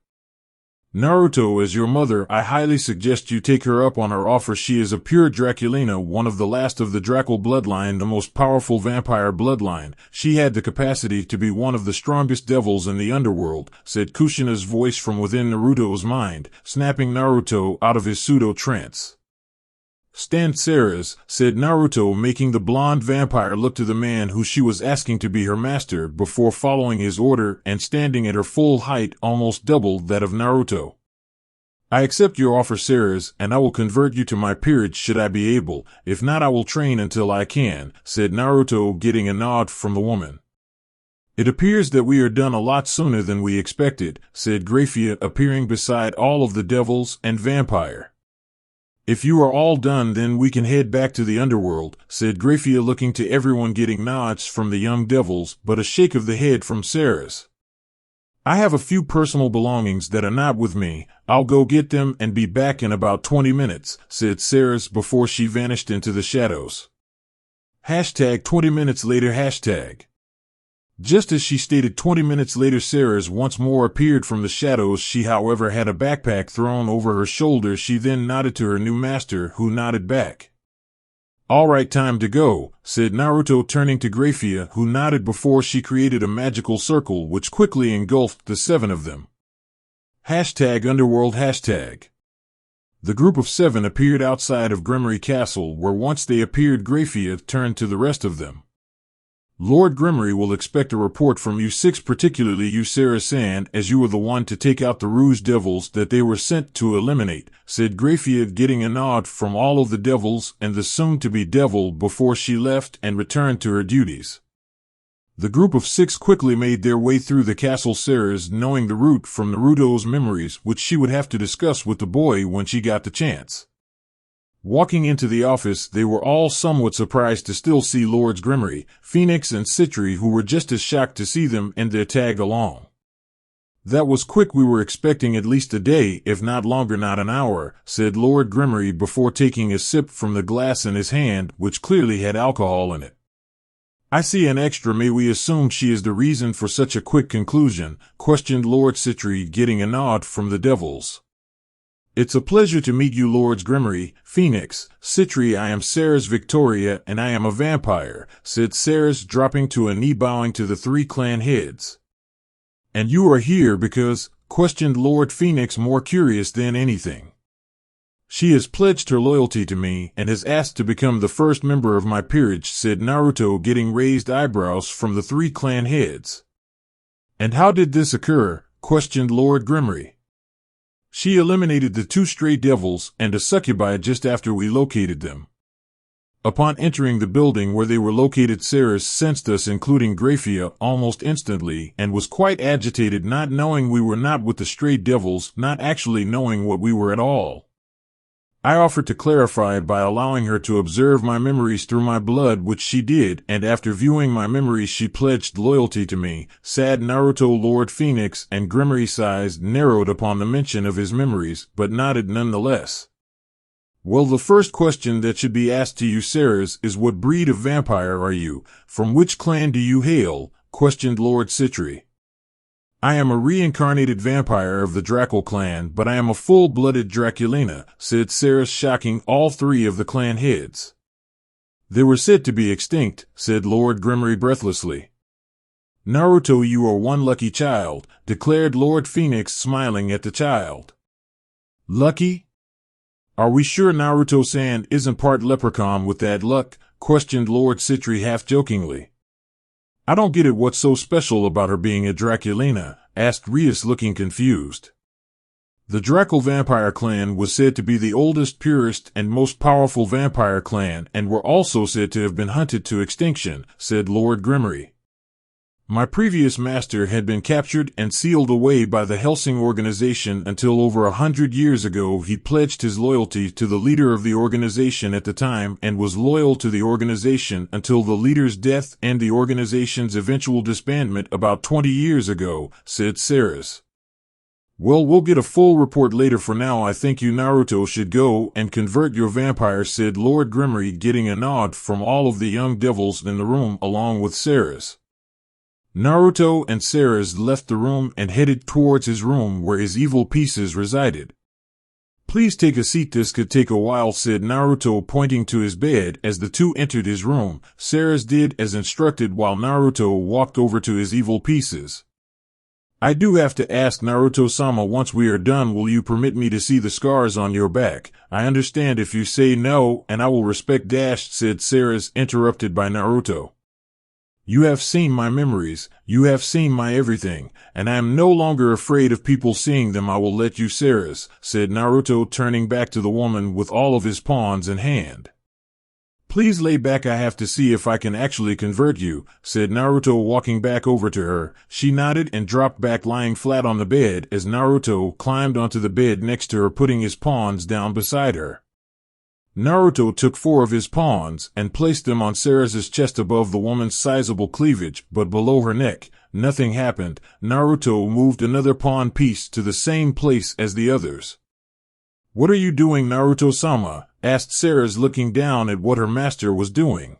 "Naruto, as your mother, I highly suggest you take her up on her offer. She is a pure Draculina, one of the last of the Dracal bloodline, the most powerful vampire bloodline. She had the capacity to be one of the strongest devils in the underworld," said Kushina's voice from within Naruto's mind, snapping Naruto out of his pseudo-trance. "Stand, Sarah," said Naruto, making the blonde vampire look to the man who she was asking to be her master before following his order and standing at her full height, almost double that of Naruto. "I accept your offer, Sarah, and I will convert you to my peerage should I be able. If not, I will train until I can," said Naruto, getting a nod from the woman. "It appears that we are done a lot sooner than we expected," said Graphia, appearing beside all of the devils and vampire. "If you are all done, then we can head back to the underworld," said Graphia, looking to everyone, getting nods from the young devils, but a shake of the head from Sarah. "I have a few personal belongings that are not with me. I'll go get them and be back in about 20 minutes, said Sarah before she vanished into the shadows. #20 minutes later #. Just as she stated 20 minutes later, Ceres once more appeared from the shadows. She, however, had a backpack thrown over her shoulder. She then nodded to her new master, who nodded back. "All right, time to go," said Naruto, turning to Graphia, who nodded before she created a magical circle which quickly engulfed the 7 of them. #underworld #. The group of 7 appeared outside of Gremory Castle, where once they appeared, Graphia turned to the rest of them. "Lord Gremory will expect a report from you 6, particularly you, Ceres-san, as you were the one to take out the Rouge Devils that they were sent to eliminate," said Graphia, getting a nod from all of the devils and the soon-to-be devil before she left and returned to her duties. The group of 6 quickly made their way through the castle, Ceres knowing the route from Naruto's memories, which she would have to discuss with the boy when she got the chance. Walking into the office, they were all somewhat surprised to still see Lords Gremory, Phoenix, and Citri, who were just as shocked to see them and their tag along. "That was quick. We were expecting at least a day, if not longer, not an hour," said Lord Gremory before taking a sip from the glass in his hand, which clearly had alcohol in it. "I see an extra. May we assume she is the reason for such a quick conclusion?" questioned Lord Citri, getting a nod from the devils. "It's a pleasure to meet you, Lords Gremory, Phoenix, Citri. I am Ceres Victoria, and I am a vampire," said Ceres, dropping to a knee, bowing to the 3 clan heads. "And you are here because?" questioned Lord Phoenix, more curious than anything. "She has pledged her loyalty to me and has asked to become the first member of my peerage," said Naruto, getting raised eyebrows from the 3 clan heads. "And how did this occur?" questioned Lord Gremory. "She eliminated the 2 stray devils and a succubi just after we located them. Upon entering the building where they were located, Ceres sensed us, including Graphia, almost instantly, and was quite agitated, not knowing we were not with the stray devils, not actually knowing what we were at all. I offered to clarify by allowing her to observe my memories through my blood, which she did, and after viewing my memories she pledged loyalty to me," said Naruto. Lord Phoenix and Gremory's eyes narrowed upon the mention of his memories, but nodded nonetheless. "Well, the first question that should be asked to you, Ceres, is what breed of vampire are you? From which clan do you hail?" questioned Lord Citri. "I am a reincarnated vampire of the Draco clan, but I am a full-blooded Draculina," said Ceres, shocking all 3 of the clan heads. "They were said to be extinct," said Lord Gremory breathlessly. "Naruto, you are one lucky child," declared Lord Phoenix, smiling at the child. "Lucky? Are we sure Naruto-san isn't part leprechaun with that luck?" questioned Lord Citri half-jokingly. "I don't get it. What's so special about her being a Draculina?" asked Rias, looking confused. "The Draco vampire clan was said to be the oldest, purest, and most powerful vampire clan, and were also said to have been hunted to extinction," said Lord Gremory. "My previous master had been captured and sealed away by the Hellsing organization until over 100 years ago he pledged his loyalty to the leader of the organization at the time and was loyal to the organization until the leader's death and the organization's eventual disbandment about 20 years ago," said Ceres. "Well, we'll get a full report later. For now, I think you, Naruto, should go and convert your vampire," said Lord Gremory, getting a nod from all of the young devils in the room along with Ceres. Naruto and Ceres left the room and headed towards his room where his evil pieces resided. "Please take a seat. This could take a while," said Naruto, pointing to his bed as the 2 entered his room. Ceres did as instructed while Naruto walked over to his evil pieces. "I do have to ask, Naruto-sama, once we are done, will you permit me to see the scars on your back? I understand if you say no, and I will respect ", said Ceres, interrupted by Naruto. "You have seen my memories, you have seen my everything, and I am no longer afraid of people seeing them. I will let you, Ceres," said Naruto, turning back to the woman with all of his pawns in hand. "Please lay back. I have to see if I can actually convert you," said Naruto, walking back over to her. She nodded and dropped back, lying flat on the bed as Naruto climbed onto the bed next to her, putting his pawns down beside her. Naruto took 4 of his pawns and placed them on Ceres' chest above the woman's sizable cleavage, but below her neck, nothing happened. Naruto moved another pawn piece to the same place as the others. "What are you doing, Naruto-sama?" asked Ceres, looking down at what her master was doing.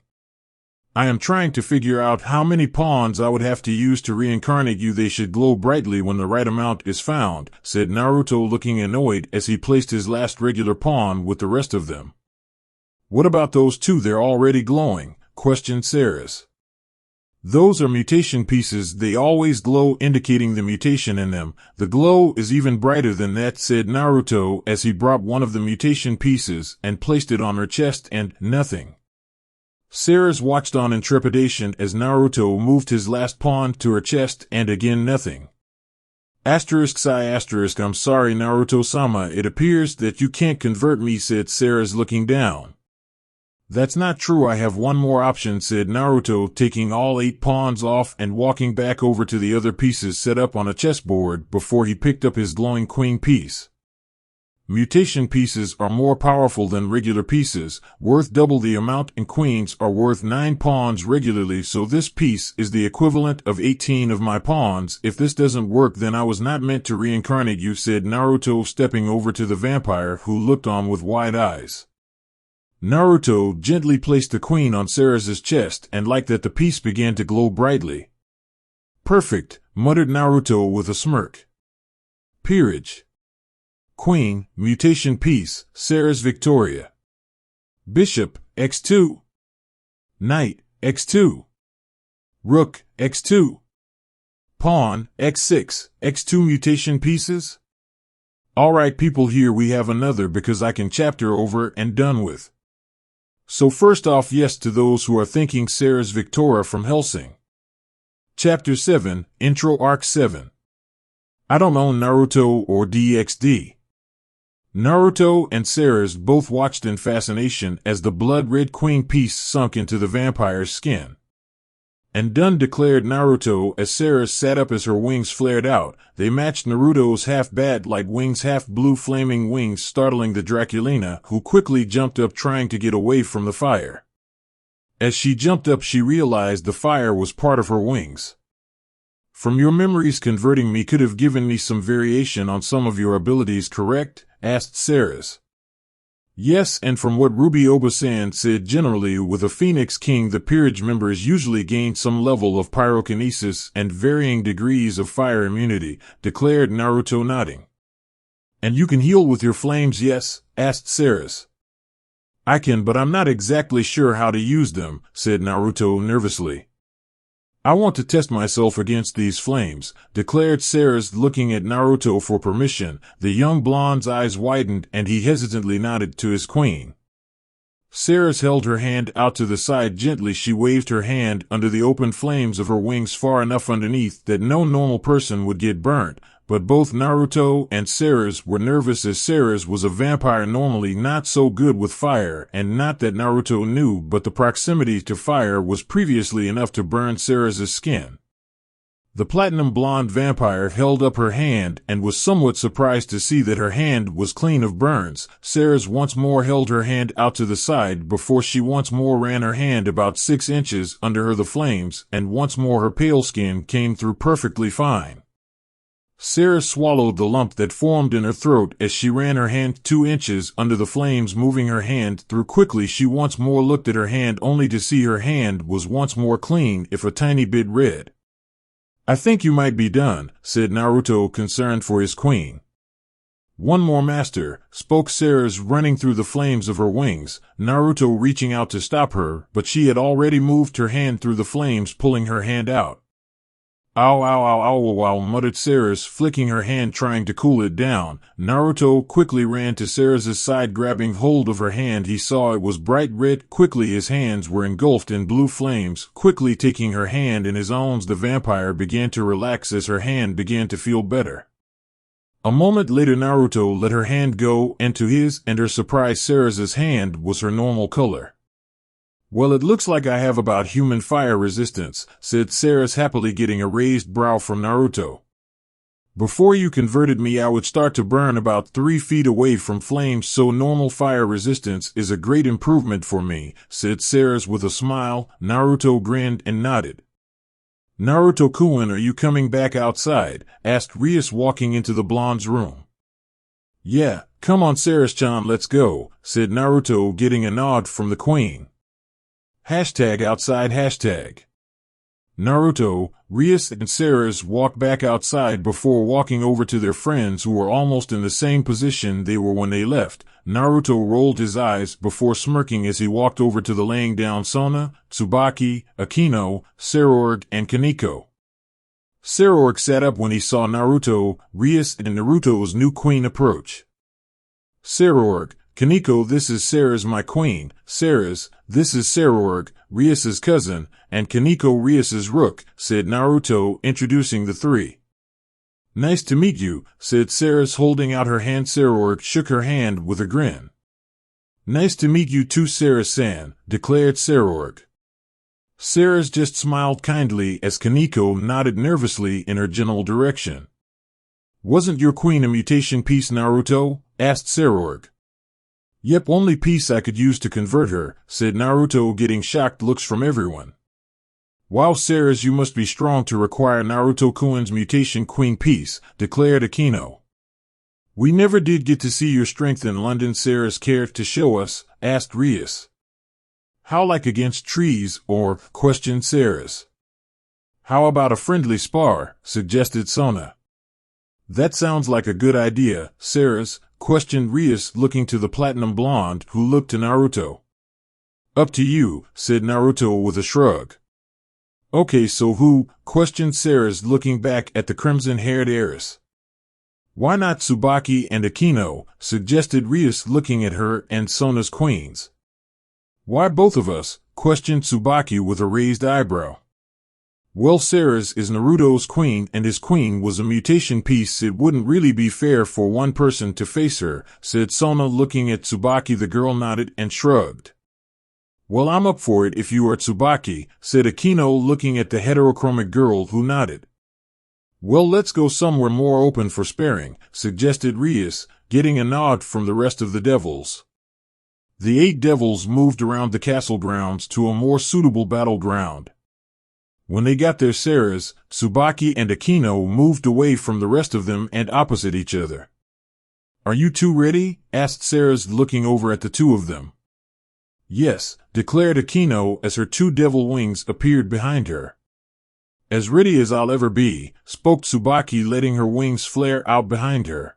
I am trying to figure out how many pawns I would have to use to reincarnate you. They should glow brightly when the right amount is found, said Naruto, looking annoyed as he placed his last regular pawn with the rest of them. What about those two? They're already glowing, questioned Ceres. Those are mutation pieces. They always glow, indicating the mutation in them. The glow is even brighter than that, said Naruto as he brought one of the mutation pieces and placed it on her chest, and nothing. Ceres watched on in trepidation as Naruto moved his last pawn to her chest, and again nothing. Sigh. I'm sorry, Naruto-sama, it appears that you can't convert me, said Ceres, looking down. That's not true. I have one more option, said Naruto, taking all 8 pawns off and walking back over to the other pieces set up on a chessboard before he picked up his glowing queen piece. Mutation pieces are more powerful than regular pieces, worth double the amount, and queens are worth 9 pawns regularly, so this piece is the equivalent of 18 of my pawns. If this doesn't work, then I was not meant to reincarnate you, said Naruto, stepping over to the vampire, who looked on with wide eyes. Naruto gently placed the queen on Ceres' chest, and like that the piece began to glow brightly. Perfect, muttered Naruto with a smirk. Peerage. Queen, mutation piece, Ceres Victoria. Bishop, x2. Knight, x2. Rook, x2. Pawn, x6, x2 mutation pieces? Alright people, here we have another because I can chapter over and done with. So first off, yes to those who are thinking Ceres Victoria from Hellsing. Chapter 7, Intro Arc 7. I don't own Naruto or DxD. Naruto and Ceres both watched in fascination as the blood-red queen piece sunk into the vampire's skin. And done, declared Naruto as Ceres sat up as her wings flared out. They matched Naruto's half-bat-like wings, half-blue flaming wings, startling the Draculina, who quickly jumped up trying to get away from the fire. As she jumped up, she realized the fire was part of her wings. From your memories, converting me could have given me some variation on some of your abilities, correct? Asked Ceres. Yes, and from what Ruby Obasan said, generally with a Phoenix King the peerage members usually gain some level of pyrokinesis and varying degrees of fire immunity, declared Naruto, nodding. And you can heal with your flames, yes? Asked Ceres. I can, but I'm not exactly sure how to use them, said Naruto nervously. I want to test myself against these flames, declared Ceres, looking at Naruto for permission. The young blonde's eyes widened and he hesitantly nodded to his queen. Ceres held her hand out to the side gently. She waved her hand under the open flames of her wings far enough underneath that no normal person would get burnt, but both Naruto and Ceres were nervous as Ceres was a vampire normally not so good with fire, and not that Naruto knew, but the proximity to fire was previously enough to burn Ceres' skin. The platinum blonde vampire held up her hand and was somewhat surprised to see that her hand was clean of burns. Ceres once more held her hand out to the side before she once more ran her hand about 6 inches under her the flames, and once more her pale skin came through perfectly fine. Ceres swallowed the lump that formed in her throat as she ran her hand 2 inches under the flames, moving her hand through quickly. She once more looked at her hand only to see her hand was once more clean, if a tiny bit red. I think you might be done, said Naruto, concerned for his queen. One more, master, spoke Ceres, running through the flames of her wings, Naruto reaching out to stop her, but she had already moved her hand through the flames, pulling her hand out. Ow, ow, ow, ow, ow, muttered Ceres, flicking her hand trying to cool it down. Naruto quickly ran to Ceres' side, grabbing hold of her hand. He saw it was bright red. Quickly his hands were engulfed in blue flames. Quickly taking her hand in his own, the vampire began to relax as her hand began to feel better. A moment later Naruto let her hand go, and to his and her surprise Ceres' hand was her normal color. Well, it looks like I have about human fire resistance, said Ceres, happily getting a raised brow from Naruto. Before you converted me, I would start to burn about 3 feet away from flames, so normal fire resistance is a great improvement for me, said Ceres with a smile. Naruto grinned and nodded. Naruto-kun, are you coming back outside? Asked Rias, walking into the blonde's room. Yeah, come on Ceres-chan, let's go, said Naruto, getting a nod from the queen. Hashtag outside hashtag. Naruto, Rias, and Ceres walked back outside before walking over to their friends who were almost in the same position they were when they left. Naruto rolled his eyes before smirking as he walked over to the laying down Sona, Tsubaki, Akino, Saorg, and Kaneko. Saorg sat up when he saw Naruto, Rias, and Naruto's new queen approach. Saorg, Kaneko, this is Ceres, my queen. Ceres, this is Saorg, Rias's cousin, and Kaneko, Rias's rook, said Naruto, introducing the three. Nice to meet you, said Ceres, holding out her hand. Saorg shook her hand with a grin. Nice to meet you too, Ceres-san, declared Saorg. Ceres just smiled kindly as Kaneko nodded nervously in her general direction. Wasn't your queen a mutation piece, Naruto? Asked Saorg. Yep, only piece I could use to convert her, said Naruto, getting shocked looks from everyone. Wow, Ceres, you must be strong to require Naruto-kun's mutation queen piece, declared Akino. We never did get to see your strength in London. Ceres, cared to show us? Asked Rias. How like against trees, or, questioned Ceres. How about a friendly spar, suggested Sona. That sounds like a good idea, Ceres, questioned Rias, looking to the platinum blonde, who looked to Naruto. Up to you, said Naruto with a shrug. Okay, so who, questioned Ceres, looking back at the crimson-haired heiress. Why not Tsubaki and Akino, suggested Rias, looking at her and Sona's queens. Why both of us, questioned Tsubaki with a raised eyebrow. Well, Ceres is Naruto's queen and his queen was a mutation piece. It wouldn't really be fair for one person to face her, said Sona, looking at Tsubaki. The girl nodded and shrugged. Well, I'm up for it if you are Tsubaki, said Akino, looking at the heterochromic girl who nodded. Well, let's go somewhere more open for sparring, suggested Rias, getting a nod from the rest of the devils. The 8 devils moved around the castle grounds to a more suitable battleground. When they got there, Ceres, Tsubaki, and Akino moved away from the rest of them and opposite each other. Are you two ready? Asked Ceres, looking over at the two of them. Yes, declared Akino as her 2 devil wings appeared behind her. As ready as I'll ever be, spoke Tsubaki, letting her wings flare out behind her.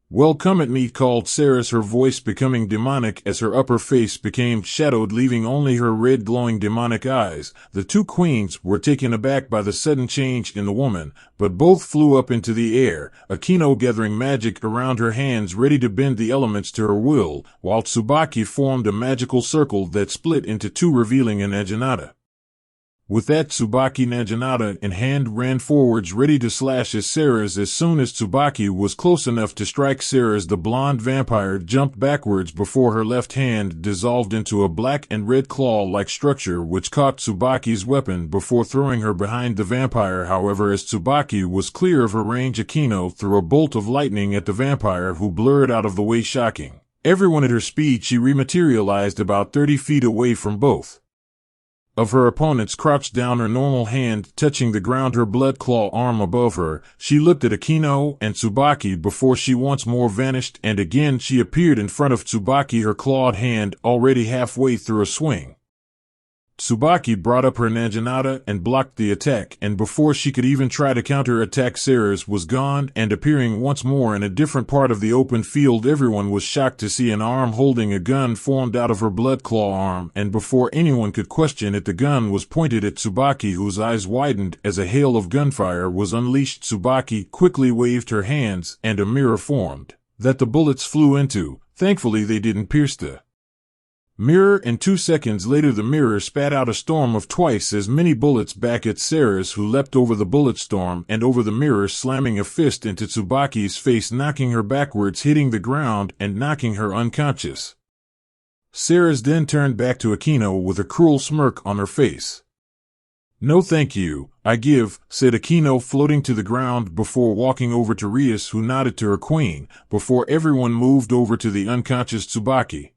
Well, come at me, called Ceres, her voice becoming demonic as her upper face became shadowed, leaving only her red glowing demonic eyes. The 2 queens were taken aback by the sudden change in the woman, but both flew up into the air, Akino gathering magic around her hands ready to bend the elements to her will, while Tsubaki formed a magical circle that split into 2, revealing an Naginata. With that, Tsubaki, Naginata in hand, ran forwards ready to slash at Ceres. As soon as Tsubaki was close enough to strike Ceres, the blonde vampire jumped backwards before her left hand dissolved into a black and red claw-like structure which caught Tsubaki's weapon before throwing her behind the vampire. However, as Tsubaki was clear of her range, Akino threw a bolt of lightning at the vampire, who blurred out of the way, shocking everyone. At her speed, she rematerialized about 30 feet away from both of her opponents, crouched down, her normal hand touching the ground, her blood claw arm above her. She looked at Akino and Tsubaki before she once more vanished, and again she appeared in front of Tsubaki, her clawed hand already halfway through a swing. Tsubaki brought up her Naginata and blocked the attack, and before she could even try to counter-attack, Ceres was gone and appearing once more in a different part of the open field. Everyone was shocked to see an arm holding a gun formed out of her blood claw arm, and before anyone could question it, the gun was pointed at Tsubaki, whose eyes widened as a hail of gunfire was unleashed. Tsubaki quickly waved her hands, and a mirror formed that the bullets flew into. Thankfully, they didn't pierce the mirror, and 2 seconds later the mirror spat out a storm of twice as many bullets back at Ceres, who leapt over the bullet storm and over the mirror, slamming a fist into Tsubaki's face, knocking her backwards, hitting the ground and knocking her unconscious. Ceres then turned back to Akino with a cruel smirk on her face. No thank you, I give, said Akino, floating to the ground before walking over to Rias, who nodded to her queen, before everyone moved over to the unconscious Tsubaki.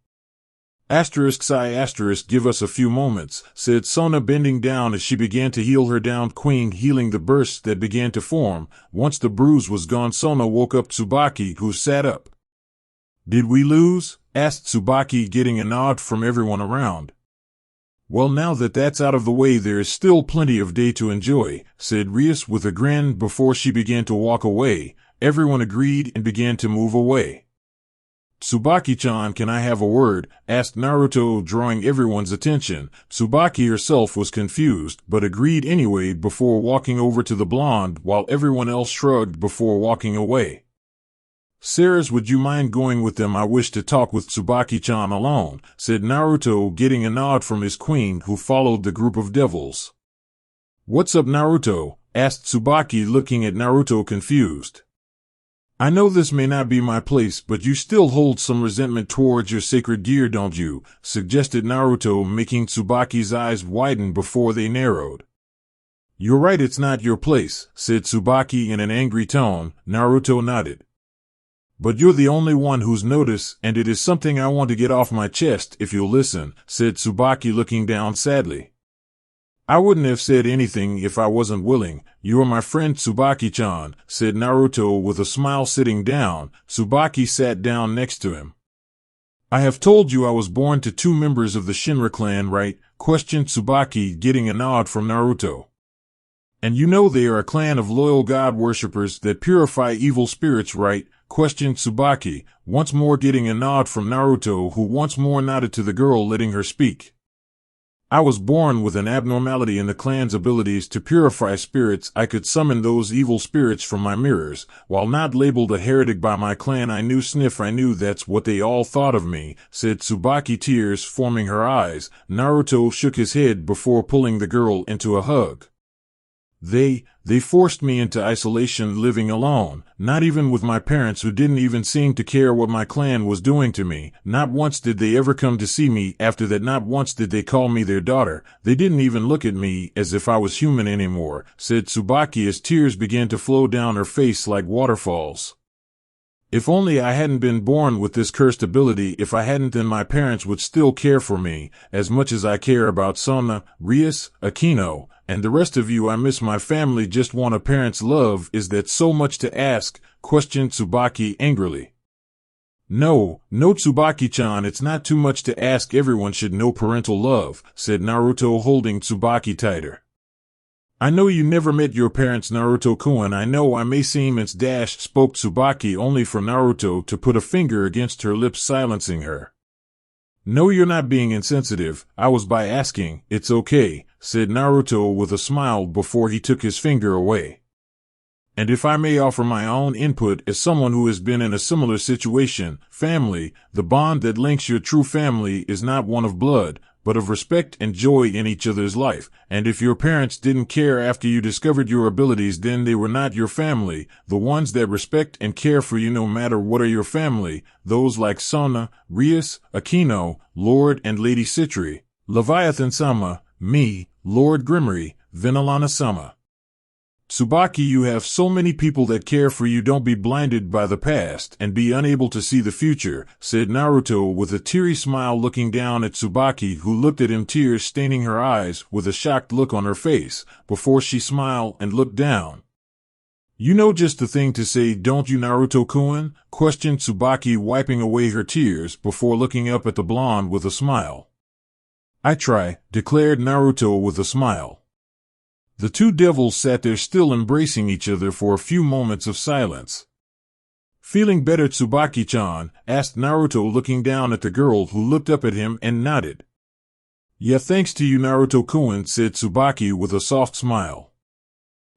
Give us a few moments, said Sona, bending down as she began to heal her downed queen, healing the bursts that began to form. Once the bruise was gone, Sona woke up Tsubaki, who sat up. Did we lose? Asked Tsubaki, getting a nod from everyone around. Well, now that that's out of the way, there is still plenty of day to enjoy, said Rias with a grin before she began to walk away. Everyone agreed and began to move away. Tsubaki-chan, can I have a word? Asked Naruto, drawing everyone's attention. Tsubaki herself was confused, but agreed anyway before walking over to the blonde, while everyone else shrugged before walking away. Ceres, would you mind going with them? I wish to talk with Tsubaki-chan alone, said Naruto, getting a nod from his queen, who followed the group of devils. What's up, Naruto? Asked Tsubaki, looking at Naruto confused. I know this may not be my place, but you still hold some resentment towards your sacred gear, don't you? Suggested Naruto, making Tsubaki's eyes widen before they narrowed. You're right, it's not your place, said Tsubaki in an angry tone. Naruto nodded. But you're the only one who's noticed, and it is something I want to get off my chest if you'll listen, said Tsubaki, looking down sadly. I wouldn't have said anything if I wasn't willing. You're my friend Tsubaki-chan, said Naruto with a smile, sitting down. Tsubaki sat down next to him. I have told you I was born to 2 members of the Shinra clan, right? Questioned Tsubaki, getting a nod from Naruto. And you know they are a clan of loyal god worshippers that purify evil spirits, right? Questioned Tsubaki, once more getting a nod from Naruto, who once more nodded to the girl, letting her speak. I was born with an abnormality in the clan's abilities to purify spirits. I could summon those evil spirits from my mirrors. While not labeled a heretic by my clan, I knew that's what they all thought of me, said Tsubaki, tears forming her eyes. Naruto shook his head before pulling the girl into a hug. They forced me into isolation, living alone, not even with my parents, who didn't even seem to care what my clan was doing to me. Not once did they ever come to see me. After that, not once did they call me their daughter. They didn't even look at me as if I was human anymore, said Tsubaki as tears began to flow down her face like waterfalls. If only I hadn't been born with this cursed ability. If I hadn't, then my parents would still care for me as much as I care about Sona, Rias, Akino, and the rest of you. I miss my family, just want a parent's love. Is that so much to ask? Questioned Tsubaki angrily. No, Tsubaki-chan, it's not too much to ask. Everyone should know parental love, said Naruto, holding Tsubaki tighter. I know you never met your parents, Naruto-kun. I know I may seem spoke Tsubaki, only for Naruto to put a finger against her lips, silencing her. No, you're not being insensitive. I was by asking. It's okay, said Naruto with a smile before he took his finger away. And if I may offer my own input as someone who has been in a similar situation, family, the bond that links your true family is not one of blood, but of respect and joy in each other's life. And if your parents didn't care after you discovered your abilities, then they were not your family. The ones that respect and care for you no matter what are your family, those like Sona, Rias, Akino, Lord and Lady Citri, Leviathan-sama, me, Lord Grimmery, Vinalana-sama. Tsubaki, you have so many people that care for you. Don't be blinded by the past and be unable to see the future, said Naruto with a teary smile, looking down at Tsubaki, who looked at him, tears staining her eyes, with a shocked look on her face, before she smiled and looked down. You know just the thing to say, don't you, Naruto-kun? Questioned Tsubaki, wiping away her tears before looking up at the blonde with a smile. I try, declared Naruto with a smile. The 2 devils sat there still, embracing each other for a few moments of silence. Feeling better, Tsubaki-chan? Asked Naruto, looking down at the girl, who looked up at him and nodded. Yeah, thanks to you, Naruto-kun, said Tsubaki with a soft smile.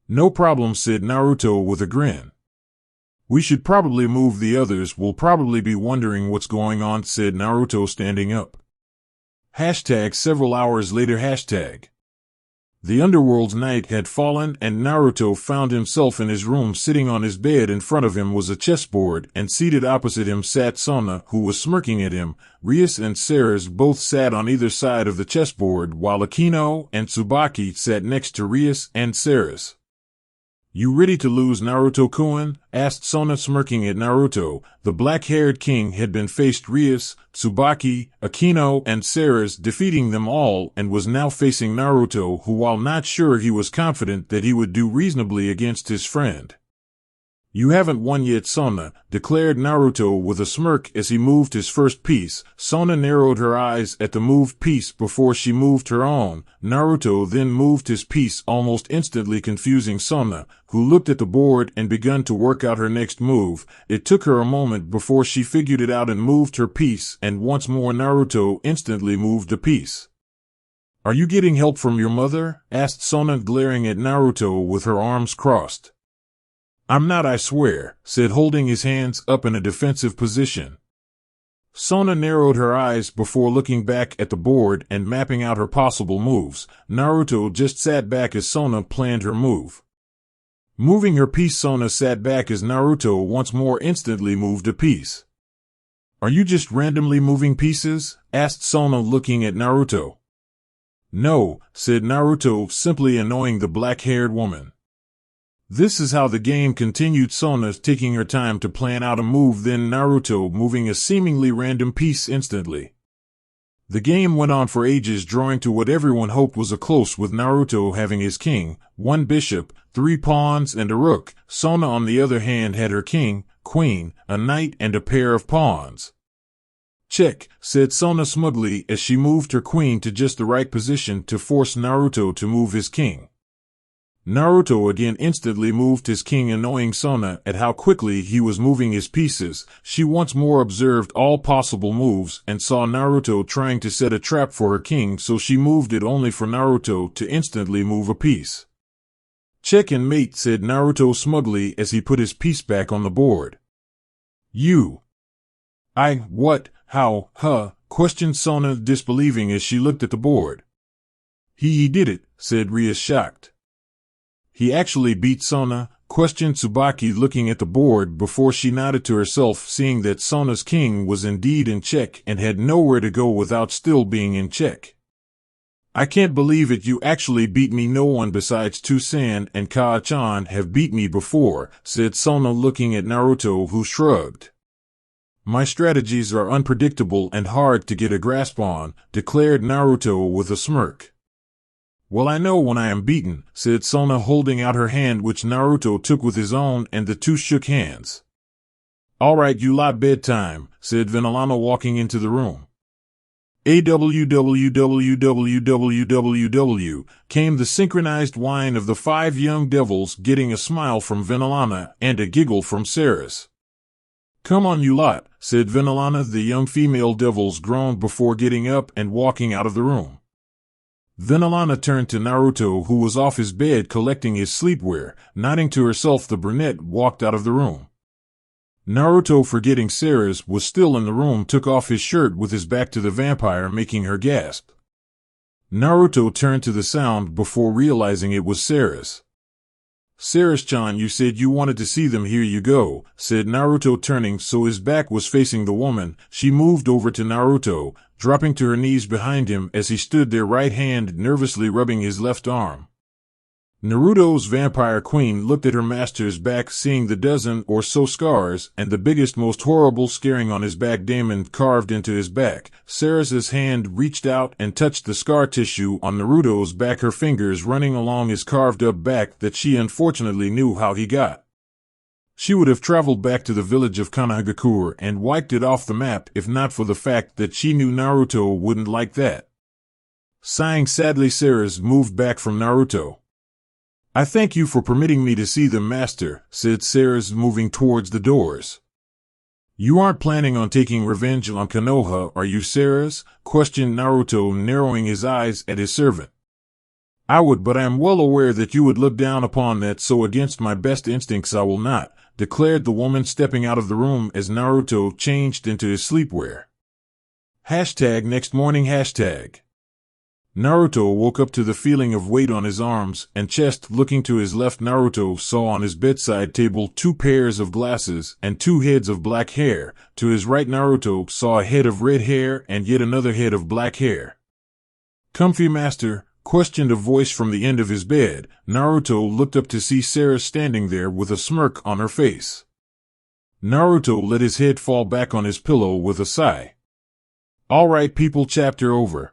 No problem, said Naruto with a grin. We should probably move. The others will probably be wondering what's going on, said Naruto, standing up. Several hours later. The underworld's night had fallen, and Naruto found himself in his room, sitting on his bed. In front of him was a chessboard, and seated opposite him sat Sona, who was smirking at him. Rias and Ceres both sat on either side of the chessboard, while Akino and Tsubaki sat next to Rias and Ceres. You ready to lose, Naruto-kun? Asked Sona, smirking at Naruto. The black-haired king had been faced Rias, Tsubaki, Akino, and Ceres, defeating them all, and was now facing Naruto, who, while not sure, he was confident that he would do reasonably against his friend. You haven't won yet, Sona, declared Naruto with a smirk as he moved his first piece. Sona narrowed her eyes at the moved piece before she moved her own. Naruto then moved his piece almost instantly, confusing Sona, who looked at the board and began to work out her next move. It took her a moment before she figured it out and moved her piece, and once more Naruto instantly moved a piece. Are you getting help from your mother? Asked Sona, glaring at Naruto with her arms crossed. I'm not, I swear, said, holding his hands up in a defensive position. Sona narrowed her eyes before looking back at the board and mapping out her possible moves. Naruto just sat back as Sona planned her move. Moving her piece, Sona sat back as Naruto once more instantly moved a piece. Are you just randomly moving pieces? Asked Sona, looking at Naruto. No, said Naruto, simply annoying the black-haired woman. This is how the game continued, Sona taking her time to plan out a move, then Naruto moving a seemingly random piece instantly. The game went on for ages, drawing to what everyone hoped was a close, with Naruto having his king, 1 bishop, 3 pawns, and a rook. Sona, on the other hand, had her king, queen, a knight, and a pair of pawns. Check, said Sona smugly as she moved her queen to just the right position to force Naruto to move his king. Naruto again instantly moved his king, annoying Sona at how quickly he was moving his pieces. She once more observed all possible moves and saw Naruto trying to set a trap for her king, so she moved it only for Naruto to instantly move a piece. Check and mate, said Naruto smugly as he put his piece back on the board. You. What, how, questioned Sona, disbelieving as she looked at the board. He did it, said Ria, shocked. He actually beat Sona? Questioned Tsubaki, looking at the board before she nodded to herself, seeing that Sona's king was indeed in check and had nowhere to go without still being in check. I can't believe it, you actually beat me. No one besides Toussaint and Kaa-chan have beat me before, said Sona, looking at Naruto, who shrugged. My strategies are unpredictable and hard to get a grasp on, declared Naruto with a smirk. Well, I know when I am beaten, said Sona, holding out her hand, which Naruto took with his own, and the two shook hands. All right, you lot, bedtime, said Venolano, walking into the room. AWWWWWWW came the synchronized whine of the 5 young devils, getting a smile from Venolana and a giggle from Ceres. Come on, you lot, said Venolana. The young female devils groaned before getting up and walking out of the room. Venolana turned to Naruto, who was off his bed collecting his sleepwear. Nodding to herself, the brunette walked out of the room. Naruto, forgetting Ceres was still in the room, took off his shirt with his back to the vampire, making her gasp. Naruto turned to the sound before realizing it was Ceres. Ceres-chan, you said you wanted to see them. Here you go, said Naruto, turning so his back was facing the woman. She moved over to Naruto, dropping to her knees behind him as he stood there, right hand nervously rubbing his left arm. Naruto's vampire queen looked at her master's back, seeing the dozen or so scars and the biggest, most horrible scaring on his back diamond carved into his back. Ceres's hand reached out and touched the scar tissue on Naruto's back, her fingers running along his carved-up back that she unfortunately knew how he got. She would have traveled back to the village of Konohagakure and wiped it off the map if not for the fact that she knew Naruto wouldn't like that. Sighing sadly, Ceres moved back from Naruto. I thank you for permitting me to see them, master, said Ceres, moving towards the doors. You aren't planning on taking revenge on Konoha, are you, Ceres? Questioned Naruto, narrowing his eyes at his servant. I would, but I am well aware that you would look down upon that, so against my best instincts I will not, declared the woman, stepping out of the room as Naruto changed into his sleepwear. Next morning. Naruto woke up to the feeling of weight on his arms and chest. Looking to his left, Naruto saw on his bedside table 2 pairs of glasses and 2 heads of black hair. To his right, Naruto saw a head of red hair and yet another head of black hair. Comfy, master? Questioned a voice from the end of his bed. Naruto looked up to see Ceres standing there with a smirk on her face. Naruto let his head fall back on his pillow with a sigh. All right, people, chapter over.